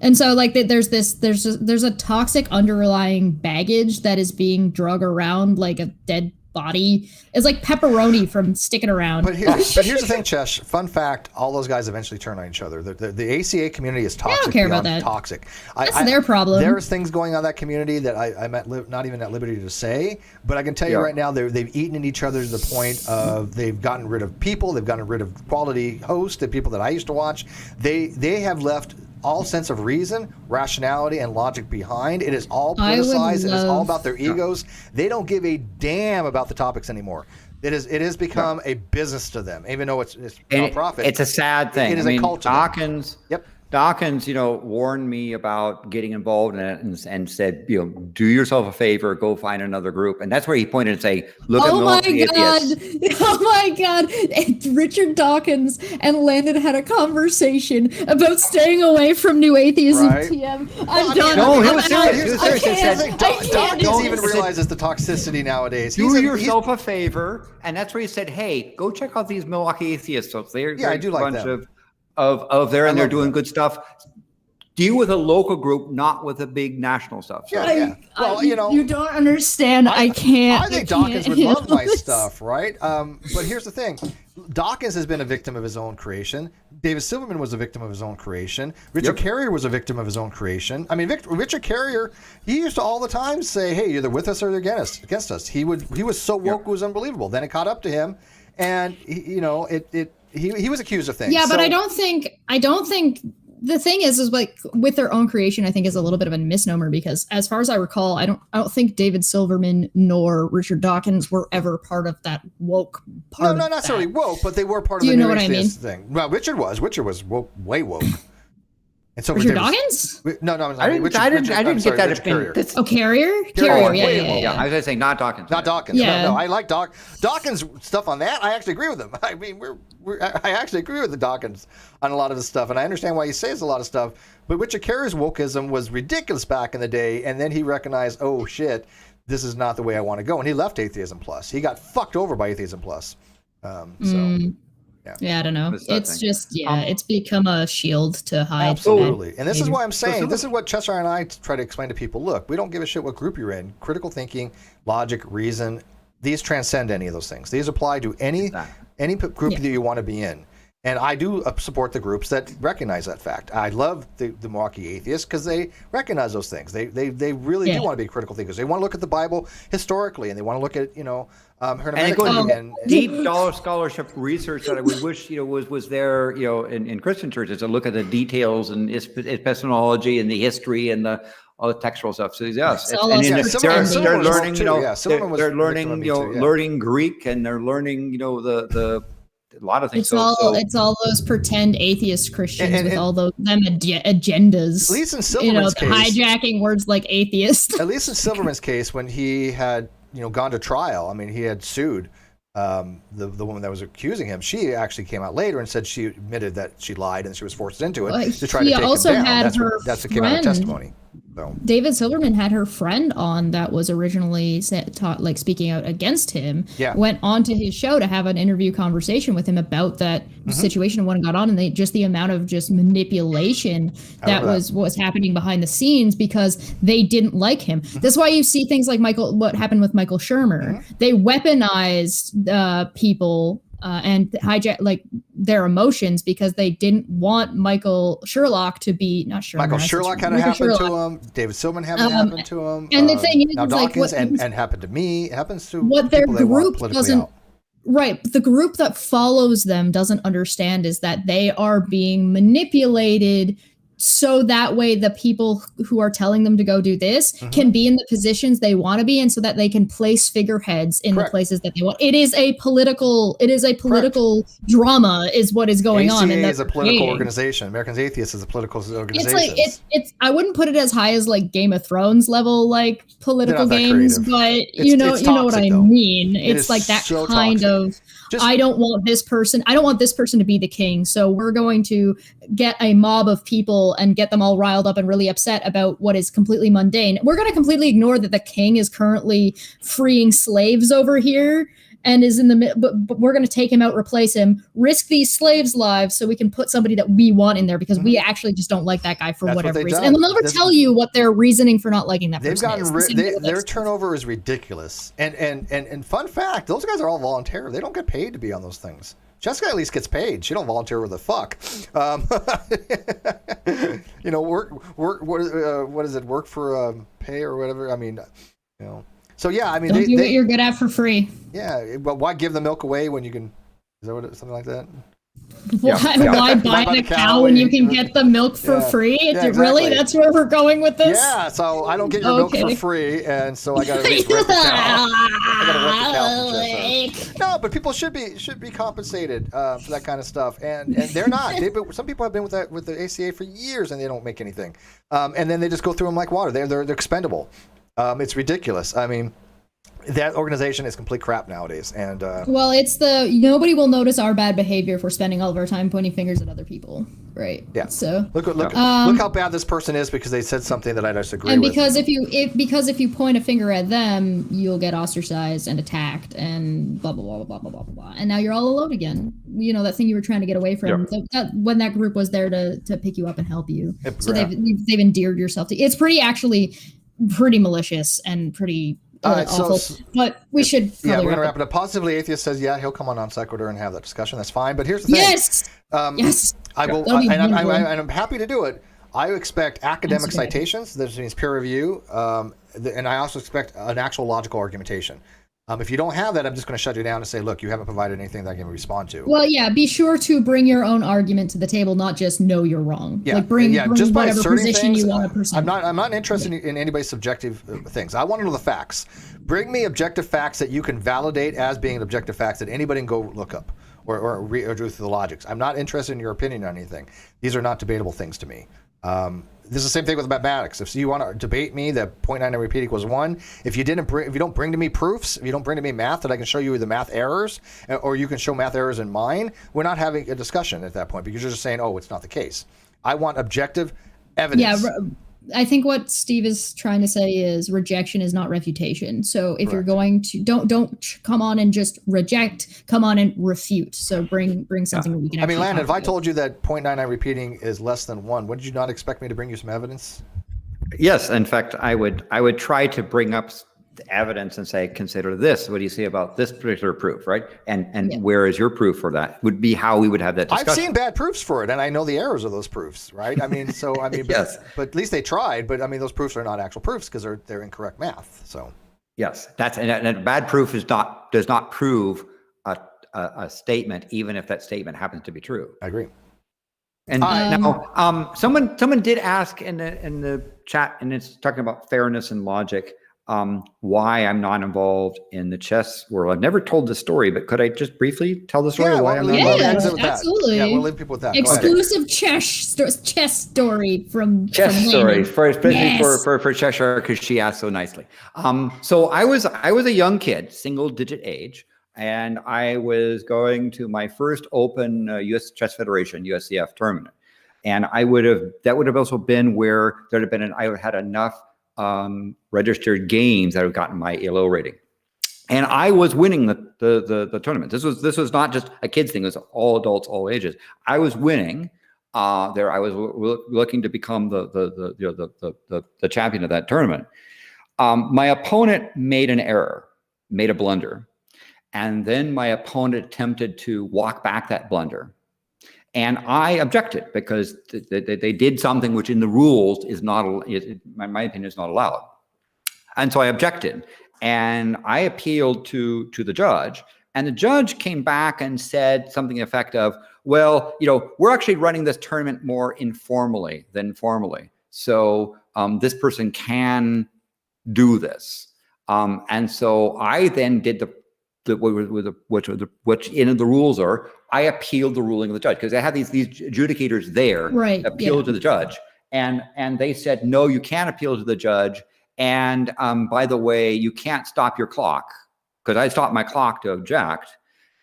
And so like there's a toxic underlying baggage that is being drug around like a dead body. It's like pepperoni from sticking around. But here's the thing, Chesh. Fun fact: all those guys eventually turn on each other. The ACA community is toxic. I don't care about that. Toxic. That's their problem. There's things going on in that community that I'm not even at liberty to say. But I can tell you right now, they've eaten at each other to the point of they've gotten rid of people. They've gotten rid of quality hosts and people that I used to watch. They have left all sense of reason, rationality, and logic behind. It is all politicized. It is all about their egos. They don't give a damn about the topics anymore. It has become a business to them, even though it's nonprofit. It's a sad thing. It is a cult to them. Dawkins. Yep. Dawkins, warned me about getting involved in it and said, do yourself a favor, go find another group. And that's where he pointed and say, look at the atheists. Oh my God. Richard Dawkins and Landon had a conversation about staying away from New Atheism TM. I'm done. No, he was serious. Dawkins even realizes the toxicity nowadays. Do yourself a favor. And that's where he said, hey, go check out these Milwaukee atheists. So I do like them. Of there and they're doing good stuff. Deal with a local group, not with a big national stuff. So. Yeah. Well, you don't understand. I can't. I think Dawkins would love my stuff, right? But here's the thing: Dawkins has been a victim of his own creation. David Silverman was a victim of his own creation. Richard Carrier was a victim of his own creation. I mean, Richard Carrier, he used to all the time say, "Hey, you're either with us or against us." He was so woke, it was unbelievable. Then it caught up to him, and he was accused of things. Yeah, but I don't think the thing is like with their own creation, I think is a little bit of a misnomer because as far as I recall, I don't think David Silverman nor Richard Dawkins were ever part of that woke part. No, not necessarily woke, but they were part of the new atheist thing. Well, Richard was woke, way woke. And so Richard Dawkins? No, I didn't get that opinion. Carrier? Carrier, yeah. I was going to say not Dawkins. Not Dawkins. Yeah. No, I like Dawkins stuff on that. I actually agree with him. I mean, I actually agree with the Dawkins on a lot of his stuff, and I understand why he says a lot of stuff. But Richard Carrier's wokeism was ridiculous back in the day, and then he recognized, oh shit, this is not the way I want to go, and he left Atheism Plus. He got fucked over by Atheism Plus. Yeah, I don't know. It's just, it's become a shield to hide. Absolutely. And this is why I'm saying, this is what Cheshire and I try to explain to people. Look, we don't give a shit what group you're in. Critical thinking, logic, reason, these transcend any of those things. These apply to any group that you want to be in. And I do support the groups that recognize that fact. I love the Milwaukee atheists because they recognize those things. They really do want to be critical thinkers. They want to look at the Bible historically, and they want to look at hermeneutic and deep dollar scholarship research that I would wish was there in Christian churches to look at the details and epistemology and the history and all the textual stuff. So yes, they're learning. They're learning. Learning Greek, and they're learning. A lot of things. It's all those pretend atheist Christians with all those agendas. At least in Silverman's case, hijacking words like atheist. At least in Silverman's case, when he had gone to trial, I mean, he had sued the woman that was accusing him. She actually came out later and said she admitted that she lied and she was forced into it to try to take him down. That's what came out of testimony. So. David Silverman had her friend on that was originally speaking out against him. Yeah. Went on to his show to have an interview conversation with him about that situation and what got on, and the amount of just manipulation that was happening behind the scenes because they didn't like him. That's why you see things like what happened with Michael Shermer. They weaponized people and hijack their emotions because they didn't want Michael Sherlock to be not Sherlock. Michael Sherlock had it happen to him. David Silverman had it happen to him. And the thing is, now Dawkins and happened to me. It happens to what their group doesn't. Right, the group that follows them doesn't understand is that they are being manipulated. So that way the people who are telling them to go do this can be in the positions they want to be in so that they can place figureheads in the places that they want. It is a political drama is what is going on. ACA is a political organization. Americans Atheists is a political organization. It's I wouldn't put it as high as Game of Thrones level political games, but you know what I mean. It's like that so kind toxic. I don't want this person to be the king. So we're going to get a mob of people and get them all riled up and really upset about what is completely mundane. We're going to completely ignore that the king is currently freeing slaves over here and is in the but we're going to take him out, replace him, risk these slaves' lives so we can put somebody that we want in there because we actually just don't like that guy for whatever reason. And they'll never tell you what their reasoning for not liking that person is. Their turnover is ridiculous. And fun fact, those guys are all volunteer. They don't get paid to be on those things. Jessica at least gets paid. She don't volunteer with the fuck. You know, what is it? Work for pay or whatever. I mean, you know. So yeah, I mean, don't do what you're good at for free. Yeah, but why give the milk away when you can? Is that something like that? Why buy the cow when you can get the milk for free? Exactly. Really? That's where we're going with this? Yeah, so I don't get your milk for free, and so I got to rent the cow. I got to rent the cow. No, but people should be compensated for that kind of stuff, and they're not. Some people have been with the ACA for years, and they don't make anything, and then they just go through them like water. They're expendable. It's ridiculous. I mean, that organization is complete crap nowadays. And well, it's nobody will notice our bad behavior if we're spending all of our time pointing fingers at other people, right? Yeah. So look how bad this person is because they said something that I disagree with. And because if you point a finger at them, you'll get ostracized and attacked and blah blah blah blah blah blah blah. And now you're all alone again. You know that thing you were trying to get away from. Yep. When that group was there to pick you up and help you. So they've endeared yourself to. It's pretty malicious and pretty. Awful. But we should. Yeah, we're gonna wrap it up. Positively Atheist says, yeah, he'll come on Sequitur and have that discussion. That's fine. But here's the thing. Yes. Yes. I will, and I'm happy to do it. I expect academic citations. This means peer review, and I also expect an actual logical argumentation. If you don't have that, I'm just going to shut you down and say, look, you haven't provided anything that I can respond to. Well, yeah, be sure to bring your own argument to the table, not just know you're wrong. Yeah, bring just by whatever position things, you want to present. I'm not interested in anybody's subjective things. I want to know the facts. Bring me objective facts that you can validate as being objective facts that anybody can go look up or do through the logics. I'm not interested in your opinion on anything. These are not debatable things to me. This is the same thing with mathematics. If you want to debate me that 0.99 repeat equals 1, if you don't bring to me proofs, if you don't bring to me math that I can show you the math errors, or you can show math errors in mine, we're not having a discussion at that point because you're just saying, oh, it's not the case. I want objective evidence. Yeah, I think what Steve is trying to say is rejection is not refutation. So if you're going to don't come on and just reject, come on and refute. So bring something that we can. I mean, Landon, if I told you that 0.99 repeating is less than 1, would you not expect me to bring you some evidence? Yes, in fact, I would try to bring up the evidence and say, consider this. What do you see about this particular proof, right? And where is your proof for that? Would be how we would have that discussion. I've seen bad proofs for it, and I know the errors of those proofs, right? I mean, yes. but at least they tried. But I mean, those proofs are not actual proofs because they're incorrect math. So yes, and bad proof does not prove a statement, even if that statement happens to be true. I agree. And now, someone did ask in the chat, and it's talking about fairness and logic. Why I'm not involved in the chess world. I've never told the story, but could I just briefly tell the story why I'm not involved? Absolutely. Yeah, we'll leave people with that. Exclusive chess story from story, especially for Cheshire, because she asked so nicely. So I was a young kid, single digit age, and I was going to my first open U.S. Chess Federation USCF tournament, and that would have also been where I had enough registered games that have gotten my ELO rating, and I was winning the tournament. This was not just a kids thing; it was all adults, all ages. I was winning. There, I was looking to become the champion of that tournament. My opponent made a blunder, and then my opponent attempted to walk back that blunder. And I objected because they did something which in the rules is not, in my opinion, is not allowed. And so I objected, and I appealed to the judge, and the judge came back and said something to the effect of, well, we're actually running this tournament more informally than formally. So this person can do this. And so I then did which in the rules are, I appealed the ruling of the judge because I had these adjudicators there, right? Appealed to the judge, and they said, no, you can't appeal to the judge. And by the way, you can't stop your clock, because I stopped my clock to object.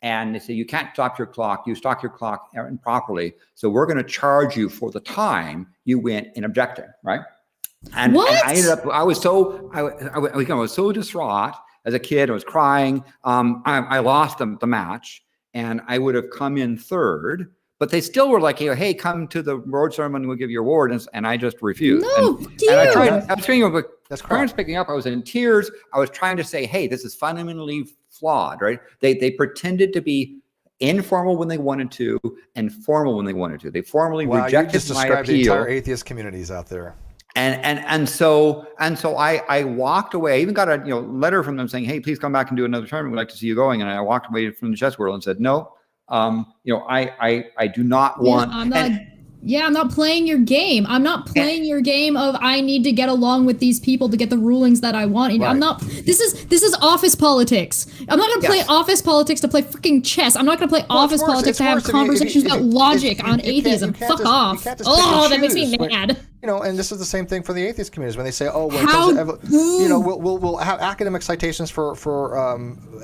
And they said, you can't stop your clock. You stopped your clock improperly, so we're going to charge you for the time you went in objecting, right? And I ended up, I was so distraught as a kid. I was crying. I lost the match, and I would have come in third. But they still were like, hey, come to the award ceremony, we'll give you your award. And I just refused. No, and I was trying, but That's parents picking up, I was in tears. I was trying to say, hey, this is fundamentally flawed, right? They pretended to be informal when they wanted to and formal when they wanted to. They formally rejected you just my described appeal. the entire atheist communities out there. And so I walked away. I even got a letter from them saying, hey, please come back and do another tournament. We'd like to see you going. And I walked away from the chess world and said, no. I do not want. I'm not playing your game. I'm not playing your game of I need to get along with these people to get the rulings that I want. Right. I'm not. This is office politics. I'm not going to play office politics to play freaking chess. I'm not going to play office politics to have conversations about logic on atheism. Fuck off. Oh, that makes me mad. And this is the same thing for the atheist communities when they say, "Oh, when it comes to we'll have academic citations for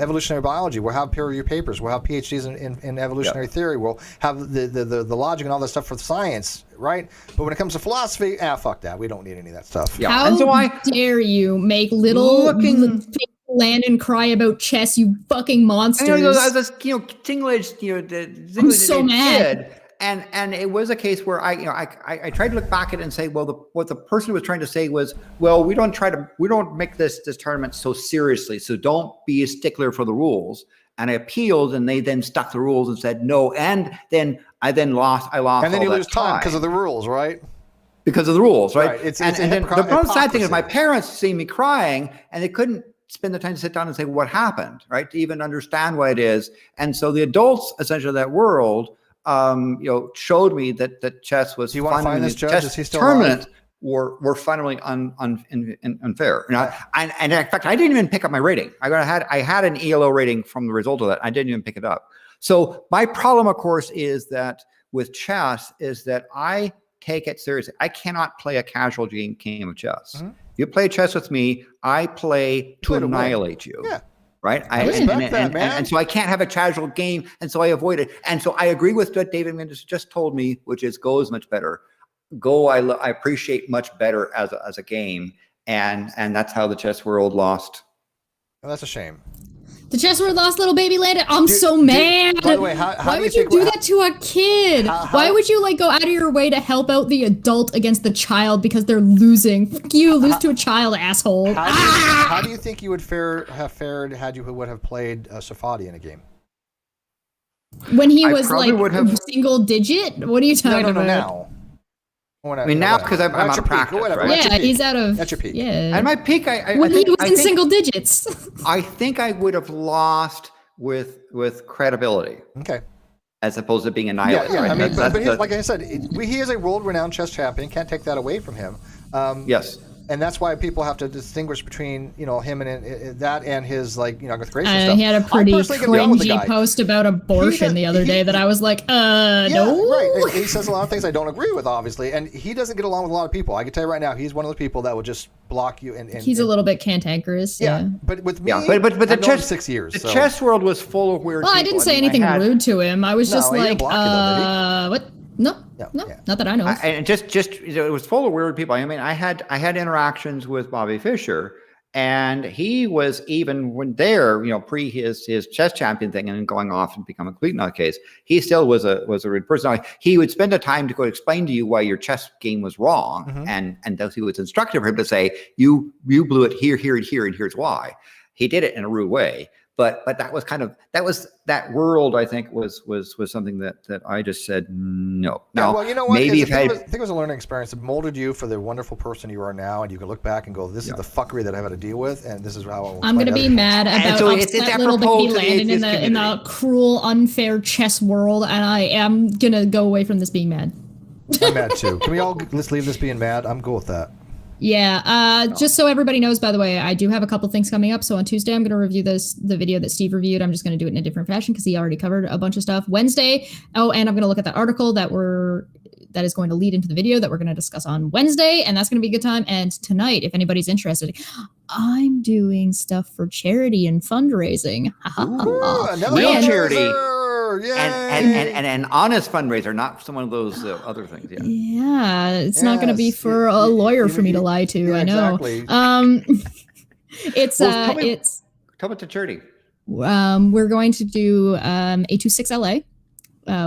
evolutionary biology. We'll have peer-reviewed papers. We'll have PhDs in evolutionary theory. We'll have the logic and all that stuff for science, right? But when it comes to philosophy, fuck that. We don't need any of that stuff. Yeah. How dare you make little Landon cry about chess, you fucking monsters? I was I'm so mad. And it was a case where I tried to look back at it and say, well, what the person was trying to say was, well, we don't make this tournament so seriously, so don't be a stickler for the rules. And I appealed, and they then stuck the rules and said no. And then I lost. And then you lose time because of the rules, right? Because of the rules, right? It's then the sad thing is my parents see me crying, and they couldn't spend the time to sit down and say what happened, right? To even understand what it is. And so the adults, essentially, of that world, showed me that chess was. Do you want to find this judge? Is he still alive? Were fundamentally unfair. And in fact, I didn't even pick up my rating. I had an ELO rating from the result of that. I didn't even pick it up. So my problem, of course, is that with chess is that I take it seriously. I cannot play a casual game of chess. Mm-hmm. You play chess with me, I play to annihilate you. Yeah. Right. And so I can't have a casual game. And so I avoid it. And so I agree with what David Mendes just told me, which is Go is much better. Go, I appreciate much better as a game. And that's how the chess world lost. Well, that's a shame. The chess world lost little baby Landon. I'm so mad. By the way, why would you do that to a kid? Why would you go out of your way to help out the adult against the child because they're losing? Fuck you, lose to a child, asshole. How do you think you would have fared had you would have played Safadi in a game? When he was single digit? What are you talking about? Now. Now because I'm out of practice, right? Yeah, he's out of. That's your peak. Yeah. And my peak, I think he was in single digits. I think I would have lost with credibility. Okay. As opposed to being annihilated. Yeah. I mean, but like I said, he is a world-renowned chess champion. Can't take that away from him. Yes. And that's why people have to distinguish between, him and that and his with Grayson stuff. He had a pretty cringy post about abortion the other day that I was like, no. Right. And he says a lot of things I don't agree with, obviously, and he doesn't get along with a lot of people. I can tell you right now, he's one of those people that will just block you. And he's a little bit cantankerous. Yeah. But with me, but the chess 6 years. The chess world was full of weird. Well, people. I didn't say anything rude to him. I was just like, what? No, not that I know of. And just it was full of weird people. I mean, I had interactions with Bobby Fischer, and he was even when pre his chess champion thing and going off and become a complete nutcase. He still was a rude person. He would spend the time to go explain to you why your chess game was wrong, mm-hmm. and it was instructive for him to say you blew it here, and here's why. He did it in a rude way. But that was that world. I think was something that I just said no. Now, well, you know what? Maybe I think it was a learning experience. It molded you for the wonderful person you are now, and you can look back and go, "This is the fucking that I had to deal with, and this is how I'm going to be mad about upset little baby Landon in the cruel, unfair chess world, and I am going to go away from this being mad. I'm mad too. Can we all let's leave this being mad? I'm cool with that. Yeah, just so everybody knows, by the way, I do have a couple things coming up. So on Tuesday, I'm going to review the video that Steve reviewed. I'm just going to do it in a different fashion because he already covered a bunch of stuff. Wednesday, and I'm going to look at that article that is going to lead into the video that we're going to discuss on Wednesday, and that's going to be a good time. And tonight, if anybody's interested, I'm doing stuff for charity and fundraising. Real charity. And honest fundraiser, not some of those other things. Yeah, it's not going to be for a lawyer for me to lie to. I know. Exactly. It's Tell me the charity. We're going to do A26LA,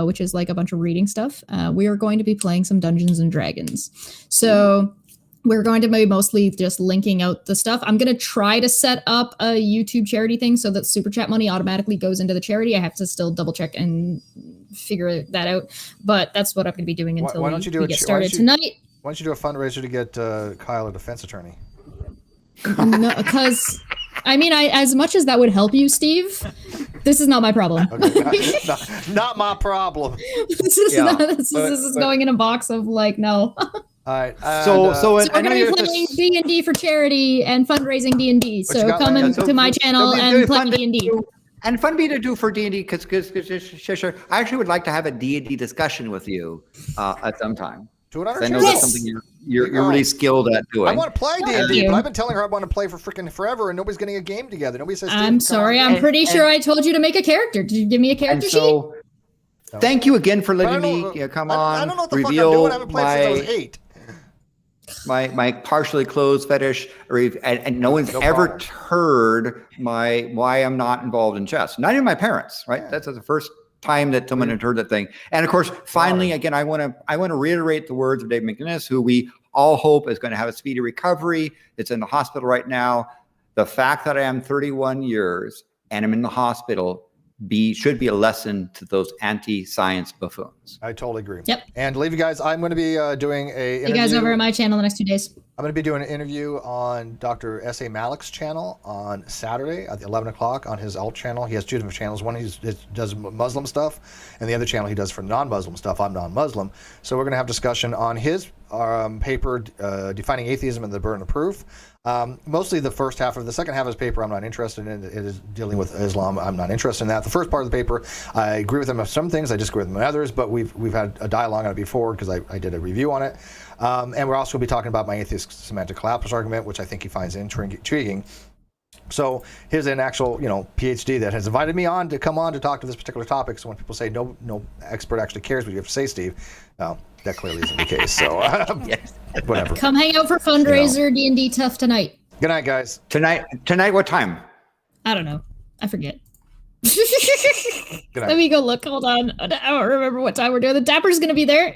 which is like a bunch of reading stuff. We are going to be playing some Dungeons and Dragons. So we're going to be mostly just linking out the stuff. I'm going to try to set up a YouTube charity thing so that Super Chat money automatically goes into the charity. I have to still double check and figure that out. But that's what I'm going to be doing until we get started tonight. Why don't you do a fundraiser to get Kyle a defense attorney? No, because... I mean, as much as that would help you, Steve, this is not my problem. Okay. Not my problem. This is going in a box of like, no. All right. So we're going to be playing D&D for charity and fundraising D&D. So come to my channel and play D&D. And fun to do for D&D because I actually would like to have a D&D discussion with you at some time. Do it on our I know channel. that's something you're really skilled at doing. I want to play D&D, but I've been telling her I want to play for freaking forever, and nobody's getting a game together. Nobody says. I'm sorry. I'm pretty sure I told you to make a character. Did you give me a character sheet? Thank you again for letting me come on. I don't know what the reveal fuck I'm doing. I haven't played since I was 8. My partially closed fetish, and no one's ever heard why I'm not involved in chess. Not even my parents, right? Yeah. That's the first time that someone had heard that thing. And of course, finally, again, I want to reiterate the words of Dave McGinnis, who we all hope is going to have a speedy recovery. It's in the hospital right now. The fact that I am 31 years and I'm in the hospital should be a lesson to those anti-science buffoons. I totally agree. Yep. And leave you guys, I'm going to be doing a interview. You guys over at my channel the next 2 days. I'm going to be doing an interview on Dr. S.A. Malik's channel on Saturday at 11 o'clock on his alt channel. He has 2 different channels. One he does Muslim stuff, and the other channel he does for non-Muslim stuff. I'm non-Muslim. So we're going to have discussion on his paper, Defining Atheism and the Burden of Proof. Mostly the first half of the second half of his paper I'm not interested in. It is dealing with Islam. I'm not interested in that. The first part of the paper, I agree with him on some things. I disagree with him on others, but we've had a dialogue on it before because I did a review on it. And we're also going to be talking about my atheist semantic collapse argument, which I think he finds intriguing. So here's an actual, PhD that has invited me on to come on to talk to this particular topic. So when people say no expert actually cares what you have to say, Steve, no, that clearly isn't the case. So whatever. Come hang out for fundraiser D&D Tough tonight. Good night, guys. Tonight, what time? I don't know. I forget. Good night. Let me go look. Hold on. I don't remember what time we're doing. The Dapper's going to be there.